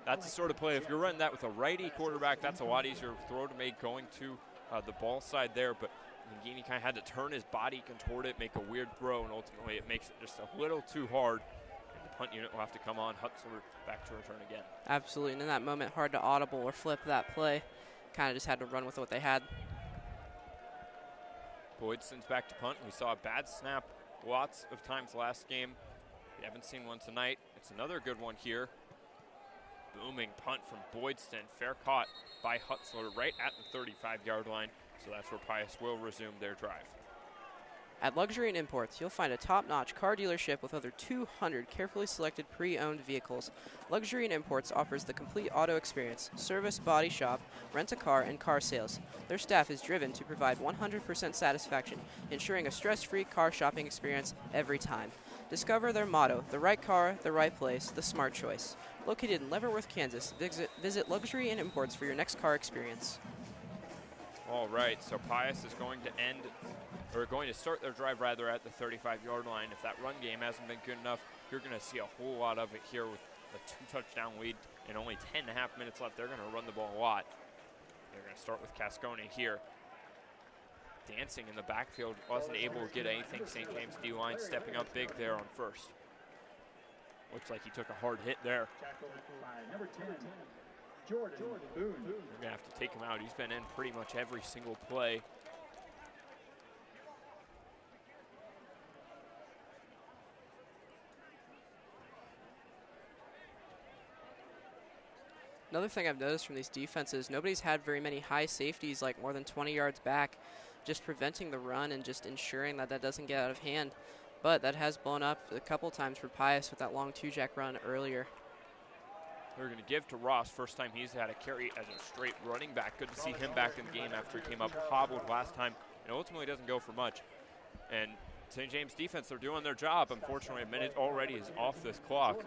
That's the sort of play, if you're running that with a righty quarterback, that's a lot easier throw to make going to the ball side there. But Mangini kind of had to turn his body, contort it, make a weird throw, and ultimately it makes it just a little too hard. And the punt unit will have to come on. Hutzler back to return again. Absolutely, and in that moment, hard to audible or flip that play. Kind of just had to run with what they had. Boydston's back to punt. We saw a bad snap lots of times last game. We haven't seen one tonight. It's another good one here. Booming punt from Boydston. Fair caught by Hutzler right at the 35-yard line. So that's where Pius will resume their drive. At Luxury and Imports, you'll find a top-notch car dealership with over 200 carefully selected pre-owned vehicles. Luxury and Imports offers the complete auto experience, service, body shop, rent-a-car, and car sales. Their staff is driven to provide 100% satisfaction, ensuring a stress-free car shopping experience every time. Discover their motto, the right car, the right place, the smart choice. Located in Leavenworth, Kansas, visit Luxury and Imports for your next car experience. All right, so Pius is going to start their drive rather at the 35-yard line. If that run game hasn't been good enough, you're going to see a whole lot of it here with a 2-touchdown lead and only 10.5 minutes left. They're going to run the ball a lot. They're going to start with Cascone here. Dancing in the backfield, wasn't able to get anything. St. James D-line stepping up big there on first. Looks like he took a hard hit there. Number 10, Jordan Boone. They're going to have to take him out. He's been in pretty much every single play. Another thing I've noticed from these defenses, nobody's had very many high safeties, like more than 20 yards back, just preventing the run and just ensuring that that doesn't get out of hand. But that has blown up a couple times for Pius with that long two-jack run earlier. They're going to give to Ross. First time he's had a carry as a straight running back. Good to see him back in the game after he came up hobbled last time and ultimately doesn't go for much. And St. James defense, they're doing their job. Unfortunately, a minute already is off this clock.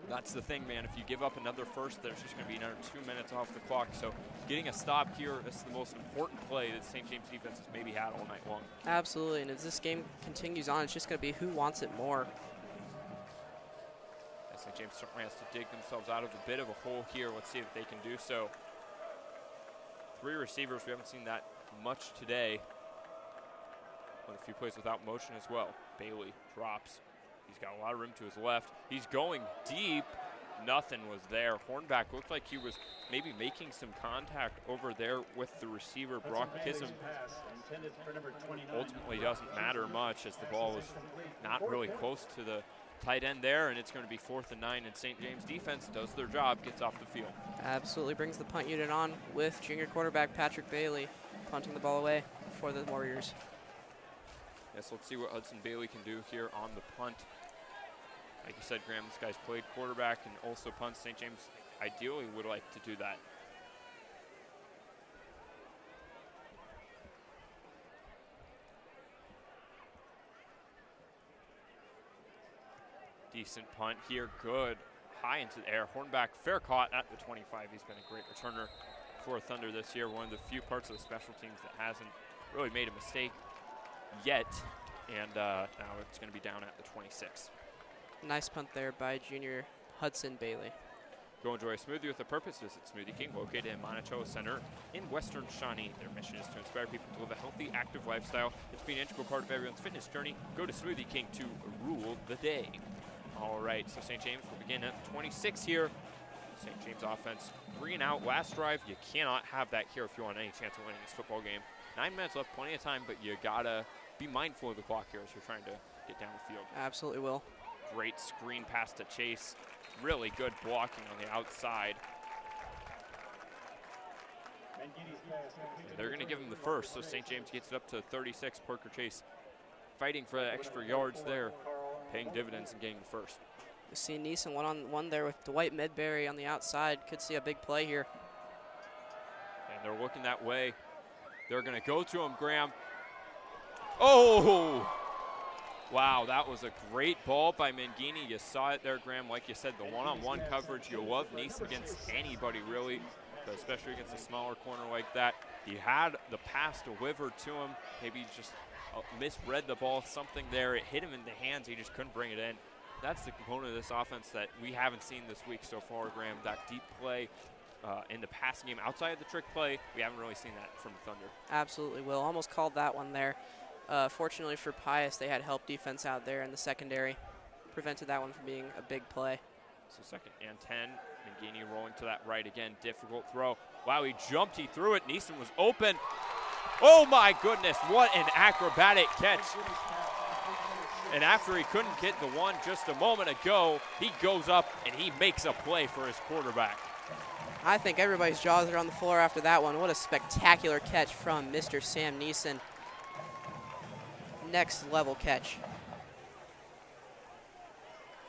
That's the thing, man. If you give up another first, there's just going to be another 2 minutes off the clock. So getting a stop here is the most important play that St. James defense has maybe had all night long. Absolutely, and as this game continues on, it's just going to be who wants it more. St. James certainly has to dig themselves out of a bit of a hole here. Let's see if they can do so. 3 receivers, we haven't seen that much today. But a few plays without motion as well. Bailey drops. He's got a lot of room to his left. He's going deep. Nothing was there. Hornback looked like he was maybe making some contact over there with the receiver, Brock Kissam. Ultimately doesn't matter much as the ball was not really close to the tight end there, and it's going to be 4th and 9, and St. James defense does their job, gets off the field. Absolutely brings the punt unit on with junior quarterback Patrick Bailey punting the ball away for the Warriors. Yes, let's see what Hudson Bailey can do here on the punt. Like you said, Graham, this guy's played quarterback and also punts. St. James ideally would like to do that. Decent punt here, good. High into the air. Hornback, fair caught at the 25. He's been a great returner for Thunder this year. One of the few parts of the special teams that hasn't really made a mistake yet. And now it's going to be down at the 26. Nice punt there by junior Hudson Bailey. Go enjoy a smoothie with a purpose. Visit Smoothie King, located in Monticello Center in Western Shawnee. Their mission is to inspire people to live a healthy, active lifestyle. It's been an integral part of everyone's fitness journey. Go to Smoothie King to rule the day. All right, so St. James will begin at 26 here. St. James offense 3 and out. Last drive, you cannot have that here if you want any chance of winning this football game. 9 minutes left, plenty of time, but you gotta be mindful of the clock here as you're trying to get down the field. Absolutely will. Great screen pass to Chase. Really good blocking on the outside. And they're going to give him the first, so St. James gets it up to 36. Parker Chase fighting for the extra yards there. paying dividends and getting the first. We see Neeson one-on-one there with Dwight Midbury on the outside. Could see a big play here. And they're looking that way. They're going to go to him, Graham. Oh! Wow, that was a great ball by Mangini. You saw it there, Graham. Like you said, the one-on-one coverage. You love Neeson against anybody, really, but especially against a smaller corner like that. He had the pass delivered to him. Maybe just misread the ball, something there. It hit him in the hands. He just couldn't bring it in. That's the component of this offense that we haven't seen this week so far, Graham. That deep play in the passing game outside of the trick play, we haven't really seen that from the Thunder. Absolutely, Will. Almost called that one there. Fortunately for Pius, they had help defense out there in the secondary. Prevented that one from being a big play. So 2nd and 10. Mangini rolling to that right again. Difficult throw. Wow, he jumped. He threw it. Neeson was open. Oh, my goodness. What an acrobatic catch. And after he couldn't get the one just a moment ago, he goes up and he makes a play for his quarterback. I think everybody's jaws are on the floor after that one. What a spectacular catch from Mr. Sam Neeson. Next level catch.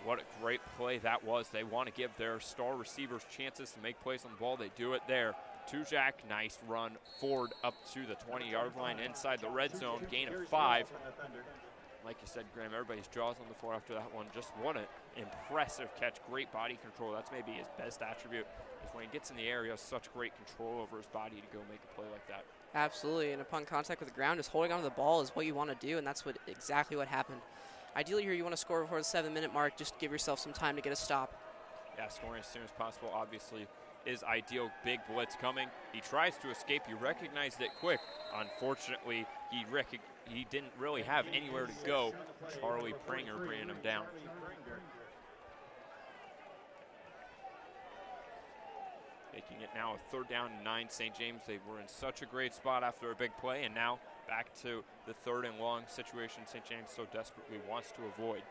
What a great play that was. They want to give their star receivers chances to make plays on the ball. They do it there. Tujak, nice run forward up to the 20-yard line inside the red zone. Gain of 5. Like you said, Graham, everybody's jaws on the floor after that one. Just what an impressive catch. Great body control. That's maybe his best attribute. Is when he gets in the air, he has such great control over his body to go make a play like that. Absolutely, and upon contact with the ground, just holding onto the ball is what you want to do, and that's exactly what happened. Ideally here, you want to score before the 7-minute mark. Just give yourself some time to get a stop. Yeah, scoring as soon as possible, obviously, is ideal. Big blitz coming. He tries to escape. He recognized it quick. Unfortunately, he didn't really have anywhere to go. Charlie Pranger bringing him down. Making it now a 3rd down and 9. St. James, they were in such a great spot after a big play, and now back to the 3rd and long situation St. James so desperately wants to avoid.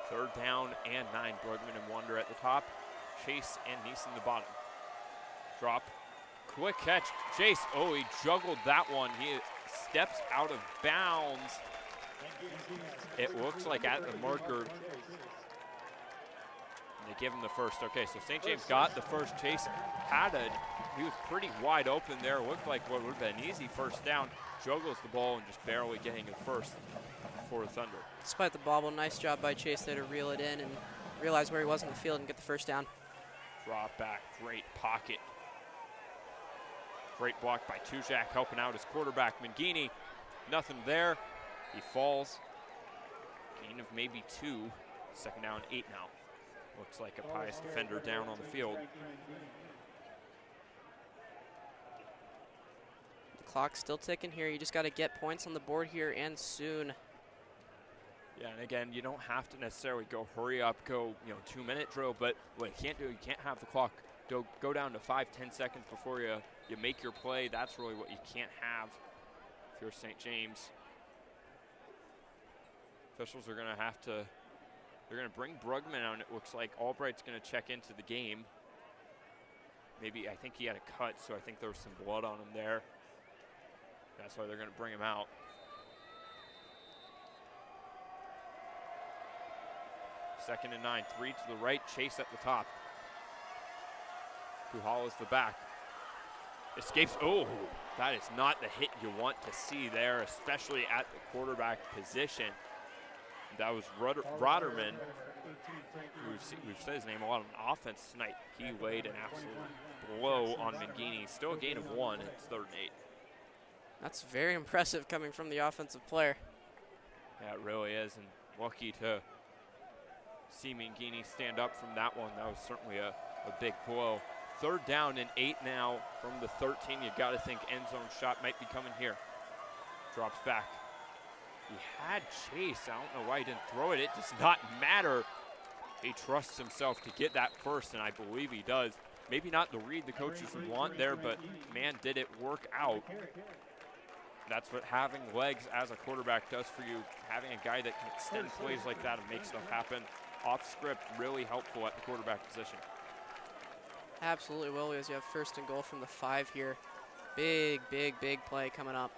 Third down and 9. Brugman and Wonder at the top. Chase and Neeson the bottom. Drop. Quick catch. Chase. Oh, he juggled that one. He steps out of bounds. It looks like at the marker. And they give him the first. Okay, so St. James got the first. Chase he was pretty wide open there. Looked like what would have been an easy first down. Juggles the ball and just barely getting it first for the Thunder. Despite the bobble, nice job by Chase there to reel it in and realize where he was in the field and get the first down. Drop back, great pocket. Great block by Tujak, helping out his quarterback, Mangini. Nothing there. He falls. Gain of maybe 2. 2nd down, 8 now. Looks like a Pius defender down on the field. The clock's still ticking here. You just got to get points on the board here and soon. Yeah, and again, you don't have to necessarily go hurry up, go 2-minute drill, but what you can't do, you can't have the clock go down to 5-10 seconds before you make your play. That's really what you can't have if you're St. James. Officials are going to have to, they're going to bring Brugman out, and it looks like Albright's going to check into the game. Maybe, I think he had a cut, so I think there was some blood on him there. That's why they're going to bring him out. 2nd and 9, 3 to the right, Chase at the top. Puhal is the back. Escapes, oh, that is not the hit you want to see there, especially at the quarterback position. That was Roderman, we've said his name a lot on offense tonight. He laid an absolute blow on Mangini. Still a gain of 1, it's 3rd and 8. That's very impressive coming from the offensive player. Yeah, it really is, and lucky to see Mangini stand up from that one. That was certainly a big blow. 3rd down and 8 now from the 13. You got to think end zone shot might be coming here. Drops back. He had Chase. I don't know why he didn't throw it. It does not matter. He trusts himself to get that first, and I believe he does. Maybe not the read the coaches would want there, but man, did it work out. That's what having legs as a quarterback does for you. Having a guy that can extend plays like that and make stuff happen off script, really helpful at the quarterback position. Absolutely will, as you have 1st and goal from the 5 here. Big play coming up.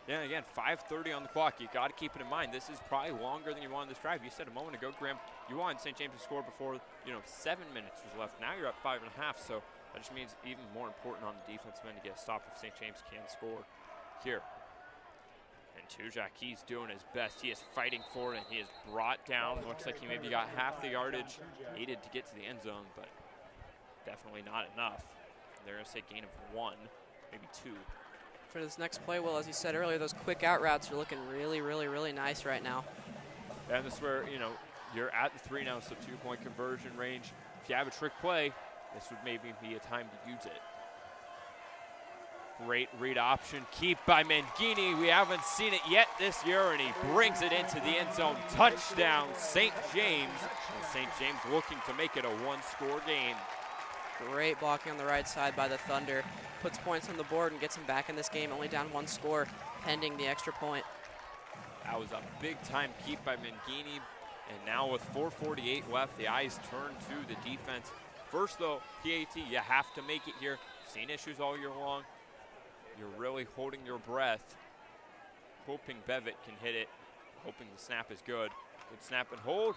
Yeah, again, 5:30 on the clock. You got to keep it in mind. This is probably longer than you wanted this drive. You said a moment ago, Graham, you wanted St. James to score before 7 minutes was left. Now you're at 5.5, so that just means even more important on the defensive end to get a stop if St. James can score here. And Tujak, he's doing his best. He is fighting for it, and he is brought down. Looks like he maybe got half the yardage needed to get to the end zone, but definitely not enough. They're going to say gain of 1, maybe 2. For this next play, Will, as you said earlier, those quick out routes are looking really nice right now. And this is where, you're at the 3 now, so 2-point conversion range. If you have a trick play, this would maybe be a time to use it. Great read option, keep by Mangini. We haven't seen it yet this year, and he brings it into the end zone. Touchdown, St. James. And St. James looking to make it a 1-score game. Great blocking on the right side by the Thunder. Puts points on the board and gets him back in this game, only down 1 score, pending the extra point. That was a big-time keep by Mangini. And now with 4:48 left, the eyes turn to the defense. First, though, PAT, you have to make it here. Seen issues all year long. You're really holding your breath, hoping Bevitt can hit it, hoping the snap is good. Good snap and hold.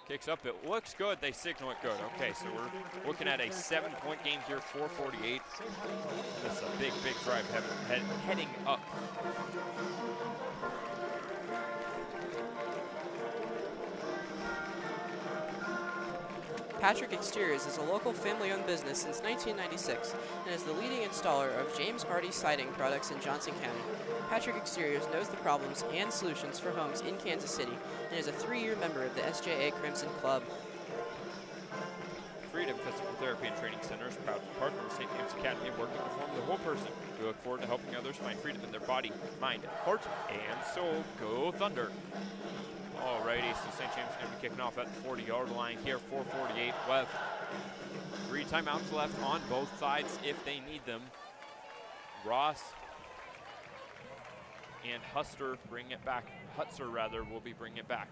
Kicks up, it looks good, they signal it good. Okay, so we're looking at a 7-point game here, 4:48. This is a big drive heading up. Patrick Exteriors is a local family-owned business since 1996 and is the leading installer of James Hardie siding products in Johnson County. Patrick Exteriors knows the problems and solutions for homes in Kansas City and is a 3-year member of the SJA Crimson Club. Freedom Physical Therapy and Training Center is proud to partner with St. James Academy, working to form the whole person. We look forward to helping others find freedom in their body, mind, heart, and soul. Go Thunder! Alrighty, so St. James is going to be kicking off at the 40-yard line here, 4:48 left. 3 timeouts left on both sides if they need them. Ross and Hutzer bring it back. Hutzer, rather, will be bringing it back.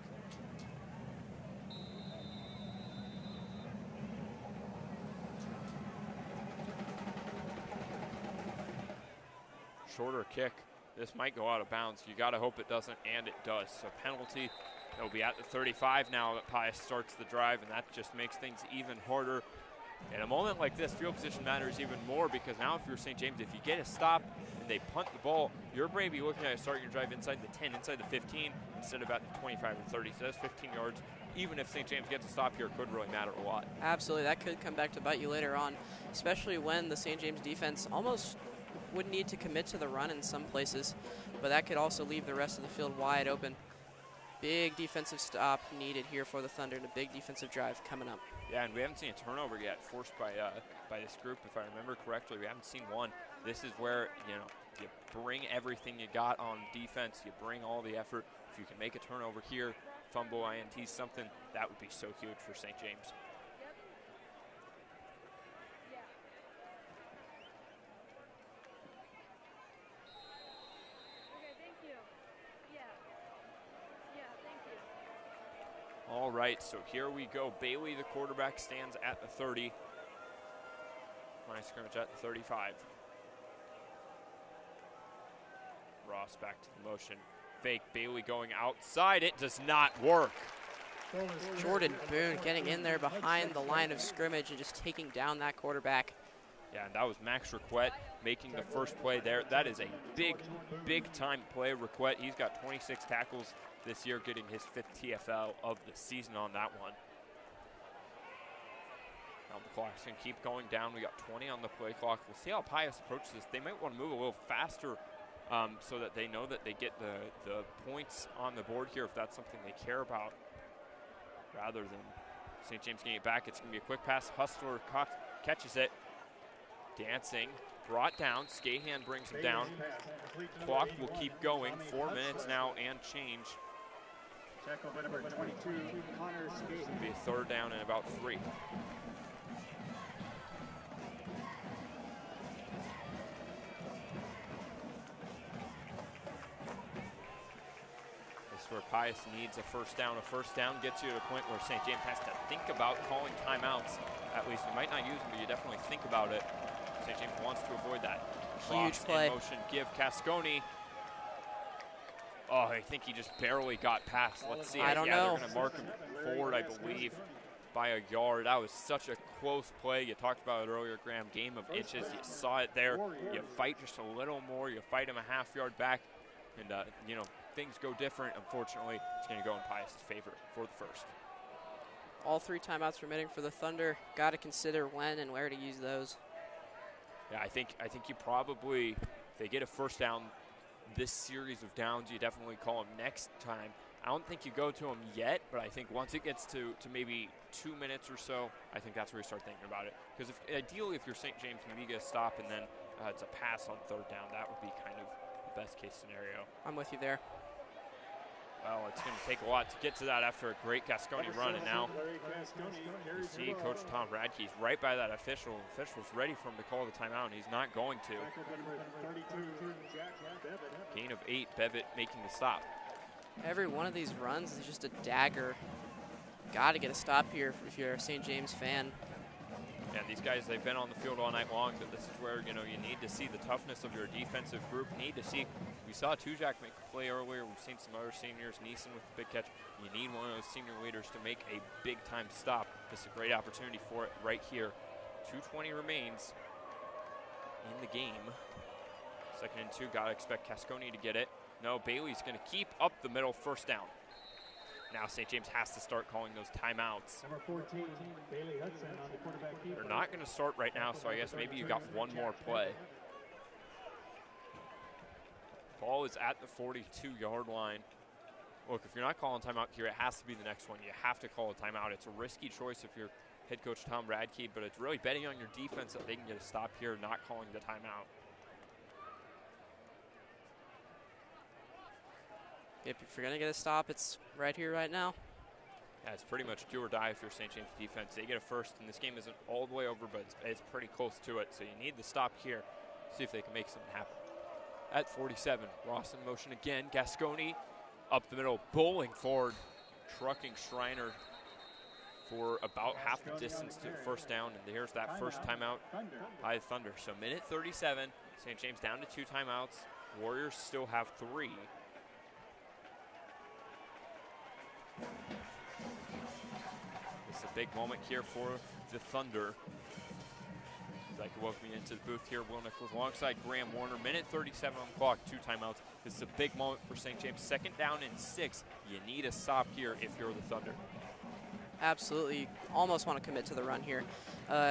Shorter kick. This might go out of bounds. You got to hope it doesn't, and it does. So penalty. They'll be at the 35 now that Pius starts the drive, and that just makes things even harder. In a moment like this, field position matters even more, because now if you're St. James, if you get a stop and they punt the ball, you're maybe looking at starting your drive inside the 10, inside the 15, instead of at the 25 or 30. So that's 15 yards. Even if St. James gets a stop here, it could really matter a lot. Absolutely. That could come back to bite you later on, especially when the St. James defense almost would need to commit to the run in some places, but that could also leave the rest of the field wide open. Big defensive stop needed here for the Thunder, and a big defensive drive coming up. Yeah, and we haven't seen a turnover yet forced by this group, if I remember correctly. We haven't seen one. This is where, you bring everything you got on defense. You bring all the effort. If you can make a turnover here, fumble, INT, something, that would be so huge for St. James. All right, so here we go. Bailey, the quarterback, stands at the 30. Line of scrimmage at the 35. Ross back to the motion. Fake, Bailey going outside. It does not work. Jordan Boone getting in there behind the line of scrimmage and just taking down that quarterback. Yeah, and that was Max Raquette making the first play there. That is a big time play. Raquette, he's got 26 tackles this year, getting his 5th TFL of the season on that one. Now the clock's going to keep going down. We got 20 on the play clock. We'll see how Pius approaches this. They might want to move a little faster so that they know that they get the points on the board here if that's something they care about. Rather than St. James getting it back, it's going to be a quick pass. Hustler catches it. Dancing, brought down. Skahan brings him down. Clock will keep going. 4 minutes now and change. Tackle by number 22, Connor Skahan. It's going to be a 3rd down and about 3. This is where Pius needs a first down. A first down gets you to a point where St. James has to think about calling timeouts. At least you might not use them, but you definitely think about it. St. James wants to avoid that. Huge Cross play. in motion, give Cascone. Oh, I think he just barely got past. Let's see. I don't know. know. They're going to mark him forward, I believe, by a yard. That was such a close play. You talked about it earlier, Graham. Game of inches. You saw it there. You fight just a little more. You fight him a half yard back. And, things go different. Unfortunately, it's going to go in Pius' favor for the first. All 3 timeouts remaining for the Thunder. Got to consider when and where to use those. Yeah, I think you probably, if they get a first down this series of downs, you definitely call them next time. I don't think you go to them yet, but I think once it gets to maybe 2 minutes or so, I think that's where you start thinking about it. Because ideally, if you're St. James, maybe you get a stop and then it's a pass on third down. That would be kind of the best case scenario. I'm with you there. Well, it's going to take a lot to get to that after a great Cascone run, and now you see Coach Tom Radke's right by that official. The official's ready for him to call the timeout, and he's not going to. Gain of 8, Bevitt making the stop. Every one of these runs is just a dagger. Got to get a stop here if you're a St. James fan. And these guys, they've been on the field all night long, but this is where, you need to see the toughness of your defensive group. You need to see, we saw Tujak make a play earlier. We've seen some other seniors, Neeson with the big catch. You need one of those senior leaders to make a big-time stop. This is a great opportunity for it right here. 2:20 remains in the game. 2nd and 2, gotta expect Cascone to get it. No, Bailey's gonna keep up the middle, first down. Now St. James has to start calling those timeouts. Number 14, Bailey Hudson on the quarterback keeper. They're not going to start right now, so I guess maybe you got one more play. Ball is at the 42-yard line. Look, if you're not calling timeout here, it has to be the next one. You have to call a timeout. It's a risky choice if you're head coach Tom Radke, but it's really betting on your defense that they can get a stop here, not calling the timeout. If you're going to get a stop, it's right here, right now. Yeah, it's pretty much do or die if you're St. James defense. They get a first, and this game isn't all the way over, but it's pretty close to it. So you need the stop here. See if they can make something happen. At 47, Ross in motion again. Gasconi up the middle, bowling forward, trucking Schreiner for about half the distance to the first down. And here's that first timeout by the Thunder. So minute 37, St. James down to 2 timeouts. Warriors still have 3. It's a big moment here for the Thunder. Like to welcome me into the booth here. Will Nichols alongside Graham Warner. Minute 37 on the clock, 2 timeouts. This is a big moment for St. James. 2nd down and 6. You need a stop here if you're the Thunder. Absolutely. You almost want to commit to the run here.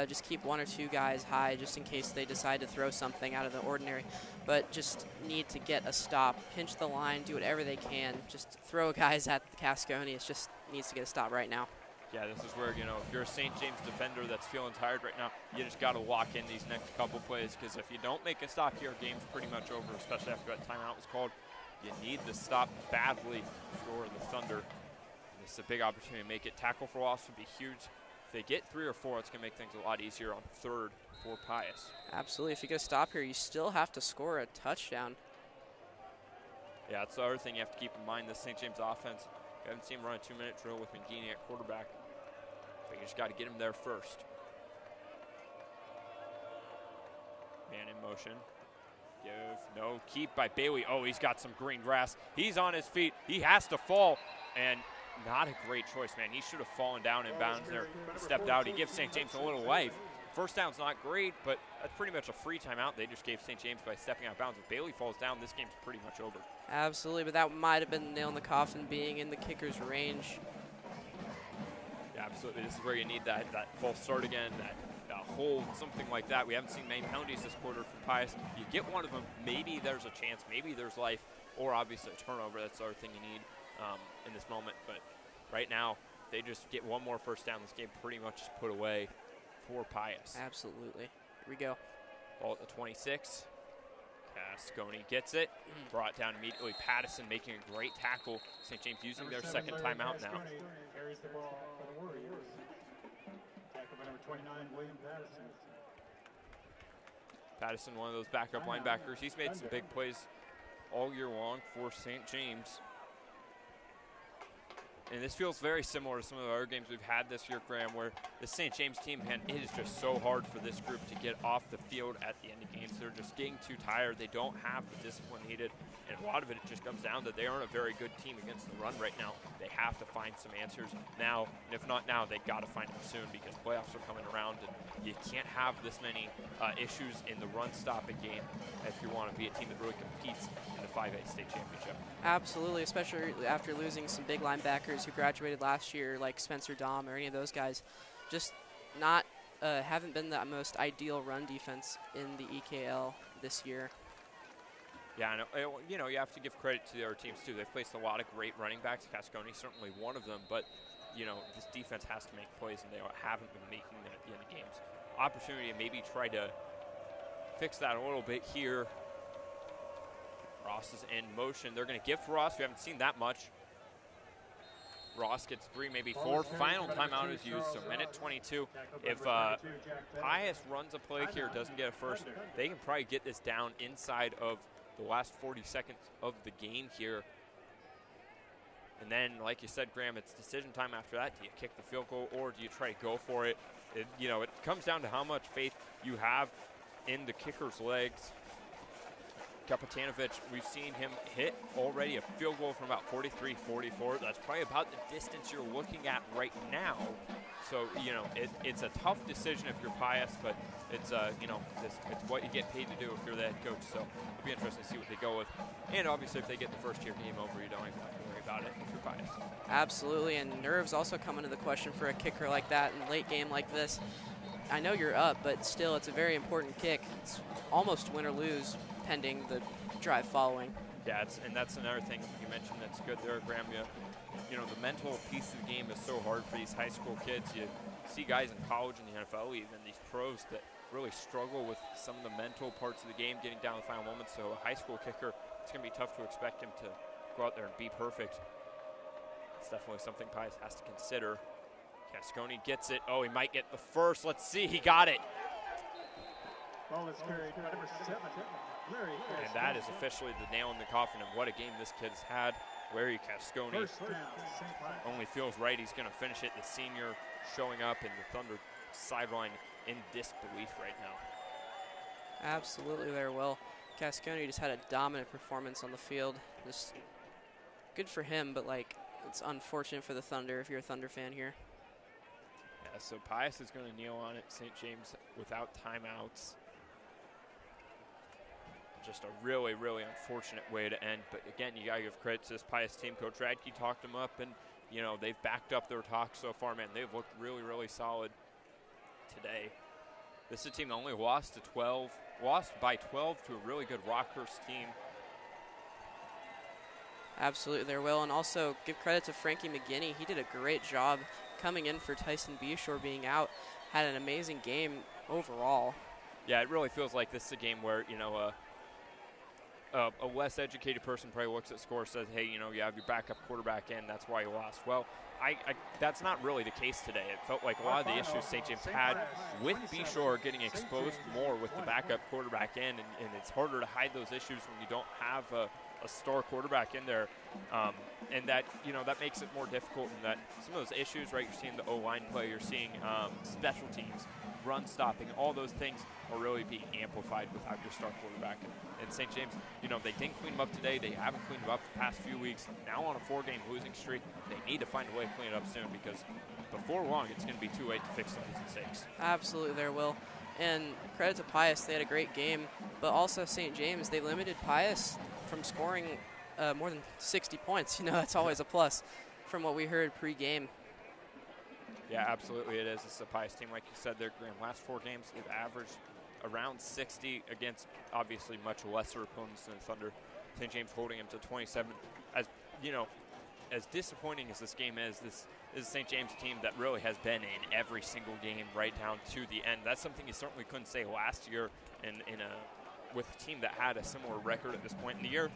Just keep 1 or 2 guys high just in case they decide to throw something out of the ordinary. But just need to get a stop. Pinch the line, do whatever they can. Just throw guys at the Cascone. It just needs to get a stop right now. Yeah, this is where, if you're a St. James defender that's feeling tired right now, you just got to lock in these next couple plays, because if you don't make a stop here, game's pretty much over, especially after that timeout was called. You need the stop badly for the Thunder. This is a big opportunity to make it. Tackle for loss would be huge. If they get 3 or 4, it's going to make things a lot easier on 3rd for Pius. Absolutely. If you get a stop here, you still have to score a touchdown. Yeah, that's the other thing you have to keep in mind. This St. James offense, you haven't seen him run a 2-minute drill with McGeaney at quarterback. But you just got to get him there first. Man in motion. No, keep by Bailey. Oh, he's got some green grass. He's on his feet. He has to fall. And not a great choice, man. He should have fallen down in bounds there. Stepped out. He gives St. James a little life. First down's not great, but that's pretty much a free timeout they just gave St. James by stepping out of bounds. If Bailey falls down, this game's pretty much over. Absolutely, but that might have been the nail in the coffin, being in the kicker's range. Yeah, absolutely. This is where you need that false start again, that hold, something like that. We haven't seen many penalties this quarter from Pius. You get one of them, maybe there's a chance, maybe there's life, or obviously a turnover. That's the other thing you need in this moment. But right now, they just get one more first down. This game pretty much is put away for Pius. Absolutely. Here we go. Ball at the 26. Cascone gets it. Brought down immediately. Pattison making a great tackle. St. James using their 2nd timeout now. Carries the ball for the Warriors. Tackle by number 29, William Pattison. Pattison, one of those backup linebackers. He's made some big plays all year long for St. James. And this feels very similar to some of the other games we've had this year, Graham, where the St. James team, man, it is just so hard for this group to get off the field at the end of games. They're just getting too tired. They don't have the discipline needed. And a lot of it just comes down to they aren't a very good team against the run right now. They have to find some answers now. And if not now, they got to find them soon because playoffs are coming around. And you can't have this many issues in the run-stopping game if you want to be a team that really competes in the 5A state championship. Absolutely, especially after losing some big linebackers who graduated last year, like Spencer Dom or any of those guys. Just not haven't been the most ideal run defense in the EKL this year. Yeah, I know. You know, you have to give credit to the other teams too. They've placed a lot of great running backs. Cascone certainly one of them, but you know, this defense has to make plays, and they haven't been making them at the end of games. Opportunity to maybe try to fix that a little bit here. Ross is in motion. They're going to give to Ross. We haven't seen that much. Ross gets 3, maybe 4. Final timeout is used, so minute 22. If Pius runs a play here, doesn't get a first, they can probably get this down inside of the last 40 seconds of the game here. And then, like you said, Graham, it's decision time after that. Do you kick the field goal or do you try to go for it? You know, it comes down to how much faith you have in the kicker's legs. Kapitanovic, we've seen him hit already a field goal from about 43, 44. That's probably about the distance you're looking at right now. So, you know, it's a tough decision if you're Pius, but it's, you know, it's what you get paid to do if you're the head coach. So it'll be interesting to see what they go with. And obviously, if they get the first-year game over, you don't even have to worry about it if you're Pius. Absolutely, and nerves also come into the question for a kicker like that in a late game like this. I know you're up, but still, it's a very important kick. It's almost win or lose, pending the drive following. Yeah, and that's another thing you mentioned that's good there, Graham. You know, the mental piece of the game is so hard for these high school kids. You see guys in college and the NFL, even these pros that really struggle with some of the mental parts of the game, getting down to the final moments. So a high school kicker, it's going to be tough to expect him to go out there and be perfect. It's definitely something Pius has to consider. Cascone gets it. Oh, he might get the first. Let's see. He got it. Ball is carried by number 7, Larry. And that is officially the nail in the coffin of what a game this kid's had. Larry Cascone only feels right. He's going to finish it. The senior showing up in the Thunder sideline in disbelief right now. Absolutely there, Will. Cascone just had a dominant performance on the field. Just good for him, but like it's unfortunate for the Thunder if you're a Thunder fan here. Yeah, so Pius is going to kneel on it. St. James without timeouts. Just a really, really unfortunate way to end. But again, you got to give credit to this Pius team. Coach Radke talked them up, and you know they've backed up their talk so far. Man, they've looked really, really solid today. This is a team that only lost by 12 to a really good Rockhurst team. Absolutely there, Will. And also give credit to Frankie McGinney. He did a great job coming in for Tyson Beshore being out. Had an amazing game overall. Yeah, it really feels like this is a game where, you know, a less educated person probably looks at score and says, hey, you know, you have your backup quarterback in, that's why you lost. Well, that's not really the case today. It felt like a lot of the issues St. James had with Beshore getting exposed more with the backup quarterback in, and it's harder to hide those issues when you don't have a star quarterback in there, and that, you know, that makes it more difficult. And that some of those issues, right, you're seeing the O-line play, you're seeing special teams, run stopping, all those things are really being amplified without your star quarterback. And St. James, you know, they didn't clean them up today. They haven't cleaned them up the past few weeks. Now on a 4-game losing streak, they need to find a way to clean it up soon, because before long, it's going to be too late to fix some of these mistakes. Absolutely there, Will. And credit to Pius, they had a great game, but also St. James, they limited Pius from scoring more than 60 points. You know, that's always a plus from what we heard pre-game. Yeah, absolutely it is. It's a Pius team, like you said, their last 4 games, they've averaged around 60 against obviously much lesser opponents than the Thunder. St. James holding them to 27. As you know, as disappointing as this game is, this is a St. James team that really has been in every single game right down to the end. That's something you certainly couldn't say last year with a team that had a similar record at this point in the year.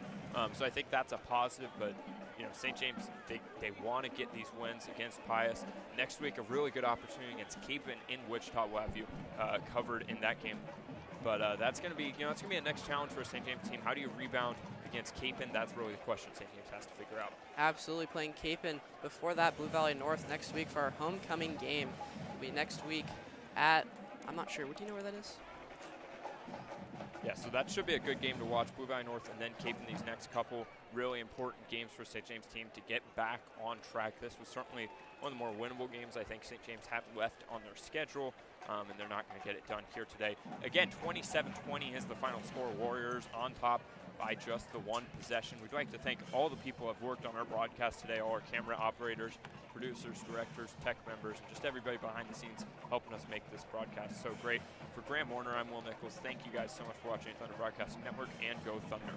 So I think that's a positive, but you know, St. James, they want to get these wins against Pius. Next week, a really good opportunity against Capen in Wichita. We'll have you covered in that game. But that's going to be, you know, it's going to be a next challenge for a St. James team. How do you rebound against Capon. That's really the question St. James has to figure out. Absolutely, playing Capon. Before that, Blue Valley North next week for our homecoming game. It'll be next week at, I'm not sure, do you know where that is? Yeah, so that should be a good game to watch. Blue Valley North and then Capon, these next couple really important games for St. James team to get back on track. This was certainly one of the more winnable games I think St. James had left on their schedule, and they're not going to get it done here today. Again, 27-20 is the final score. Warriors on top by just the one possession. We'd like to thank all the people who have worked on our broadcast today, all our camera operators, producers, directors, tech members, and just everybody behind the scenes helping us make this broadcast so great. For Graham Warner, I'm Will Nichols. Thank you guys so much for watching Thunder Broadcasting Network, and go Thunder.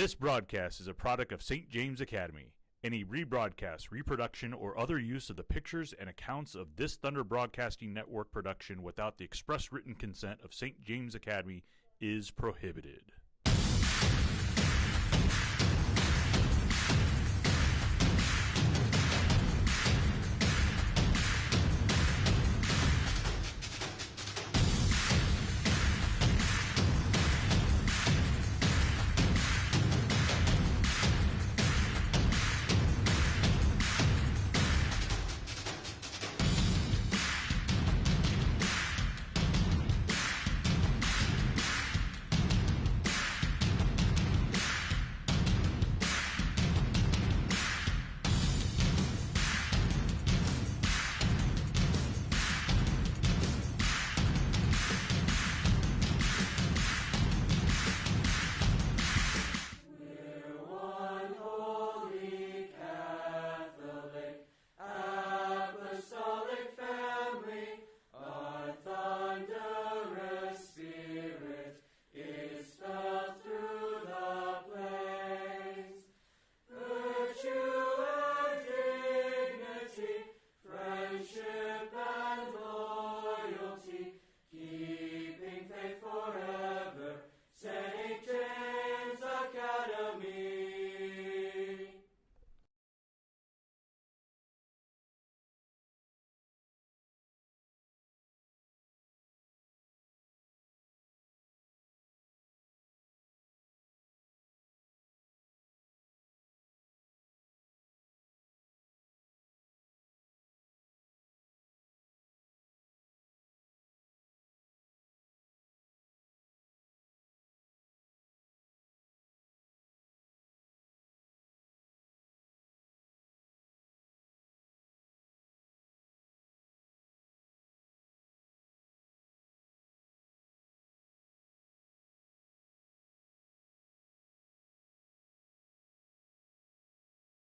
This broadcast is a product of St. James Academy. Any rebroadcast, reproduction, or other use of the pictures and accounts of this Thunder Broadcasting Network production without the express written consent of St. James Academy is prohibited.